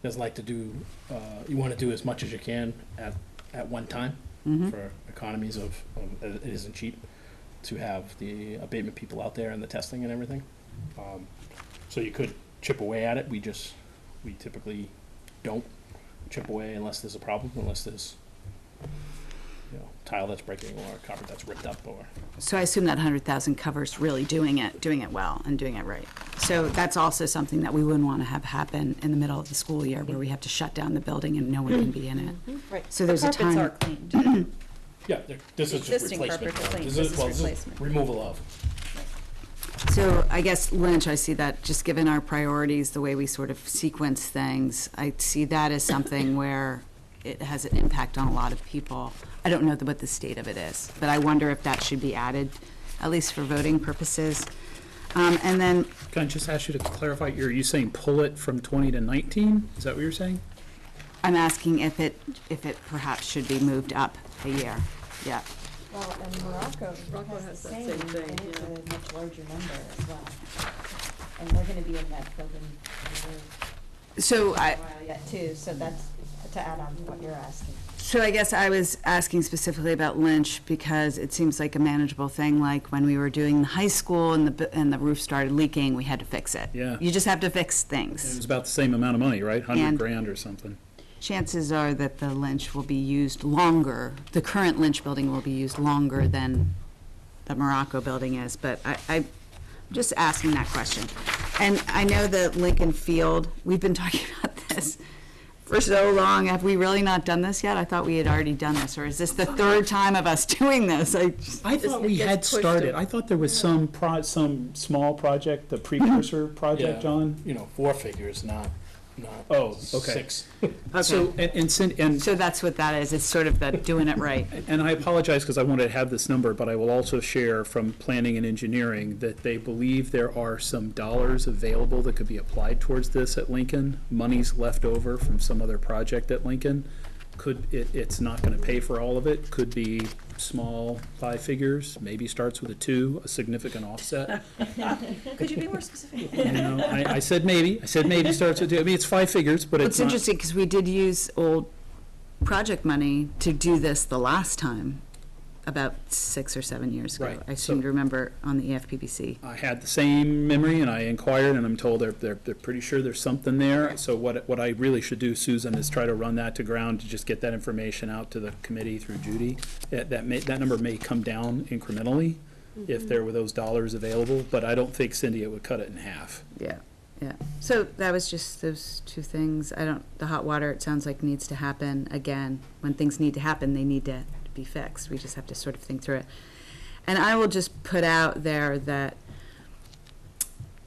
doesn't like to do, you want to do as much as you can at one time Mhm. for economies of, it isn't cheap to have the abatement people out there and the testing and everything. So you could chip away at it, we typically don't chip away unless there's a problem, unless there's, tile that's breaking or carpet that's ripped up or. So I assume that 100,000 covers really doing it well and doing it right. So that's also something that we wouldn't want to have happen in the middle of the school year where we have to shut down the building and no one can be in it. Right. So there's a Carpets time. are cleaned. Yeah, this is just Existing replacement. carpets are clean. This is This is well, replacement. removal of. So I guess Lynch, I see that just given our priorities, the way we sort of sequence things, I see that as something where it has an impact on a lot of people. I don't know what the state of it is, but I wonder if that should be added, at least for voting purposes. And then, Can I just ask you to clarify, are you saying pull it from 20 to 19? Is that what you're saying? I'm asking if it perhaps should be moved up a year. Yeah. Well, and Morocco Morocco has the has that same, same thing, and it's yeah. a much larger number as well. And we're gonna be in that building for So a I, while yet too, so that's to add on to what you're asking. So I guess I was asking specifically about Lynch because it seems like a manageable thing, like when we were doing the high school and the roof started leaking, we had to fix it. Yeah. You just have to fix It things. was about the same amount of money, right? 100 And- grand or something. Chances are that the Lynch will be used longer, the current Lynch building will be used longer than the Morocco building is, but I'm just asking that question. And I know that Lincoln Field, we've been talking about this for so long. Have we really not done this yet? I thought we had already done this, or is this the third time of us doing this? I thought we had started, I thought there was some small project, the precursor project, John? 4 figures, not Oh, okay. 6. So, and So that's what that is, it's sort of the doing it right. And I apologize because I wanted to have this number, but I will also share from planning and engineering that they believe there are some dollars available that could be applied towards this at Lincoln. Money's left over from some other project at Lincoln. It's not going to pay for all of it. Could be small 5 figures, maybe starts with a 2, a significant offset. Could you be more specific? I said maybe. I said maybe starts with 2. I mean, it's 5 figures, but it's It's not. interesting, because we did use old project money to do this the last time, about 6 or 7 years ago. Right, I seem so- to remember on the EFPBC. I had the same memory, and I inquired, and I'm told they're pretty sure there's something there. So what I really should do, Susan, is try to run that to ground to just get that information out to the committee through Judy. That number may come down incrementally if there were those dollars available, but I don't think, Cindy, it would cut it in half. Yeah, yeah. So that was just those 2 things. The hot water, it sounds like needs to happen. Again, when things need to happen, they need to be fixed. We just have to sort of think through it. And I will just put out there that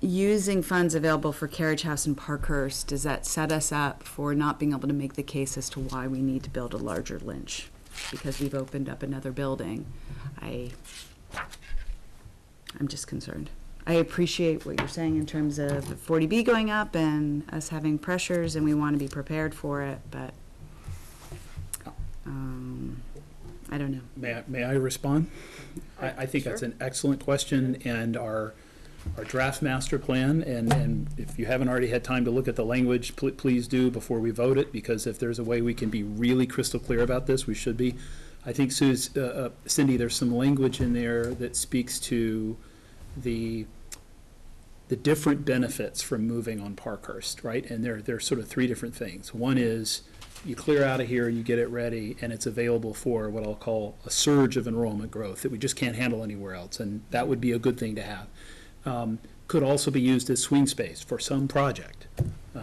using funds available for Carriage House and Parkhurst, does that set us up for not being able to make the case as to why we need to build a larger Lynch? Because we've opened up another building. I'm just concerned. I appreciate what you're saying in terms of 40B going up and us having pressures, and we want to be prepared for it, but I don't know. May I respond? I think that's an excellent question, and our draft master plan, and if you haven't already had time to look at the language, please do before we vote it, because if there's a way we can be really crystal clear about this, we should be. I think, Cindy, there's some language in there that speaks to the different benefits from moving on Parkhurst, right? And there are sort of 3 different things. One is you clear out of here, you get it ready, and it's available for what I'll call a surge of enrollment growth that we just can't handle anywhere else, and that would be a good thing to have. Could also be used as swing space for some project.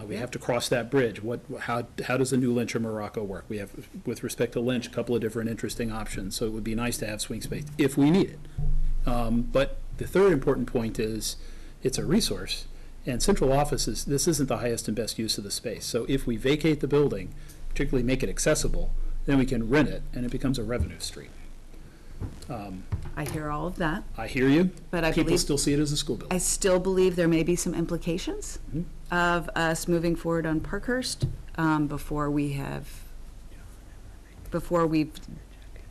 We have to cross that bridge. How does a new Lynch or Morocco work? We have, with respect to Lynch, a couple of different interesting options, so it would be nice to have swing space if we need it. But the third important point is, it's a resource, and central offices, this isn't the highest and best use of the space. So if we vacate the building, particularly make it accessible, then we can rent it, and it becomes a revenue stream. I hear all of that. I hear you, but I people believe, still see it as a school building. I still believe there may be some implications of us moving forward on Parkhurst before we've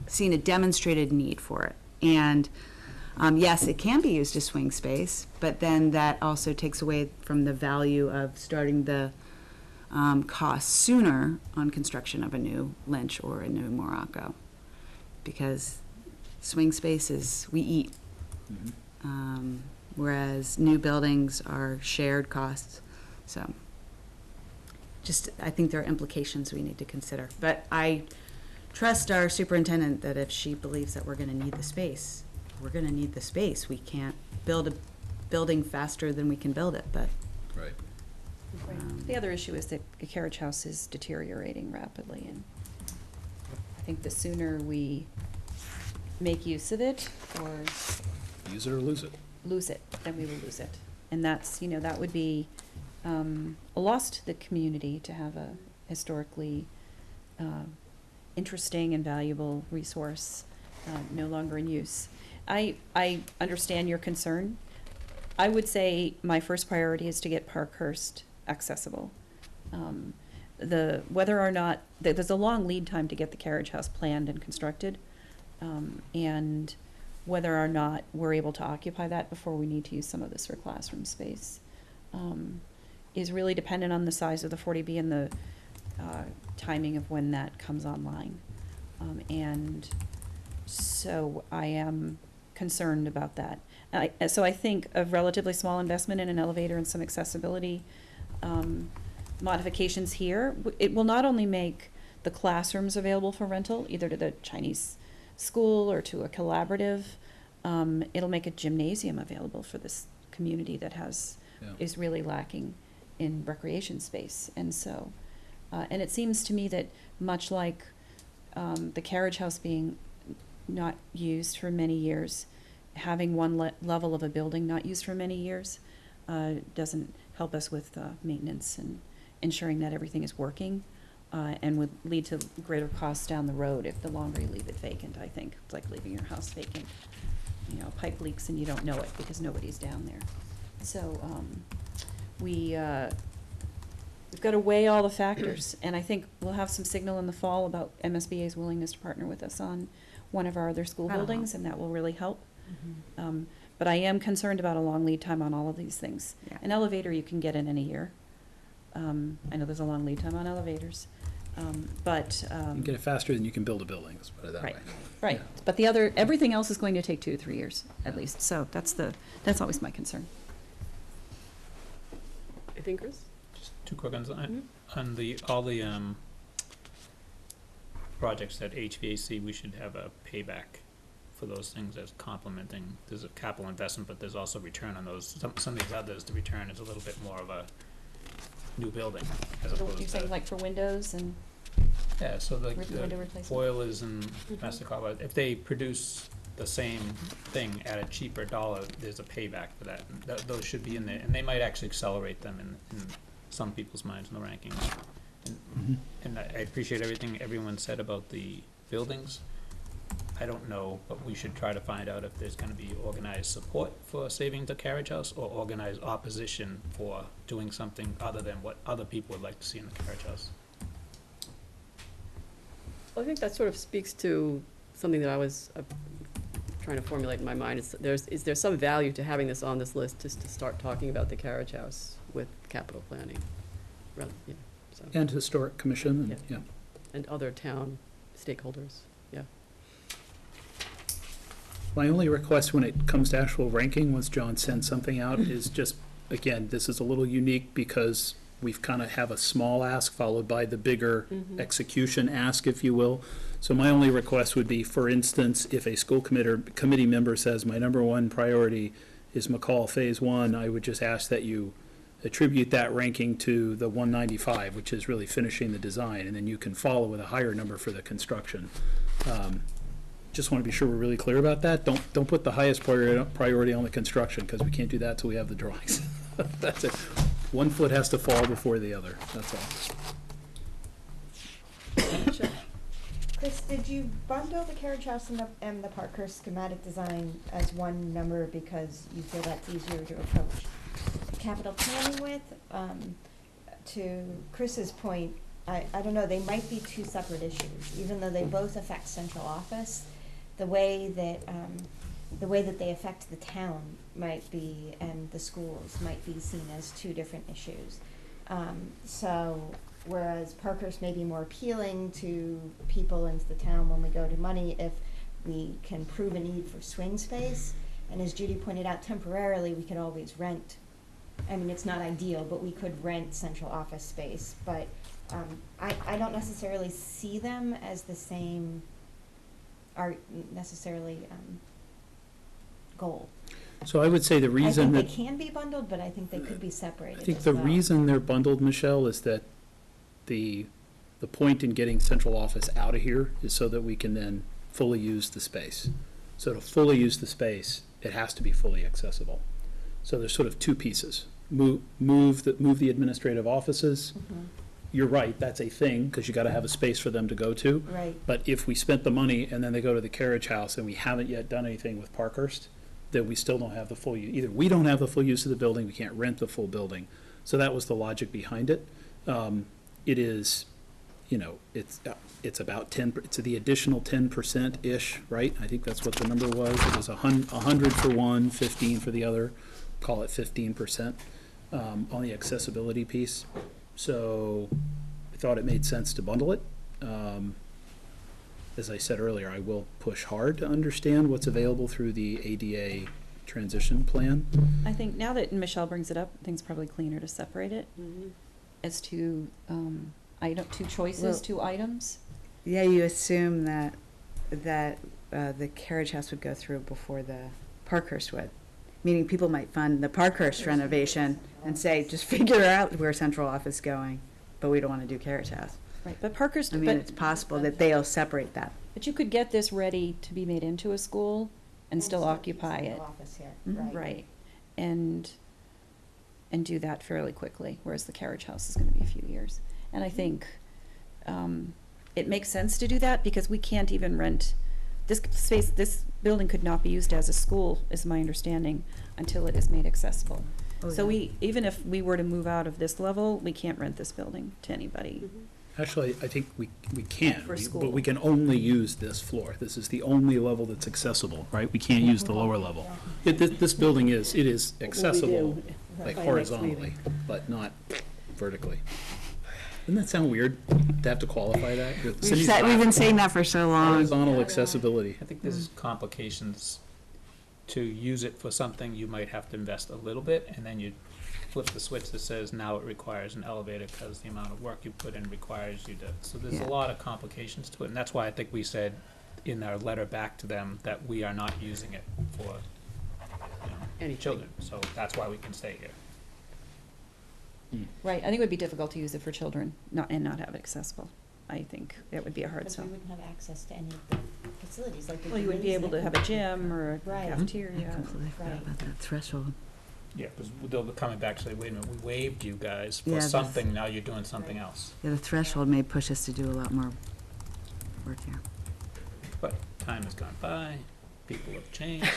seen a demonstrated need for it. And yes, it can be used as swing space, but then that also takes away from the value of starting the cost sooner on construction of a new Lynch or a new Morocco, because swing spaces, we eat. Whereas new buildings are shared costs. So just, I think there are implications we need to consider. But I trust our superintendent that if she believes that we're gonna need the space, we're gonna need the space. We can't build a building faster than we can build it, but. Right. The other issue is that the carriage house is deteriorating rapidly, and I think the sooner we make use of it, or Use it or lose it. lose it, then we will lose it. And that's, that would be a loss to the community to have a historically interesting and valuable resource no longer in use. I understand your concern. I would say my first priority is to get Parkhurst accessible. Whether or not, there's a long lead time to get the carriage house planned and constructed. And whether or not we're able to occupy that before we need to use some of this for classroom space is really dependent on the size of the 40B and the timing of when that comes online. And so I am concerned about that. So I think a relatively small investment in an elevator and some accessibility modifications here, it will not only make the classrooms available for rental, either to the Chinese school or to a collaborative, it'll make a gymnasium available for this community that is really lacking in recreation space. And so, and it seems to me that much like the carriage house being not used for many years, having one level of a building not used for many years doesn't help us with maintenance and ensuring that everything is working. And would lead to greater costs down the road if the longer you leave it vacant, I think. It's like leaving your house vacant. Pipe leaks and you don't know it because nobody's down there. So we've got to weigh all the factors, and I think we'll have some signal in the fall about MSBA's willingness to partner with us on one of our other school buildings, and that will really help. But I am concerned about a long lead time on all of these things. Yeah. An elevator you can get in a year. I know there's a long lead time on elevators. But You can get it faster than you can build a building, let's put it that way. right. Yeah. But everything else is going to take 2 to 3 years at least. So that's always my concern. I think, Chris? Just two quick ones. On all the projects at HVAC, we should have a payback for those things as complementing. There's a capital investment, but there's also return on those. Some of these others, the return is a little bit more of a new building as opposed You're to. saying like for windows and Yeah, so the window replacement? boilers and domestic hot water, if they produce the same thing at a cheaper dollar, there's a payback for that. And those should be in there, and they might actually accelerate them in some people's minds in the rankings. And I appreciate everything everyone said about the buildings. I don't know, but we should try to find out if there's gonna be organized support for saving the carriage house or organized opposition for doing something other than what other people would like to see in the carriage house. Well, I think that sort of speaks to something that I was trying to formulate in my mind. Is there some value to having this on this list just to start talking about the carriage house with capital planning? And historic commission, and, And other town stakeholders, yeah. My only request when it comes to actual ranking, once John sends something out, is just, again, this is a little unique because we've kind of have a small ask followed by the bigger execution ask, if you will. So my only request would be, for instance, if a school committee member says, my number one priority is McCall Phase 1, I would just ask that you attribute that ranking to the 195, which is really finishing the design, and then you can follow with a higher number for the construction. Just want to be sure we're really clear about that. Don't put the highest priority on the construction, because we can't do that till we have the drawings. That's it. One foot has to fall before the other, that's all. Chris, did you bundle the carriage house and the Parkhurst schematic design as one number because you feel that's easier to approach capital planning with? To Chris's point, I don't know, they might be two separate issues, even though they both affect central office. The way that they affect the town might be, and the schools might be seen as two different issues. So whereas Parkhurst may be more appealing to people into the town when we go to money if we can prove a need for swing space. And as Judy pointed out, temporarily we could always rent. I mean, it's not ideal, but we could rent central office space. But I don't necessarily see them as the same, are necessarily goal. So I would say the reason I that. think they can be bundled, but I think they could be separated I think as the well. reason they're bundled, Michelle, is that the point in getting central office out of here is so that we can then fully use the space. So to fully use the space, it has to be fully accessible. So there's sort of two pieces. Move the administrative offices. You're right, that's a thing, because you gotta have a space for them to go to. Right. But if we spent the money and then they go to the carriage house and we haven't yet done anything with Parkhurst, then we still don't have the full use. Either we don't have the full use of the building, we can't rent the full building. So that was the logic behind it. It is, it's about 10, it's the additional 10%-ish, right? I think that's what the number was. It was 100 for one, 15 for the other, call it 15% on the accessibility piece. So I thought it made sense to bundle it. As I said earlier, I will push hard to understand what's available through the ADA transition plan. I think now that Michelle brings it up, I think it's probably cleaner to separate it as two two choices, Well, two items. Yeah, you assume that the carriage house would go through before the Parkhurst would. Meaning people might fund the Parkhurst renovation and say, just figure out where central office is going, but we don't want to do carriage house. Right, but Parkhurst, I mean, it's possible that they'll separate that. but you could get this ready to be made into a school and still occupy it. Office here, Right, and do that fairly quickly, whereas the carriage house is gonna be a few years. And I think, it makes sense to do that because we can't even rent, this space, this building could not be used as a school, is my understanding, until it is made accessible. Oh, So yeah. even if we were to move out of this level, we can't rent this building to anybody. Actually, I think we can, For school. but we can only use this floor. This is the only level that's accessible, right? We can't use the lower level. This building is accessible, like horizontally, but not vertically. Doesn't that sound weird, to have to qualify that? We've been saying that for so long. Horizontal accessibility. I think there's complications. To use it for something, you might have to invest a little bit, and then you flip the switch that says now it requires an elevator because the amount of work you put in requires you to, so there's Yeah. a lot of complications to it, and that's why I think we said in our letter back to them that we are not using it for, any children, so that's why we can stay here. Right, I think it would be difficult to use it for children, not have it accessible. I think it would be a hard Because sell. we wouldn't have access to any of the facilities, like the. Well, you wouldn't be able to have a gym or a Right. cafeteria. I completely forgot Right. about that threshold. Yeah, because they'll be coming back and say, wait a minute, we waived you guys Yeah, for that's- something, now you're doing something else. Yeah, the threshold may push us to do a lot more work here. But time has gone by, people have changed.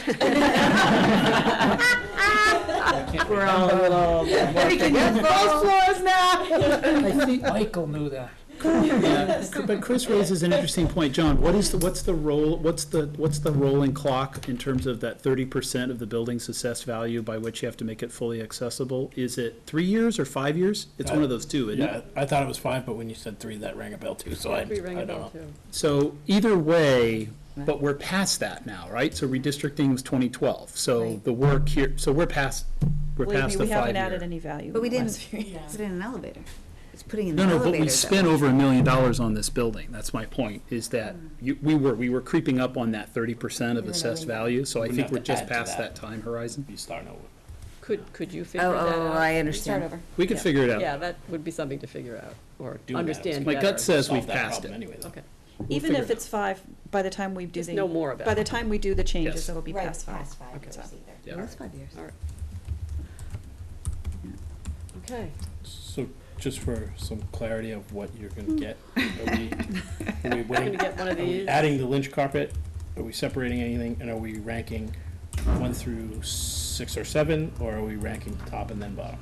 We're all a little. We can use both floors now. I think Michael knew that. Yeah, but Chris raises an interesting point. John, what's the rolling clock in terms of that 30% of the building's assessed value by which you have to make it fully accessible? Is it 3 years or 5 years? It's one of those two, isn't it? Yeah, I thought it was 5, but when you said 3, that rang a bell too, so I don't know. So either way, but we're past that now, right? So redistricting was 2012, so Right. the work here, so we're past the Believe me, we haven't 5-year. added any value. But we in the didn't last few years. put in an elevator. It's putting in the No, no, elevators. but we that spent way. over $1 million on this building, that's my point, is that we were creeping up on that 30% of assessed value, so I We'd think have we're to just add to past that. that time horizon. Be starting over. Could you figure that out? Oh, I understand. Start over. We could Yeah. figure it out. Yeah, that would be something to figure out, or Doing that was understand My better. gut says Solve we've that passed problem it. anyway, though. Okay. Even figure if it it's 5, by the time we do Just the. know more about By it. the time we do the changes, Yes. it'll be Right, past 5. past 5 Okay. years either. Yeah. Well, that's 5 years. All right. Okay. So just for some clarity of what you're gonna get, are we We're waiting? gonna get one of Are we these. adding the lynch carpet? Are we separating anything? And are we ranking 1 through 6 or 7, or are we ranking top and then bottom?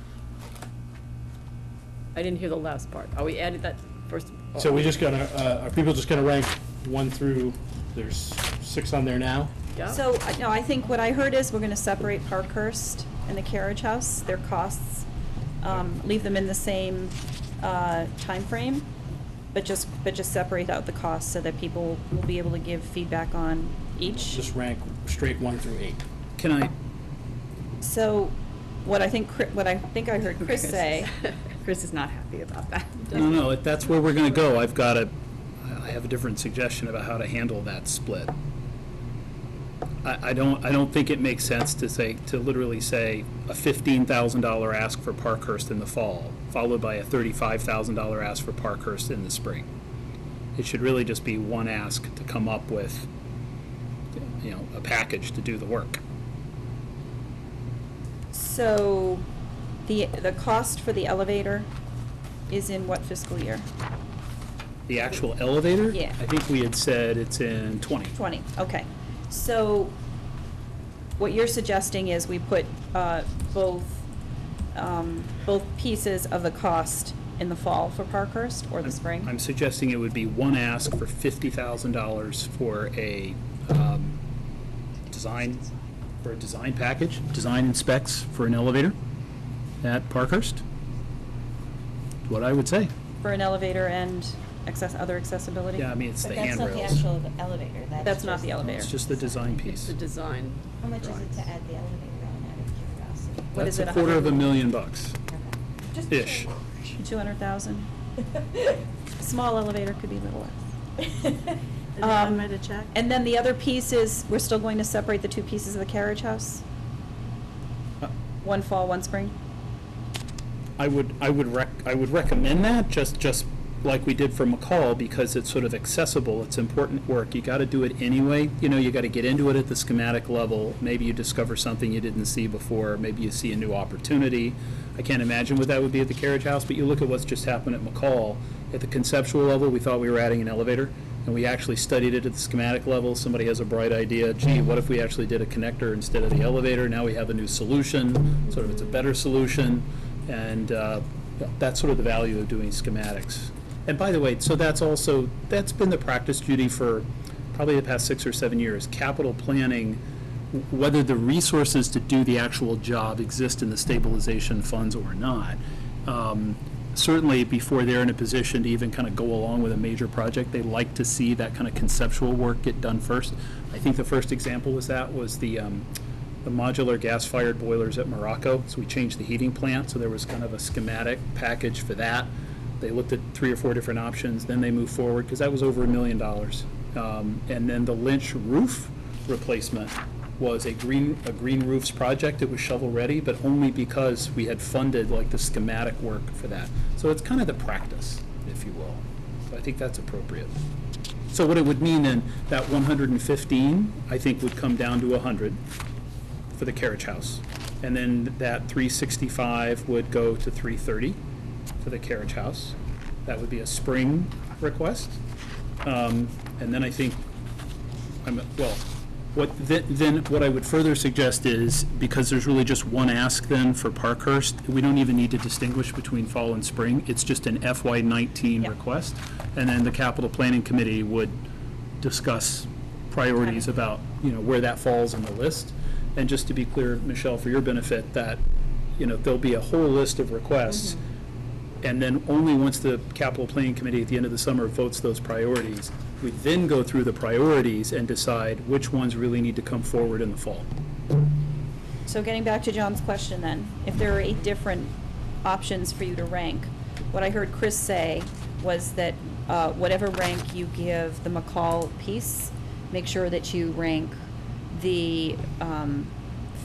I didn't hear the last part. Are we added that first? So we just gonna, are people just gonna rank 1 through, there's 6 on there now? Yeah. So, no, I think what I heard is we're gonna separate Parkhurst and the Carriage House, their costs, leave them in the same, timeframe, but just separate out the costs so that people will be able to give feedback on each. Just rank straight 1 through 8. Can I, So, what I think I heard Chris say, Chris is not happy about that. no, if that's where we're gonna go, I have a different suggestion about how to handle that split. I don't think it makes sense to literally say a $15,000 ask for Parkhurst in the fall, followed by a $35,000 ask for Parkhurst in the spring. It should really just be one ask to come up with, a package to do the work. so, the cost for the elevator is in what fiscal year? The actual elevator? Yeah. I think we had said it's in 20. 20, okay. So, what you're suggesting is we put both pieces of the cost in the fall for Parkhurst or the spring? I'm suggesting it would be one ask for $50,000 for a design package, design and specs for an elevator at Parkhurst. What I would say. For an elevator and other accessibility? Yeah, I mean, it's the But that's not the handrails. actual elevator, That's not the elevator. It's just the design It's piece. the design. How much is it to add the elevator on, out of curiosity? What is That's it, a $250,000 Just ish. 200,000? Small elevator could be a little less. Write a check? And then the other piece is, we're still going to separate the two pieces of the carriage house? One fall, one spring? I would recommend that, just like we did for McCall, because it's sort of accessible, it's important work, you gotta do it anyway, you gotta get into it at the schematic level, maybe you discover something you didn't see before, maybe you see a new opportunity. I can't imagine what that would be at the carriage house, but you look at what's just happened at McCall, at the conceptual level, we thought we were adding an elevator, and we actually studied it at the schematic level, somebody has a bright idea, gee, what if we actually did a connector instead of the elevator, now we have a new solution, sort of it's a better solution, and that's sort of the value of doing schematics. And by the way, so that's been the practice, Judy, for probably the past 6 or 7 years. Capital planning, whether the resources to do the actual job exist in the stabilization funds or not, certainly before they're in a position to even kind of go along with a major project, they like to see that kind of conceptual work get done first. I think the first example was the modular gas-fired boilers at Morocco. So we changed the heating plant, so there was kind of a schematic package for that. They looked at 3 or 4 different options, then they moved forward, because that was over $1 million. And then the Lynch roof replacement was a green roofs project. It was shovel-ready, but only because we had funded like the schematic work for that. So it's kind of the practice, if you will. So I think that's appropriate. So what it would mean then, that 115, I think, would come down to 100 for the carriage house. And then that 365 would go to 330 for the carriage house. That would be a spring request. And then I think, what I would further suggest is, because there's really just one ask then for Parkhurst, we don't even need to distinguish between fall and spring. It's just an FY19 request. And then the capital planning committee would discuss priorities about, where that falls on the list. And just to be clear, Michelle, for your benefit, that, there'll be a whole list of requests. And then only once the capital planning committee at the end of the summer votes those priorities, We then go through the priorities and decide which ones really need to come forward in the fall. So getting back to John's question then, if there are 8 different options for you to rank, what I heard Chris say was that whatever rank you give the McCall piece, make sure that you rank the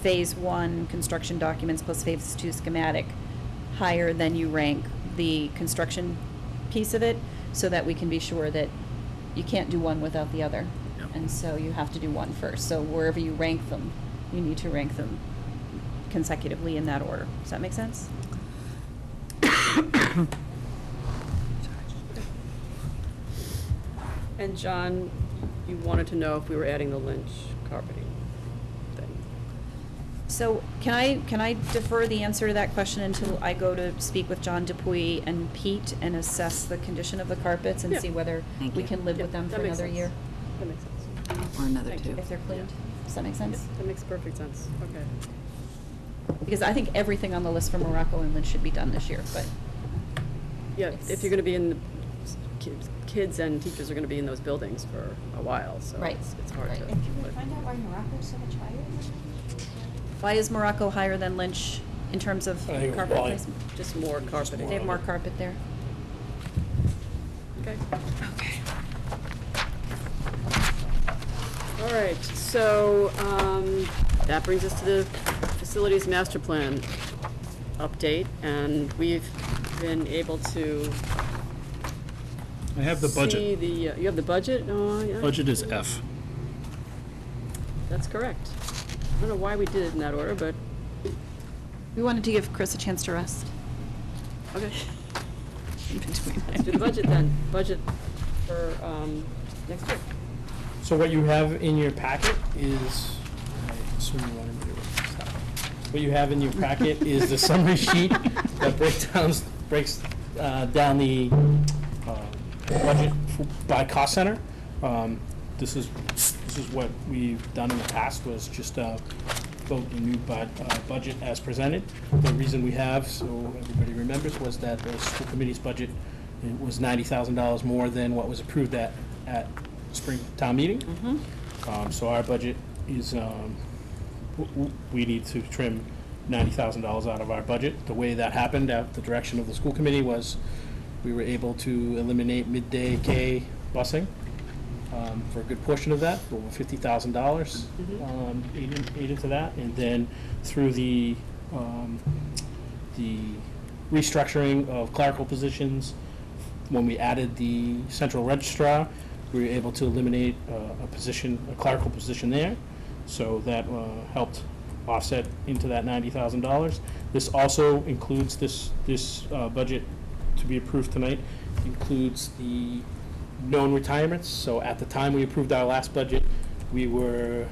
Phase 1 construction documents plus Phase 2 schematic higher than you rank the construction piece of it, so that we can be sure that you can't do one without the other. Yep. And so you have to do one first. So wherever you rank them, you need to rank them consecutively in that order. Does that make sense? And John, you wanted to know if we were adding the Lynch carpeting thing. So can I defer the answer to that question until I go to speak with John Dupuy and Pete and assess the condition of the carpets and Yeah. see whether Thank we you. can live Yeah, with them that for makes another sense. year? That makes sense. Or another Thank two. you. If they're cleaned? Does that make sense? That makes perfect sense. Okay. Because I think everything on the list for Morocco and Lynch should be done this year, but Yeah, It's- if you're gonna be in, kids and teachers are gonna be in those buildings for a while, so Right. it's hard Right. to. And Can we but- find out why Morocco's so much higher? why is Morocco higher than Lynch in terms of I think it was carpet volume. placement? Just more carpeting. They have more carpet there. Okay. All right, so, that brings us to the facilities master plan update, and we've been able to I have the budget. see the, you have the budget? Oh, yeah. Budget is F. That's correct. I don't know why we did it in that order, but, We wanted to give Chris a chance to rest okay. in between. Let's do the budget then. Budget for, next year. So what you have in your packet is, I assume you wanted me to stop. What you have in your packet is the summary sheet that breaks down the budget by cost center. This is what we've done in the past, was just vote the new budget as presented. The reason we have, so everybody remembers, was that the school committee's budget, it was $90,000 more than what was approved at spring town meeting. So our budget is, we need to trim $90,000 out of our budget. The way that happened at the direction of the school committee was we were able to eliminate midday K busing for a good portion of that, over $50,000 ate into that. And then through the restructuring of clerical positions, when we added the central registrar, we were able to eliminate a clerical position there. So that helped offset into that $90,000. This also includes, this budget to be approved tonight, includes the known retirements. So at the time we approved our last budget, we were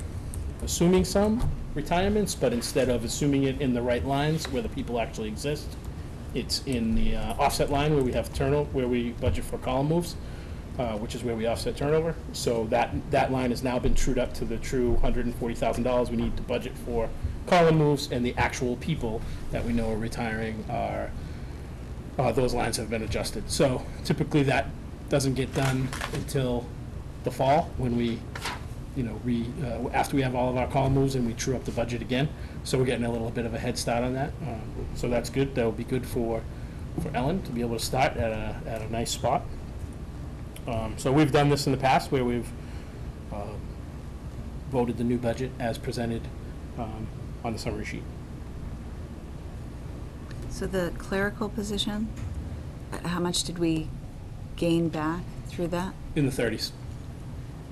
assuming some retirements, but instead of assuming it in the right lines where the people actually exist, it's in the offset line where we have turnover, where we budget for column moves, which is where we offset turnover. So that line has now been trued up to the true $140,000 we need to budget for column moves, and the actual people that we know are retiring are, those lines have been adjusted. So typically that doesn't get done until the fall, when we, after we have all of our column moves and we true up the budget again. So we're getting a little bit of a head start on that. So that's good. That'll be good for Ellen to be able to start at a nice spot. So we've done this in the past where we've voted the new budget as presented on the summary sheet. So the clerical position, how much did we gain back through that? In the 30s.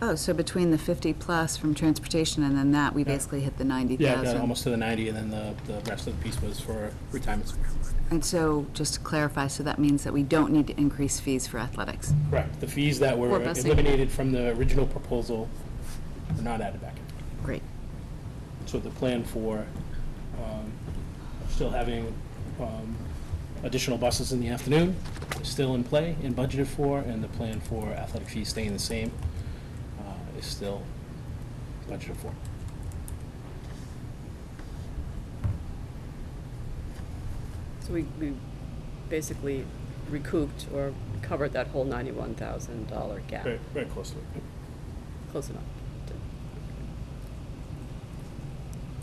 Oh, so between the 50 plus from transportation and then that, we basically hit the 90,000? Yeah, got almost to the 90, and then the rest of the piece was for retirements. And so, just to clarify, so that means that we don't need to increase fees for athletics? Correct. The fees that were Or busing. eliminated from the original proposal were not added back. Great. So the plan for still having additional buses in the afternoon is still in play and budgeted for, and the plan for athletic fees staying the same is still budgeted for. So we basically recouped or covered that whole $91,000 gap. Very, very close to it. Close enough.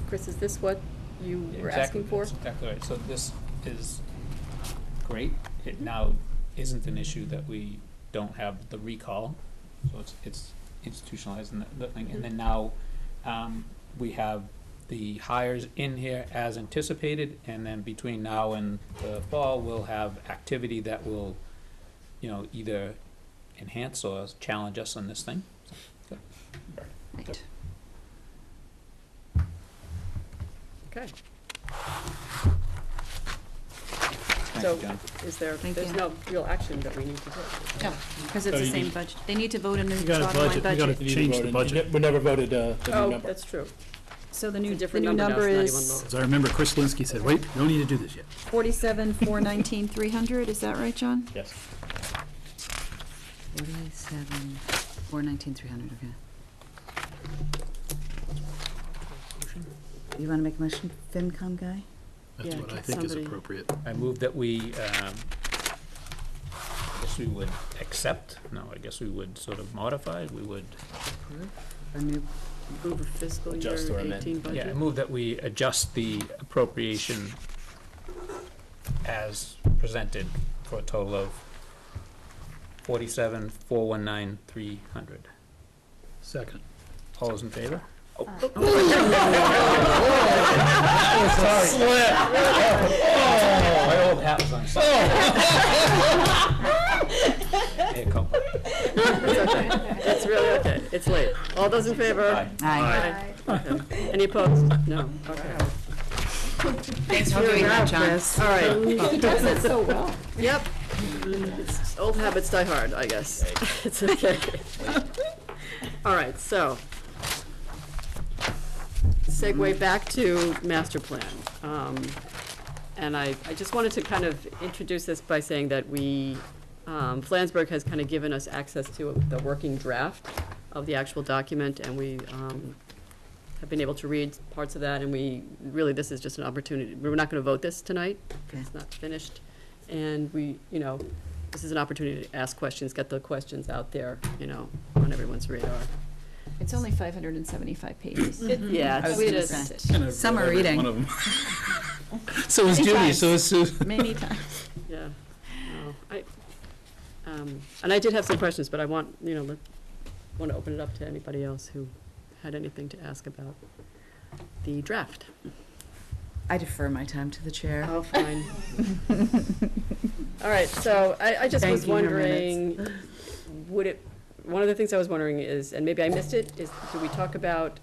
Chris, is this what you were asking for? That's exactly right. So this is great. It now isn't an issue that we don't have the recall, so it's institutionalized in the thing. And then now, we have the hires in here as anticipated, and then between now and the fall, we'll have activity that will, either enhance or challenge us on this thing. So, good. Right. Okay. Thank So, you, John. is there, Thank there's you. no real action that we need to take? No, because it's So the you same need- budget. They need to vote a new You got a bottom line budget, you budget. gotta change the budget. We never voted, the new Oh, number. that's true. So the It's a new different number number now, it's is 91 As I remember, Chris Linsky said, wait, you don't need to do this yet. 47,419,300, is that right, John? Yes. 47, 419, 300, okay. You want to make a motion, FinCom guy? That's Yeah, what I get think is somebody- appropriate. I move that we, I guess we would accept, no, I guess we would sort of modify, we would, Approve? Or new? Move a fiscal year Adjust or amend. 18 budget? yeah, I move that we adjust the appropriation as presented for a total of 47,419,300. Second. All those in favor? Oh. My old hat was on. Mea culpa. It's okay. It's really okay. It's late. All those in favor? Aye. Aye. Okay. Any opposed? No. Okay. Thanks for doing that, John. All right. He does it so well. Yep. It's old habits die hard, I guess. It's okay. All right, so segue back to master plan. And I just wanted to kind of introduce this by saying that we, Flansburgh has kind of given us access to the working draft of the actual document, and we have been able to read parts of that, and really, this is just an opportunity. We're not going to vote this tonight, 'cause it's not finished. And this is an opportunity to ask questions, get the questions out there, on everyone's radar. It's only 575 pages. Yeah, I was we gonna just, say. Summer reading. One of them. So is Many Judy, times. so is Susan. Many times. yeah. No, and I did have some questions, but I want to open it up to anybody else who had anything to ask about the draft. I defer my time to the chair. Oh, fine. All right, so I just was Thank you for wondering, one of the things I was wondering is, and maybe I missed it, is do we talk about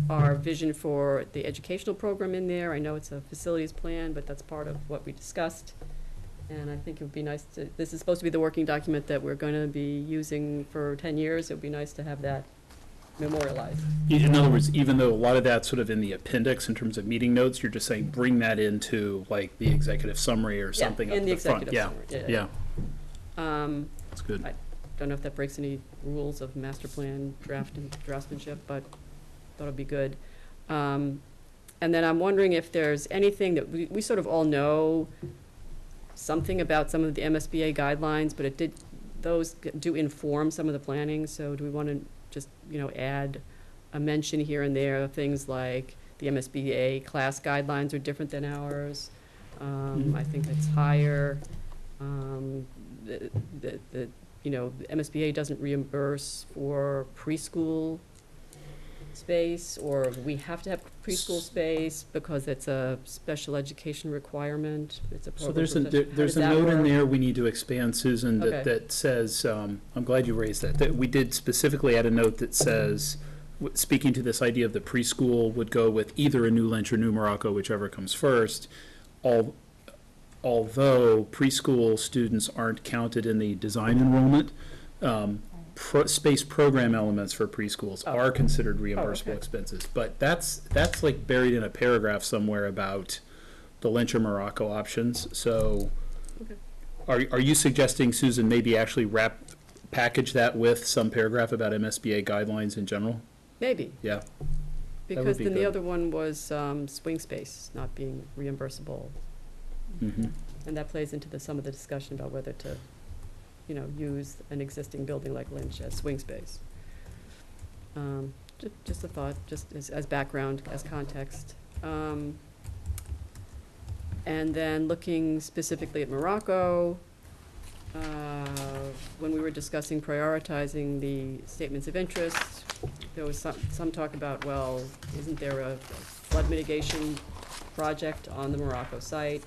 our vision for the educational program in there? I know it's a facilities plan, but that's part of what we discussed. And I think it would be nice this is supposed to be the working document that we're going to be using for 10 years. It would be nice to have that memorialized. In other words, even though a lot of that's sort of in the appendix in terms of meeting notes, you're just saying bring that into like the executive summary or something in up the the front. executive summary, yeah. That's good. I don't know if that breaks any rules of master plan draftsmanship, but thought it'd be good. And then I'm wondering if there's anything that we sort of all know something about some of the MSBA guidelines, but those do inform some of the planning, so do we want to just, add a mention here and there of things like the MSBA class guidelines are different than ours. I think it's higher. The MSBA doesn't reimburse for preschool space, or we have to have preschool space because it's a special education requirement. It's a So program. there's for a, such- there- how there's does a that note in work? there we need to expand, Susan, Okay. that says, I'm glad you raised that we did specifically add a note that says, speaking to this idea of the preschool would go with either a New Lynch or New Morocco, whichever comes first, although preschool students aren't counted in the design enrollment, space program elements for preschools are considered reimbursable okay. expenses. But that's like buried in a paragraph somewhere about the Lynch or Morocco options. So Okay. are you suggesting, Susan, maybe actually package that with some paragraph about MSBA guidelines in general? Maybe, Yeah. because be then the good. other one was swing space not being reimbursable. Mm-hmm. And that plays into some of the discussion about whether to, use an existing building like Lynch as swing space. Just a thought, just as background, as context. And then looking specifically at Morocco, when we were discussing prioritizing the statements of interest, there was some talk about, well, isn't there a flood mitigation project on the Morocco site?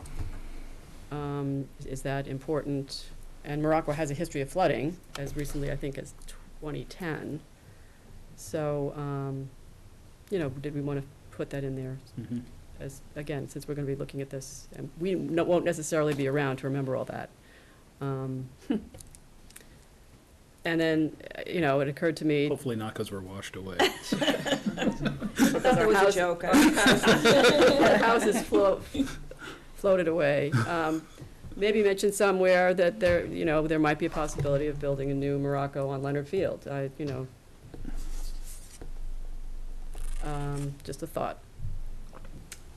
Is that important? And Morocco has a history of flooding, as recently, I think, as 2010. So, did we want to put that in there? Mhm. As, again, since we're going to be looking at this, and we won't necessarily be around to remember all that. And then, it occurred to me. Hopefully not, because we're washed away. That was a joke. Our houses floated away. Maybe mention somewhere that there might be a possibility of building a new Morocco on Leonard Field. Just a thought.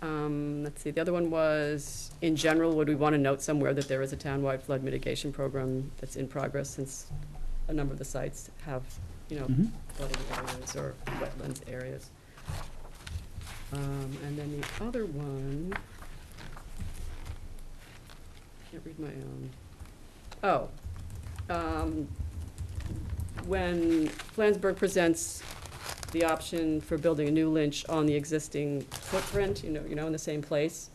Let's see, the other one was, in general, would we want to note somewhere that there is a townwide flood mitigation program that's in progress, since a number of the sites have, Mhm. flooding areas or wetlands areas. And then the other one, can't read my own. When Flansburgh presents the option for building a new Lynch on the existing footprint, in the same place,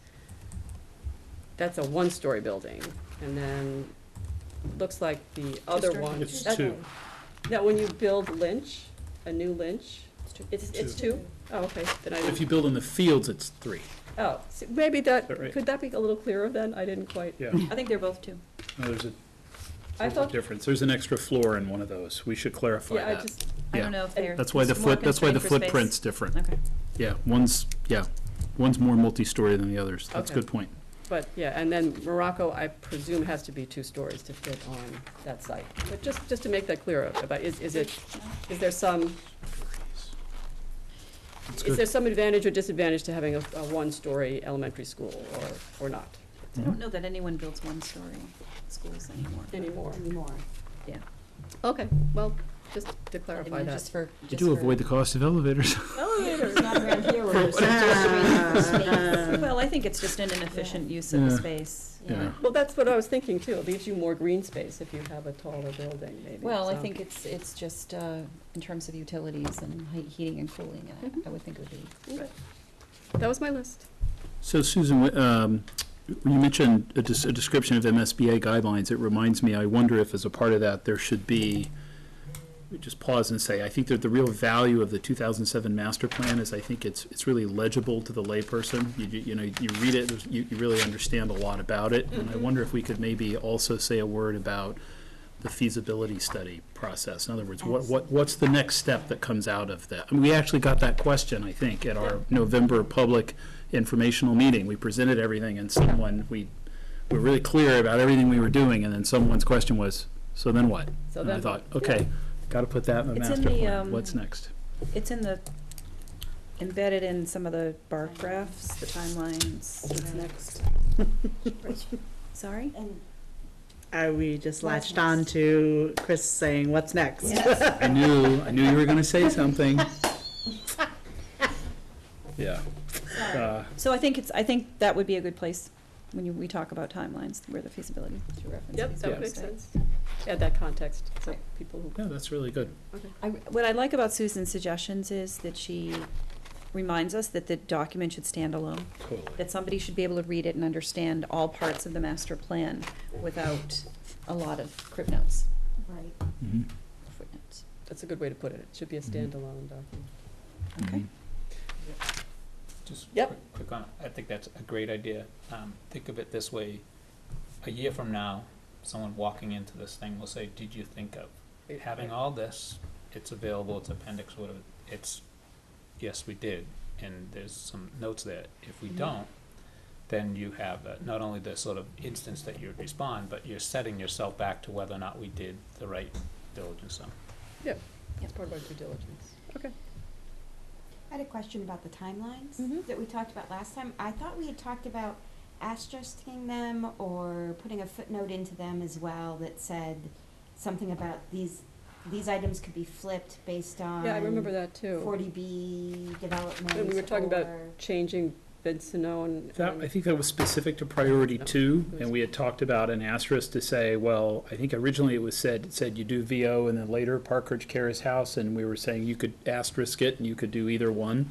that's a one-story building. And then, looks like the other one. It's two. Now, when you build Lynch, a new Lynch, it's two? Oh, okay. Then If you build in the fields, it's 3. Oh, so maybe that, Is that right? could that be a little clearer then? I didn't quite. Yeah. I think they're both two. No, there's I a thought, difference. There's an extra floor in one of those. We should clarify yeah, that. I Yeah. don't know if they're. That's why the it's more that's why the constrained for space. footprint's different. Okay. Yeah, one's more multi-story than the others. That's a Okay. good point. but, yeah, and then Morocco, I presume, has to be 2 stories to fit on that site. But just to make that clearer, about, is there some, is there some advantage or disadvantage to having a 1-story elementary school, or not? I don't know that anyone builds one-story schools anymore. Anymore? Yeah. Okay, well, just to clarify mean, that. just for- You do avoid the cost of elevators. Elevators. Not around here where there's just space. Well, I think it's just an inefficient use of the Yeah. space. Yeah. Well, that's what I was thinking too. It leaves you more green space if you have a taller building, maybe. Well, I so. think it's just, in terms of utilities and heating and cooling, I would think it would be. Okay. That was my list. So Susan, when you mentioned a description of MSBA guidelines, it reminds me, I wonder if as a part of that, there should be, we just pause and say, I think that the real value of the 2007 master plan is I think it's really legible to the layperson. You read it, you really understand a lot about it. And I wonder if we could maybe also say a word about the feasibility study process. In other words, what's the next step that comes out of that? I mean, we actually got that question, I think, at our November public informational meeting. We presented everything and we were really clear about everything we were doing, and then someone's question was, so then what? So And I then thought, what? okay, gotta put that in the It's in master the, plan. What's next? It's embedded in some of the bar graphs, the timelines, what's next. Sorry? We just latched on to Chris saying, what's next? Yes. I knew you were gonna say something. Yeah. So I think that would be a good place when we talk about timelines, where the feasibility to reference. Yep, that would make feasibility sense. Add that context, so people who. Yeah, that's really good. Okay. What I like about Susan's suggestions is that she reminds us that the document should stand alone. Totally. That somebody should be able to read it and understand all parts of the master plan without a lot of crib notes. Right. Mhm. Footnotes. That's a good way to put it. It should be a standalone document. Okay. Just Yep. quick on, I think that's a great idea. Think of it this way, a year from now, someone walking into this thing will say, did you think of having all this? It's available, it's appendix, whatever, yes, we did, and there's some notes there. If we don't, then you have not only the sort of instance that you would respond, but you're setting yourself back to whether or not we did the right diligence on. Yep, that's part of our due diligence. Okay. I had a question about the timelines Mhm. that we talked about last time. I thought we had talked about asterisking them or putting a footnote into them as well that said, something about these items could be flipped based on. Yeah, I remember that too. 40B development. And we were talking about or- changing Vincento and. I think that was specific to priority two, and we had talked about an asterisk to say, well, I think originally it said you do VO and then later Park Ridge Cares House, and we were saying you could asterisk it and you could do either one.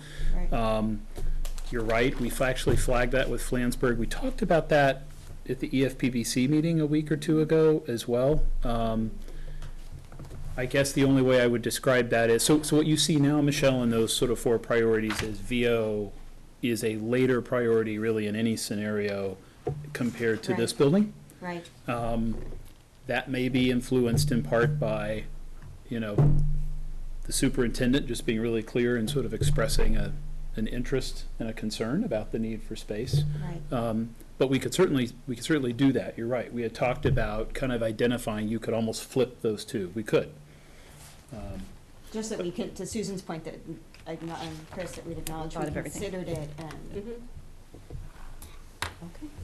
Right. You're right, we've actually flagged that with Flansburgh. We talked about that at the EFPBC meeting a week or two ago as well. I guess the only way I would describe that is, so what you see now, Michelle, in those sort of 4 priorities is VO is a later priority really in any scenario compared to this Right. building. Right. That may be influenced in part by, the superintendent just being really clear and sort of expressing an interest and a concern about the need for space. Right. But we could certainly do that. You're right. We had talked about kind of identifying, you could almost flip those two. We could. Just that we could, to Susan's point, that, and Chris, that we'd acknowledge Thought we of everything. considered it and.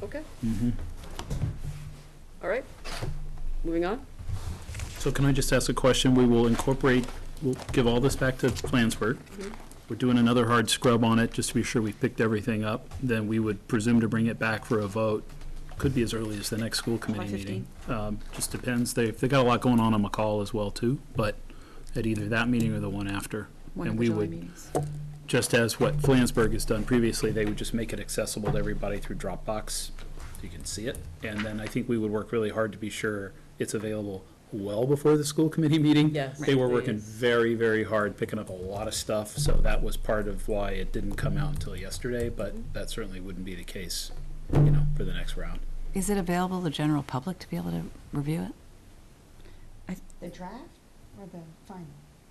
Okay, Mhm. all right. Moving on. So can I just ask a question? We'll give all this back to Flansburgh. We're doing another hard scrub on it, just to be sure we've picked everything up. Then we would presume to bring it back for a vote. Could be as early as the next school committee meeting. Just depends. They've got a lot going on McCall as well, too, but at either that meeting or the one after. One And of the we July would, meetings. just as what Flansburgh has done previously, they would just make it accessible to everybody through Dropbox, so you can see it. And then I think we would work really hard to be sure it's available well before the school committee meeting. Yes, They were working please. very, very hard, picking up a lot of stuff, so that was part of why it didn't come out until yesterday, but that certainly wouldn't be the case, for the next round. Is it available to the general public to be able to review it? The draft or the final?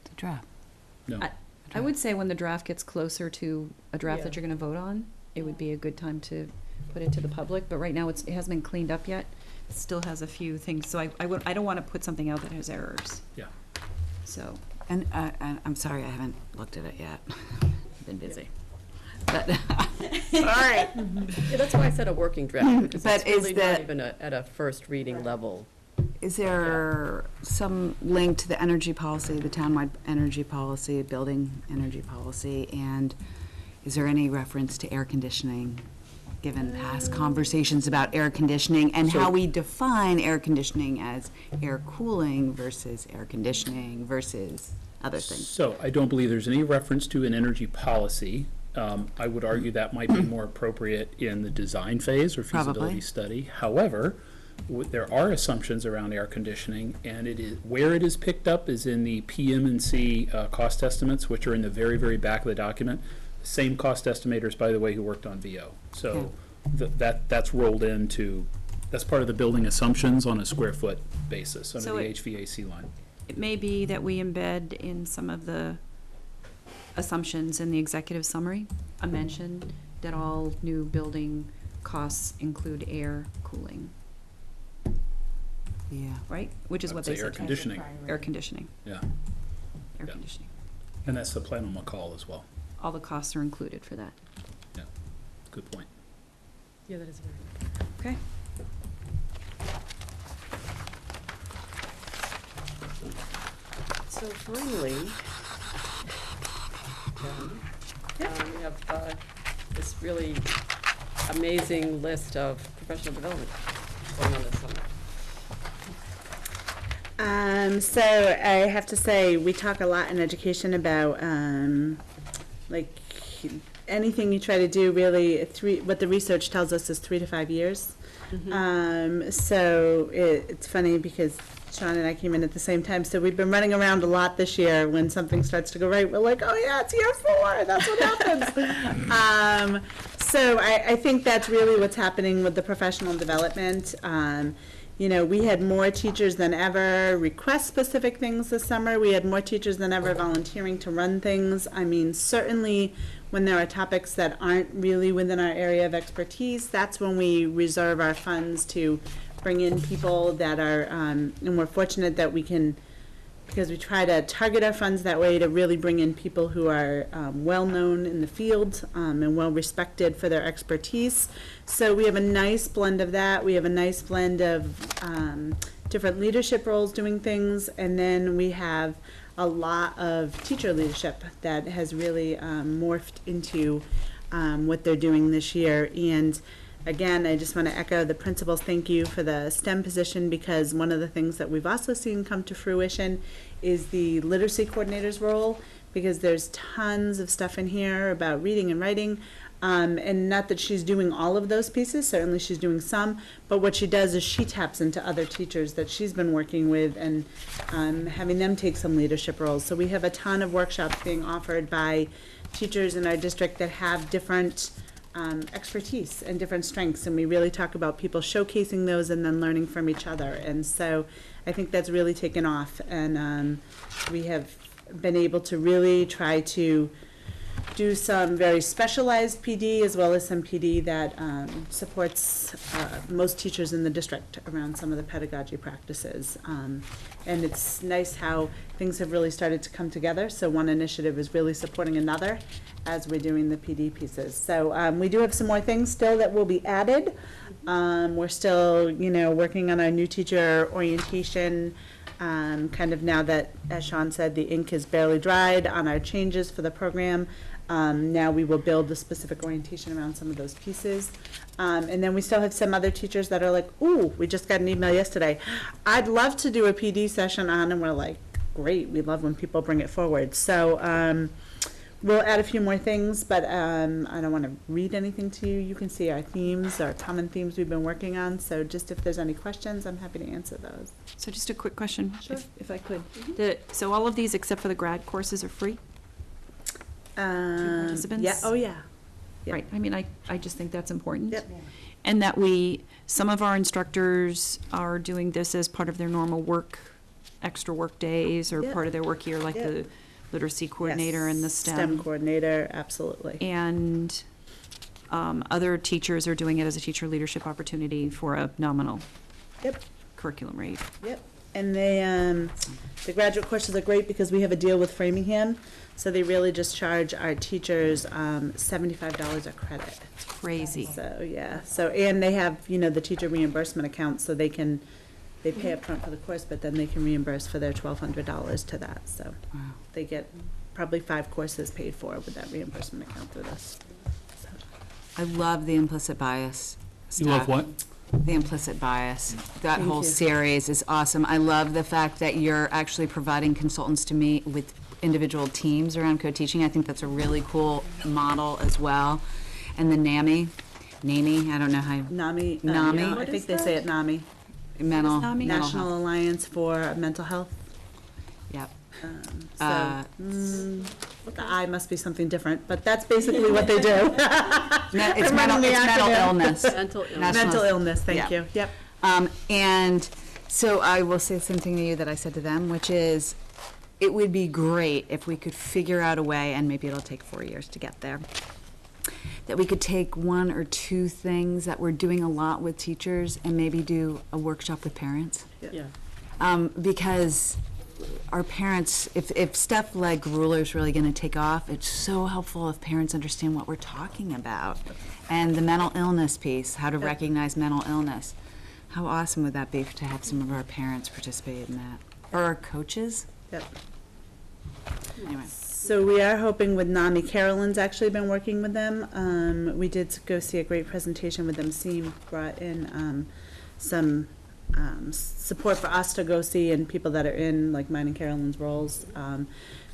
The draft. No. I would say when the draft gets closer to a draft that Yeah. you're gonna vote on, it would be a good time to put it to the public, but right now it hasn't been cleaned up yet. It still has a few things, so I don't wanna put something out that has errors. Yeah. So, And I'm sorry, I haven't looked at it yet. I've been busy. But, all right. Yeah, that's why I said a working draft, because But it's is really not the- even at a first reading level. Is there some link to the energy policy, the townwide energy policy, building energy policy? And is there any reference to air conditioning, given past conversations about air conditioning and how we define air conditioning as air cooling versus air conditioning versus other things? So I don't believe there's any reference to an energy policy. I would argue that might be more appropriate in the design phase or feasibility Probably. study. However, there are assumptions around air conditioning, and where it is picked up is in the PM&C cost estimates, which are in the very, very back of the document. Same cost estimators, by the way, who worked on VO. So that's rolled into, that's part of the building assumptions on a square foot basis under So the it- HVAC line. it may be that we embed in some of the assumptions in the executive summary, a mention that all new building costs include air cooling, Yeah. right? Which is I what would they say said. air conditioning. Air conditioning, Yeah, air Yeah. conditioning. and that's the plan on McCall as well. All the costs are included for that. Yeah, good point. Yeah, that is very. Okay. So finally, we have this really amazing list of professional development going on this summer. So I have to say, we talk a lot in education about, like, anything you try to do, really, what the research tells us is 3 to 5 years. So it's funny because Sean and I came in at the same time, so we've been running around a lot this year. When something starts to go right, we're like, oh yeah, it's year 4, that's what happens. So I think that's really what's happening with the professional development. We had more teachers than ever request specific things this summer. We had more teachers than ever volunteering to run things. I mean, certainly when there are topics that aren't really within our area of expertise, that's when we reserve our funds to bring in people that are, and we're fortunate that we can, because we try to target our funds that way to really bring in people who are well-known in the field and well-respected for their expertise. So we have a nice blend of that. We have a nice blend of different leadership roles doing things, and then we have a lot of teacher leadership that has really morphed into what they're doing this year. And again, I just want to echo the principals' thank you for the STEM position, because one of the things that we've also seen come to fruition is the literacy coordinator's role, because there's tons of stuff in here about reading and writing. And not that she's doing all of those pieces, certainly she's doing some, but what she does is she taps into other teachers that she's been working with and having them take some leadership roles. So we have a ton of workshops being offered by teachers in our district that have different expertise and different strengths, and we really talk about people showcasing those and then learning from each other. And so I think that's really taken off, and we have been able to really try to do some very specialized PD as well as some PD that supports most teachers in the district around some of the pedagogy practices. And it's nice how things have really started to come together. So one initiative is really supporting another as we're doing the PD pieces. So we do have some more things still that will be added. We're still, working on our new teacher orientation. Kind of now that, as Sean said, the ink is barely dried on our changes for the program. Now we will build the specific orientation around some of those pieces. And then we still have some other teachers that are like, ooh, we just got an email yesterday. I'd love to do a PD session on, and we're like, great, we love when people bring it forward. So we'll add a few more things, but I don't want to read anything to you. You can see our themes, our common themes we've been working on. So just if there's any questions, I'm happy to answer those. So just a quick question. Sure, if I could. So all of these, except for the grad courses, are free? Participants? Yeah, oh yeah. Yep. Right, I mean, I just think that's important. Yep. And that some of our instructors are doing this as part of their normal work, extra work days, or Yep. part of their work year, like Yep. the literacy coordinator and the STEM coordinator, absolutely. And other teachers are doing it as a teacher leadership opportunity for a nominal Yep. curriculum rate. Yep. And the graduate courses are great because we have a deal with Framingham, so they really just charge our teachers $75 a credit. It's crazy. So, yeah, and they have, the teacher reimbursement account, so they pay up front for the course, but then they can reimburse for their $1,200 to that, so they get probably 5 courses paid for with that reimbursement account through this. So. I love the implicit bias You love stuff. what? The implicit bias. That Thank whole you. series is awesome. I love the fact that you're actually providing consultants to me with individual teams around co-teaching. I think that's a really cool model as well. And the NAMI, I don't know how you... NAMI. NAMI. I think they say it NAMI. Mental health. National Alliance for Mental Health. Yep. The I must be something different, but that's basically what they do. It's mental illness. Mental illness. Mental illness, thank Yeah. you, yep. And so I will say the same thing to you that I said to them, which is, it would be great if we could figure out a way, and maybe it'll take 4 years to get there, that we could take 1 or 2 things that we're doing a lot with teachers and maybe do a workshop with parents. Yeah. Because our parents, if stuff like ruler is really going to take off, it's so helpful if parents understand what we're talking about. And the mental illness piece, how to recognize mental illness. How awesome would that be to have some of our parents participate in that? Or our coaches? Yep. Anyway. So we are hoping with NAMI, Carolyn's actually been working with them. We did go see a great presentation with them. Seem brought in some support for us to go see and people that are in like mine and Carolyn's roles.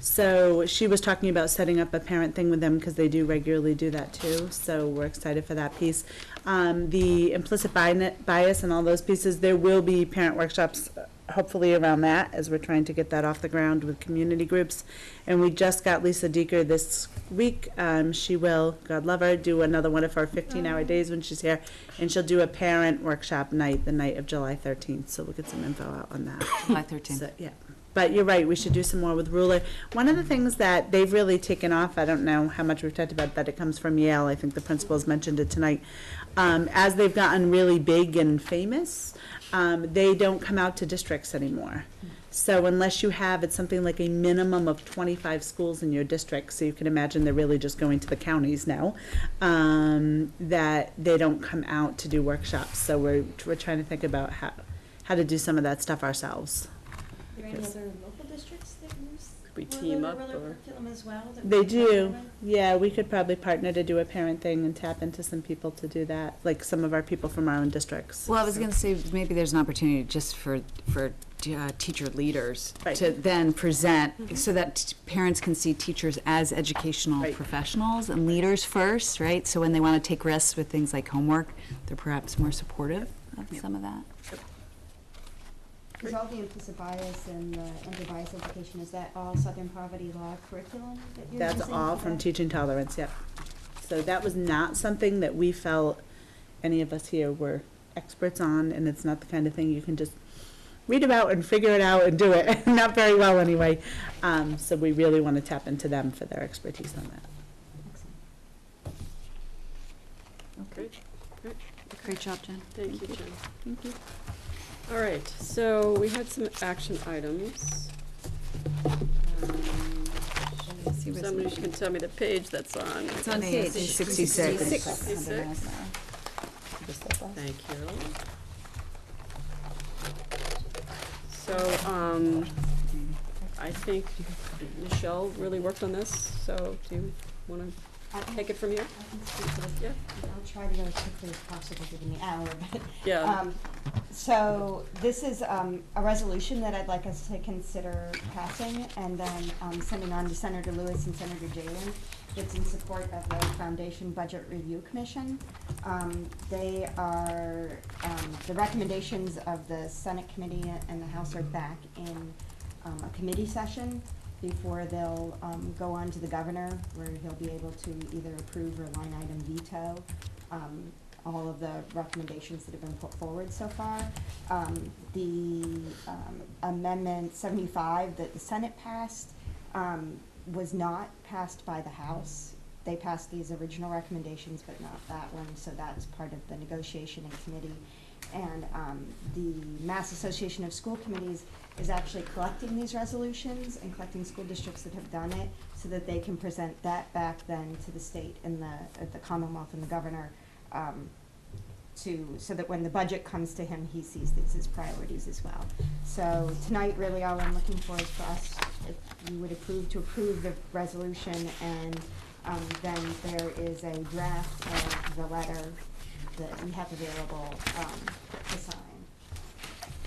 So she was talking about setting up a parent thing with them because they do regularly do that too. So we're excited for that piece. The implicit bias and all those pieces, there will be parent workshops hopefully around that as we're trying to get that off the ground with community groups. And we just got Lisa Deeker this week. She will, God love her, do another one of her 15-hour days when she's here. And she'll do a parent workshop night, the night of July 13th. So we'll get some info out on that. July 13th. So, yeah. But you're right, we should do some more with Ruler. One of the things that they've really taken off, I don't know how much we've talked about that, it comes from Yale. I think the principals mentioned it tonight. As they've gotten really big and famous, they don't come out to districts anymore. So unless you have, it's something like a minimum of 25 schools in your district, so you can imagine they're really just going to the counties now, that they don't come out to do workshops. So we're trying to think about how how to do some of that stuff ourselves. Are there any other local districts that use we team up, ruler or? curriculum as well? that we They can partner do, with? yeah, we could probably partner to do a parent thing and tap into some people to do that, like some of our people from our own districts. Well, I was gonna say, maybe there's an opportunity just for teacher leaders Right. to then present, so that parents can see teachers as educational Right. professionals and leaders first, right? So when they wanna take risks with things like homework, they're perhaps more supportive of some of that. Is all the implicit bias and the anti-bias education, is that all Southern Poverty Law curriculum that you're using? That's all for from that? Teaching Tolerance, yep. So that was not something that we felt any of us here were experts on, and it's not the kind of thing you can just read about and figure it out and do it, not very well anyway. So we really want to tap into them for their expertise on that. Great, great. Great job, Jen. Thank you, Jen. Thank you. All right, so we had some action items. Somebody can tell me the page that's on. It's on page 66. 66. Thank you. So, I think Michelle really worked on this, so do you want to take it from here? I can speak to this. Yeah. I'll try to go as quickly as possible, given the hour, but. Yeah. So this is a resolution that I'd like us to consider passing and then sending on to Senator Lewis and Senator Jalen. It's in support of the Foundation Budget Review Commission. They are, the recommendations of the Senate committee and the House are back in a committee session before they'll go on to the governor, where he'll be able to either approve or line item veto all of the recommendations that have been put forward so far. The Amendment 75 that the Senate passed was not passed by the House. They passed these original recommendations, but not that one, so that's part of the negotiation in committee. And the Mass Association of School Committees is actually collecting these resolutions and collecting school districts that have done it, so that they can present that back then to the state and the Commonwealth and the governor, so that when the budget comes to him, he sees these as priorities as well. So tonight, really all I'm looking for is for us, if you would approve the resolution, and then there is a draft of the letter that we have available to sign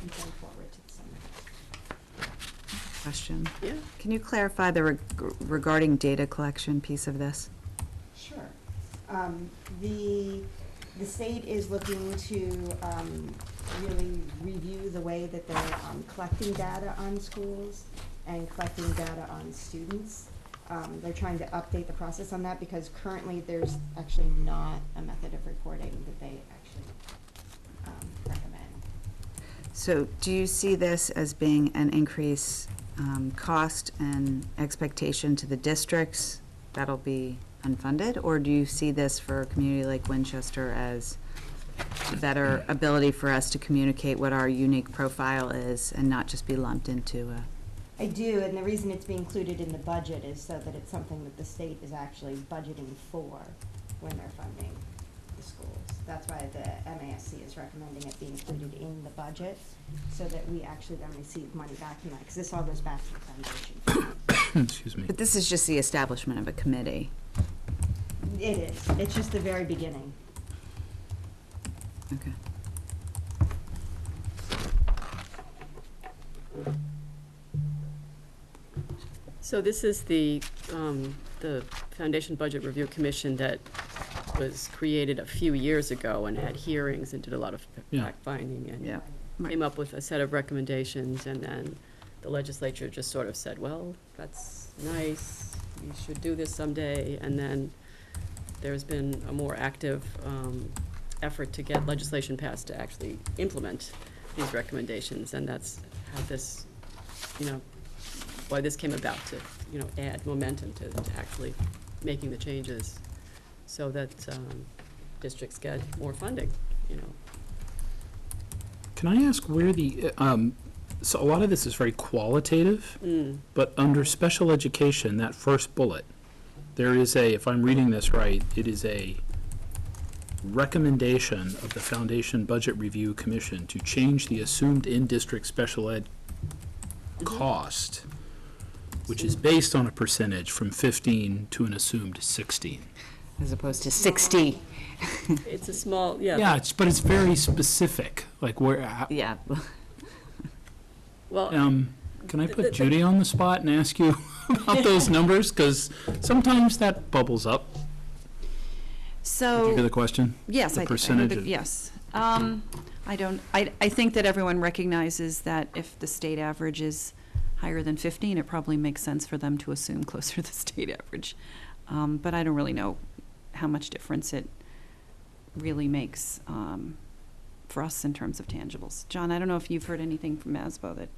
and send forward to the Senate. Question. Yeah. Can you clarify the regarding data collection piece of this? Sure. The state is looking to really review the way that they're collecting data on schools and collecting data on students. They're trying to update the process on that, because currently there's actually not a method of reporting that they actually recommend. So do you see this as being an increased cost and expectation to the districts that'll be unfunded? Or do you see this for a community like Winchester as a better ability for us to communicate what our unique profile is and not just be lumped into a... I do, and the reason it's being included in the budget is so that it's something that the state is actually budgeting for when they're funding the schools. That's why the MASC is recommending it be included in the budget, so that we actually then receive money back from that, because this all goes back to the foundation. Excuse me. But this is just the establishment of a committee. It is. It's just the very beginning. Okay. So this is the Foundation Budget Review Commission that was created a few years ago and had hearings and did a lot of Yeah. fact-finding and Yeah. came up with a set of recommendations, and then the legislature just sort of said, well, that's nice, we should do this someday, and then there's been a more active effort to get legislation passed to actually implement these recommendations, and that's how this, why this came about, to, add momentum to actually making the changes so that districts get more funding, Can I ask where the, so a lot of this is very qualitative, but under special education, that first bullet, there is a, if I'm reading this right, it is a recommendation of the Foundation Budget Review Commission to change the assumed in-district special ed cost, which is based on a percentage from 15 to an assumed 16. As opposed to 60. It's a small, yeah. Yeah, but it's very specific, like where, Yeah. Well, can I put Judy on the spot and ask you about those numbers? Because sometimes that bubbles up. So. Did you hear the question? Yes, The I did. percentage I heard of- yes. I think that everyone recognizes that if the state average is higher than 15, it probably makes sense for them to assume closer to the state average. But I don't really know how much difference it really makes for us in terms of tangibles. John, I don't know if you've heard anything from MASBO that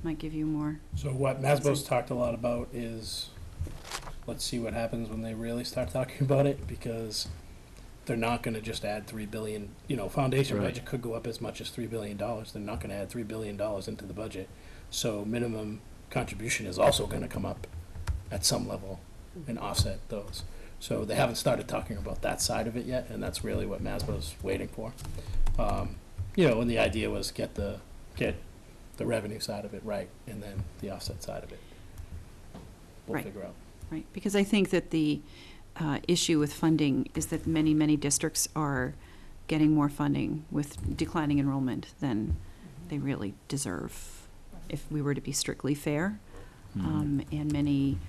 might give you more. So what MASBO's talked a lot about is, let's see what happens when they really start talking about it, because they're not gonna just add 3 billion, foundation Right. budget could go up as much as $3 billion. They're not gonna add $3 billion into the budget. So minimum contribution is also gonna come up at some level and offset those. So they haven't started talking about that side of it yet, and that's really what MASBO's waiting for. And the idea was get the revenue side of it right, and then the offset side of it we'll Right. figure out. Right, because I think that the issue with funding is that many, many districts are getting more funding with declining enrollment than they really deserve, if we were to be strictly fair. And many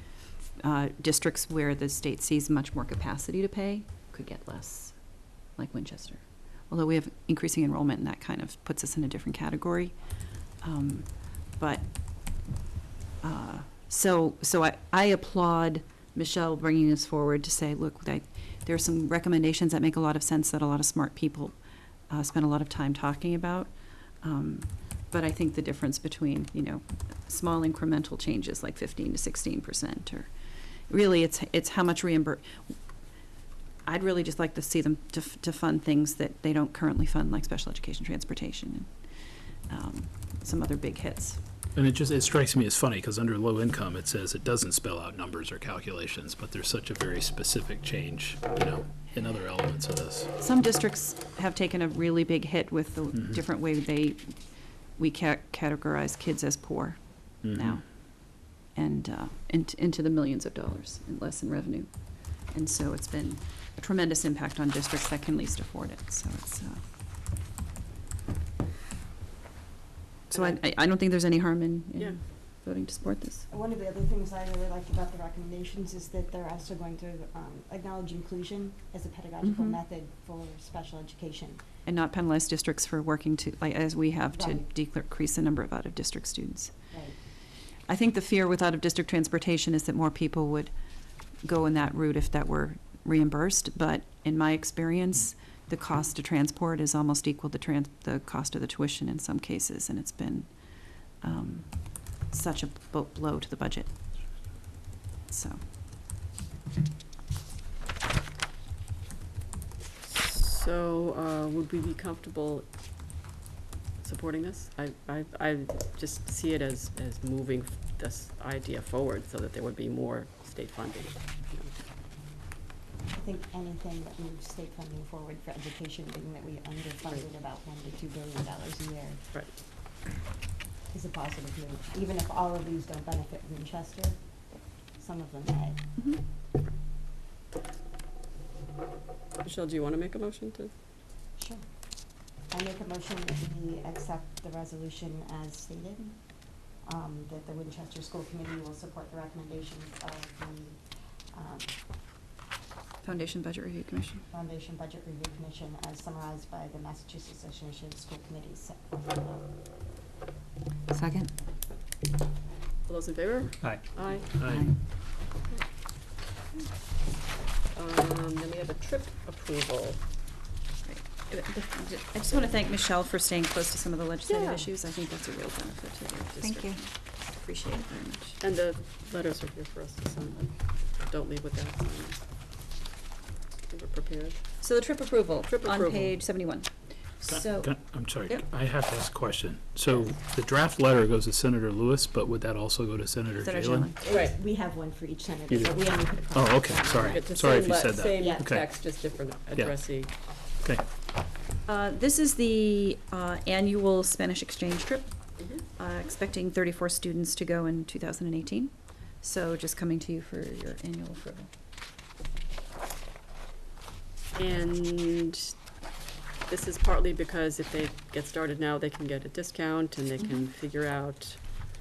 districts where the state sees much more capacity to pay could get less, like Winchester. Although we have increasing enrollment, and that kind of puts us in a different category. So I applaud Michelle bringing this forward to say, look, there are some recommendations that make a lot of sense that a lot of smart people spend a lot of time talking about. But I think the difference between, small incremental changes like 15 to 16%, or really it's how much I'd really just like to see them to fund things that they don't currently fund, like special education transportation and some other big hits. And it strikes me as funny, because under low income, it says it doesn't spell out numbers or calculations, but there's such a very specific change, in other elements of this. Some districts have taken a really big hit with the different way we categorize kids as poor now, and into the millions of dollars and less in revenue. And so it's been a tremendous impact on districts that can least afford it. So it's so I don't think there's any harm in voting to support this. One of the other things I really liked about the recommendations is that they're also going to acknowledge inclusion as a pedagogical method for special education. And not penalize districts for working to, like, as we have, to Right. decrease the number of out-of-district students. Right. I think the fear with out-of-district transportation is that more people would go in that route if that were reimbursed, but in my experience, the cost to transport is almost equal to the cost of the tuition in some cases, and it's been such a blow to the budget. So. So, would we be comfortable supporting this? I just see it as moving this idea forward so that there would be more state funding. I think anything that moves state funding forward for education, being that we underfunded about $1 to $2 billion a year. Right. Is a positive move. Even if all of these don't benefit Winchester, some of them may. Michelle, do you want to make a motion to? Sure. I make a motion that we accept the resolution as stated, that the Winchester School Committee will support the recommendations of the Foundation Budget Review Commission. Foundation Budget Review Commission as summarized by the Massachusetts Association of School Committees. Second? All those in favor? Aye. Aye. Aye. Then we have a trip approval. I just want to thank Michelle for staying close to some of the legislative Yeah. issues. I think that's a real benefit to the district. Thank you. Appreciate it very much. And the letters are here for us to sign. Don't leave without signing. We were prepared. So the trip approval, Trip on approval. page 71. So, I'm sorry, Yep. I have to ask a question. So the draft letter goes to Senator Lewis, but would that also go to Senator Senator Jalen? Jalen. Right. We have one for each senator, You do. but we only put a copy. Oh, okay, sorry. It's the Sorry same if you said that. Same Yeah. Okay. text, just different addressee. Okay. This is the annual Spanish exchange trip. Expecting 34 students to go in 2018. So just coming to you for your annual approval. And this is partly because if they get started now, they can get a discount and they can figure out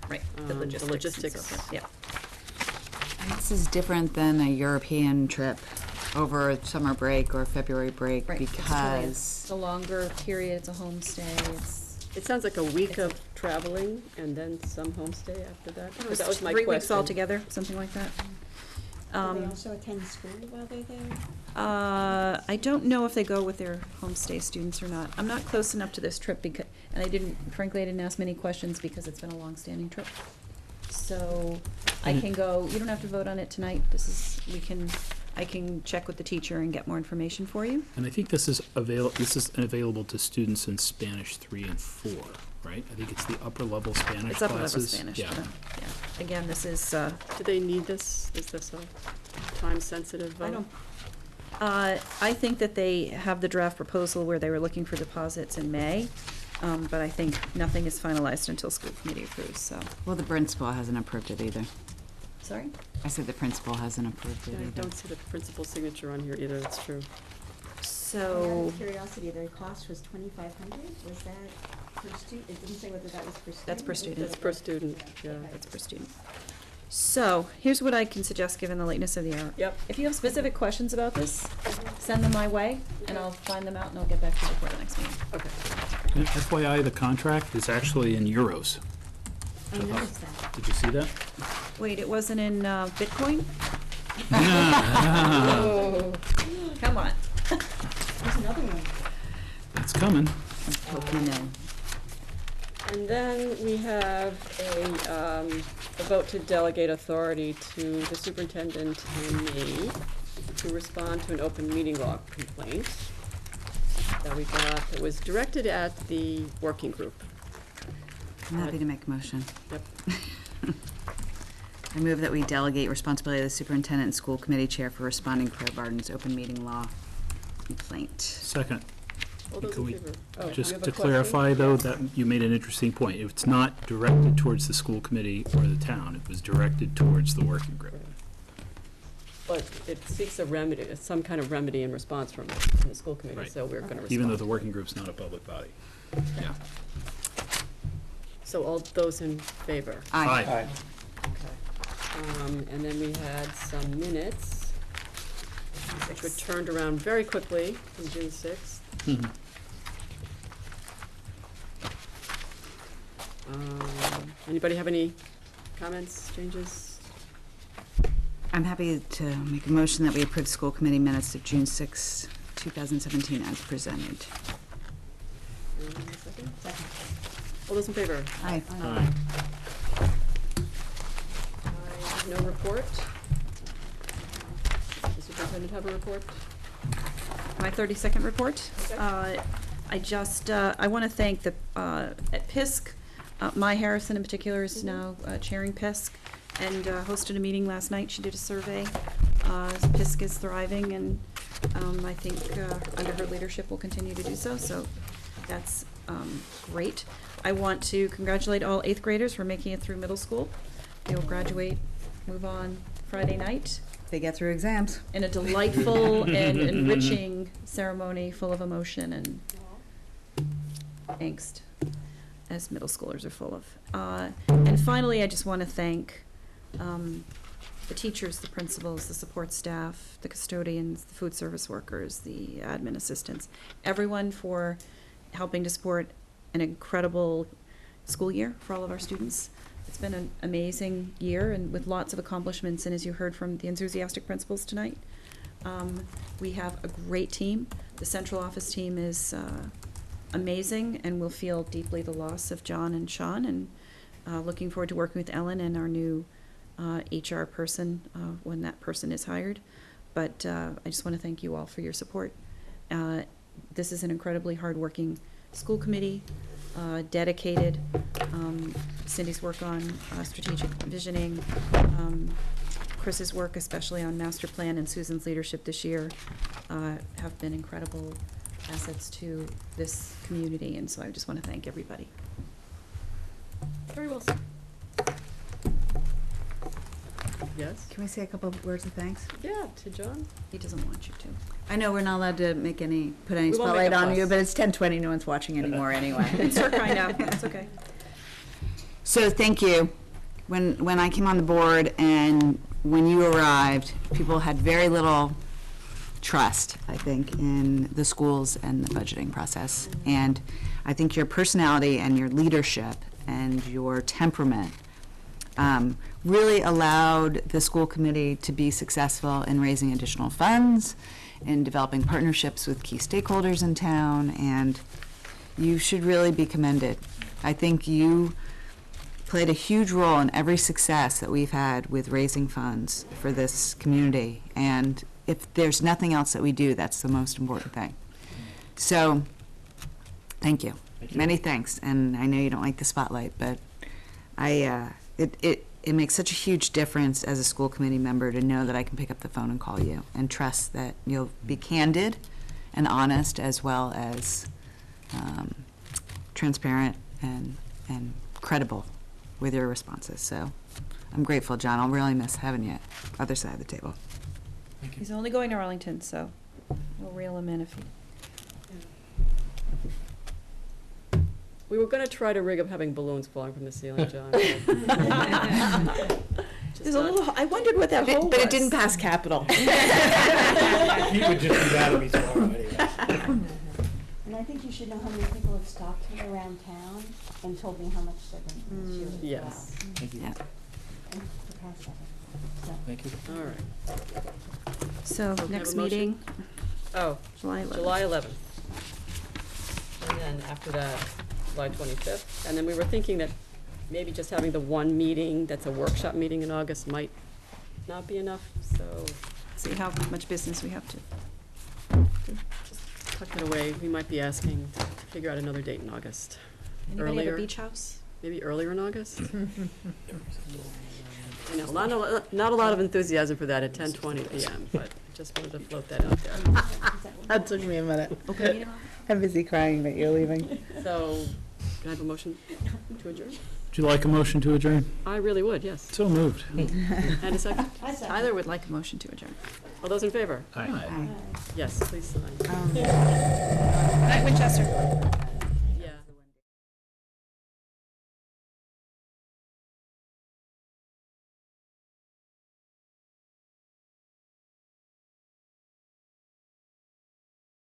Right, the logistics. Yeah. And this is different than a European trip over summer break or February break because It's a longer period, it's a homestay, It sounds like a week of traveling and then some homestay after that. That was my 3 weeks question. altogether, something like that. Do they also attend school while they're there? I don't know if they go with their homestay students or not. I'm not close enough to this trip because, and frankly, I didn't ask many questions because it's been a long-standing trip. So I can go, you don't have to vote on it tonight. I can check with the teacher and get more information for you. And I think this is available to students in Spanish 3 and 4, right? I think it's the upper level Spanish It's upper level classes. Spanish Yeah. for them, yeah. Again, this is, Do they need this? Is this a time-sensitive vote? I don't, I think that they have the draft proposal where they were looking for deposits in May, but I think nothing is finalized until school committee approves, so. well, the principal hasn't approved it either. Sorry? I said the principal hasn't approved it I either. don't see the principal's signature on here either, that's true. Out So, of curiosity, their cost was 2,500. Was that per student? It didn't say whether that was per student. That's per student. That's per student, yeah. that's per student. So, here's what I can suggest, given the lateness of the hour. Yep. If you have specific questions about this, send them my way, and I'll find them out, and I'll get back to you before the next meeting. Okay. And FYI, the contract is actually in euros. I noticed that. Did you see that? Wait, it wasn't in Bitcoin? Oh. Come on. There's another one. It's coming. And then we have a vote to delegate authority to the superintendent and me to respond to an open meeting law complaint that we got that was directed at the working group. I'm happy to make a motion. Yep. I move that we delegate responsibility to the superintendent and school committee chair for responding to Claire Barton's open meeting law complaint. Second. All those Can in we favor? Oh, you Just have a to question? clarify, though, that you made an interesting point. It's not directed towards the school committee or the town. It was directed towards the working group. But it seeks a remedy, some kind of remedy in response from the school committee, Right. so we're gonna respond. Even though the working group's not a public body. Yeah. So all those in favor? Aye. Okay. And then we had some minutes, which were turned around very quickly from June 6th. Mhm. Anybody have any comments, changes? I'm happy to make a motion that we approve school committee minutes of June 6, 2017 as presented. Second? All those in favor? Aye. Aye. I have no report. Does the superintendent have a report? My 30-second report. I want to thank at PISC, Mai Harrison in particular is now chairing PISC, and hosted a meeting last night. She did a survey. PISC is thriving, and I think under her leadership will continue to do so, so that's great. I want to congratulate all 8th graders for making it through middle school. They will graduate, move on Friday night. They get through exams. In a delightful and enriching ceremony full of emotion and angst, as middle schoolers are full of. And finally, I just want to thank the teachers, the principals, the support staff, the custodians, the food service workers, the admin assistants, everyone for helping to support an incredible school year for all of our students. It's been an amazing year and with lots of accomplishments, and as you heard from the enthusiastic principals tonight, we have a great team. The central office team is amazing, and we'll feel deeply the loss of John and Sean, and looking forward to working with Ellen and our new HR person when that person is hired. But I just want to thank you all for your support. This is an incredibly hardworking school committee, dedicated. Cindy's work on strategic visioning, Chris's work, especially on master plan, and Susan's leadership this year have been incredible. assets to this community, and so I just want to thank everybody. Very well said. Yes? Can we say a couple of words of thanks? Yeah, to John. He doesn't want you to. I know we're not allowed to put any We won't make spotlight a on fuss. you, but it's 10:20, no one's watching anymore anyway. It's her kind of, it's okay. So thank you. When I came on the board and when you arrived, people had very little trust, I think, in the schools and the budgeting process. And I think your personality and your leadership and your temperament really allowed the school committee to be successful in raising additional funds, in developing partnerships with key stakeholders in town, and you should really be commended. I think you played a huge role in every success that we've had with raising funds for this community. And if there's nothing else that we do, that's the most important thing. So, thank you. Many thanks. And I know you don't like the spotlight, but it makes such a huge difference as a school committee member to know that I can pick up the phone and call you and trust that you'll be candid and honest as well as transparent and credible with your responses. So I'm grateful, John. I'll really miss having you other side of the table. He's only going to Arlington, so we'll reel him in if he. We were gonna try to rig up having balloons falling from the ceiling, John. There's a little, I wondered what that hole was. But it didn't pass Capitol. He would just be mad at me tomorrow anyway. And I think you should know how many people have stopped me around town and told me how much they've been to as Yes. well. Thank you. Yeah. And to pass that. So. Thank you. All right. So, we have next a motion? meeting, Oh, July 11th. July 11th. And then after that, July 25th. And then we were thinking that maybe just having the one meeting that's a workshop meeting in August might not be enough, so See how much business we have to. tuck it away. We might be asking to figure out another date in August. Anybody have Earlier. a beach house? Maybe earlier in August? You know, not a lot of enthusiasm for that at 10:20 PM, but just wanted to float that out there. That took me a minute. Open meeting law? I'm busy crying that you're leaving. So, can I have a motion to adjourn? Would you like a motion to adjourn? I really would, yes. So moved. And a second? Tyler would like a motion to adjourn. All those in favor? Aye. Yes, please sign. Night, Winchester.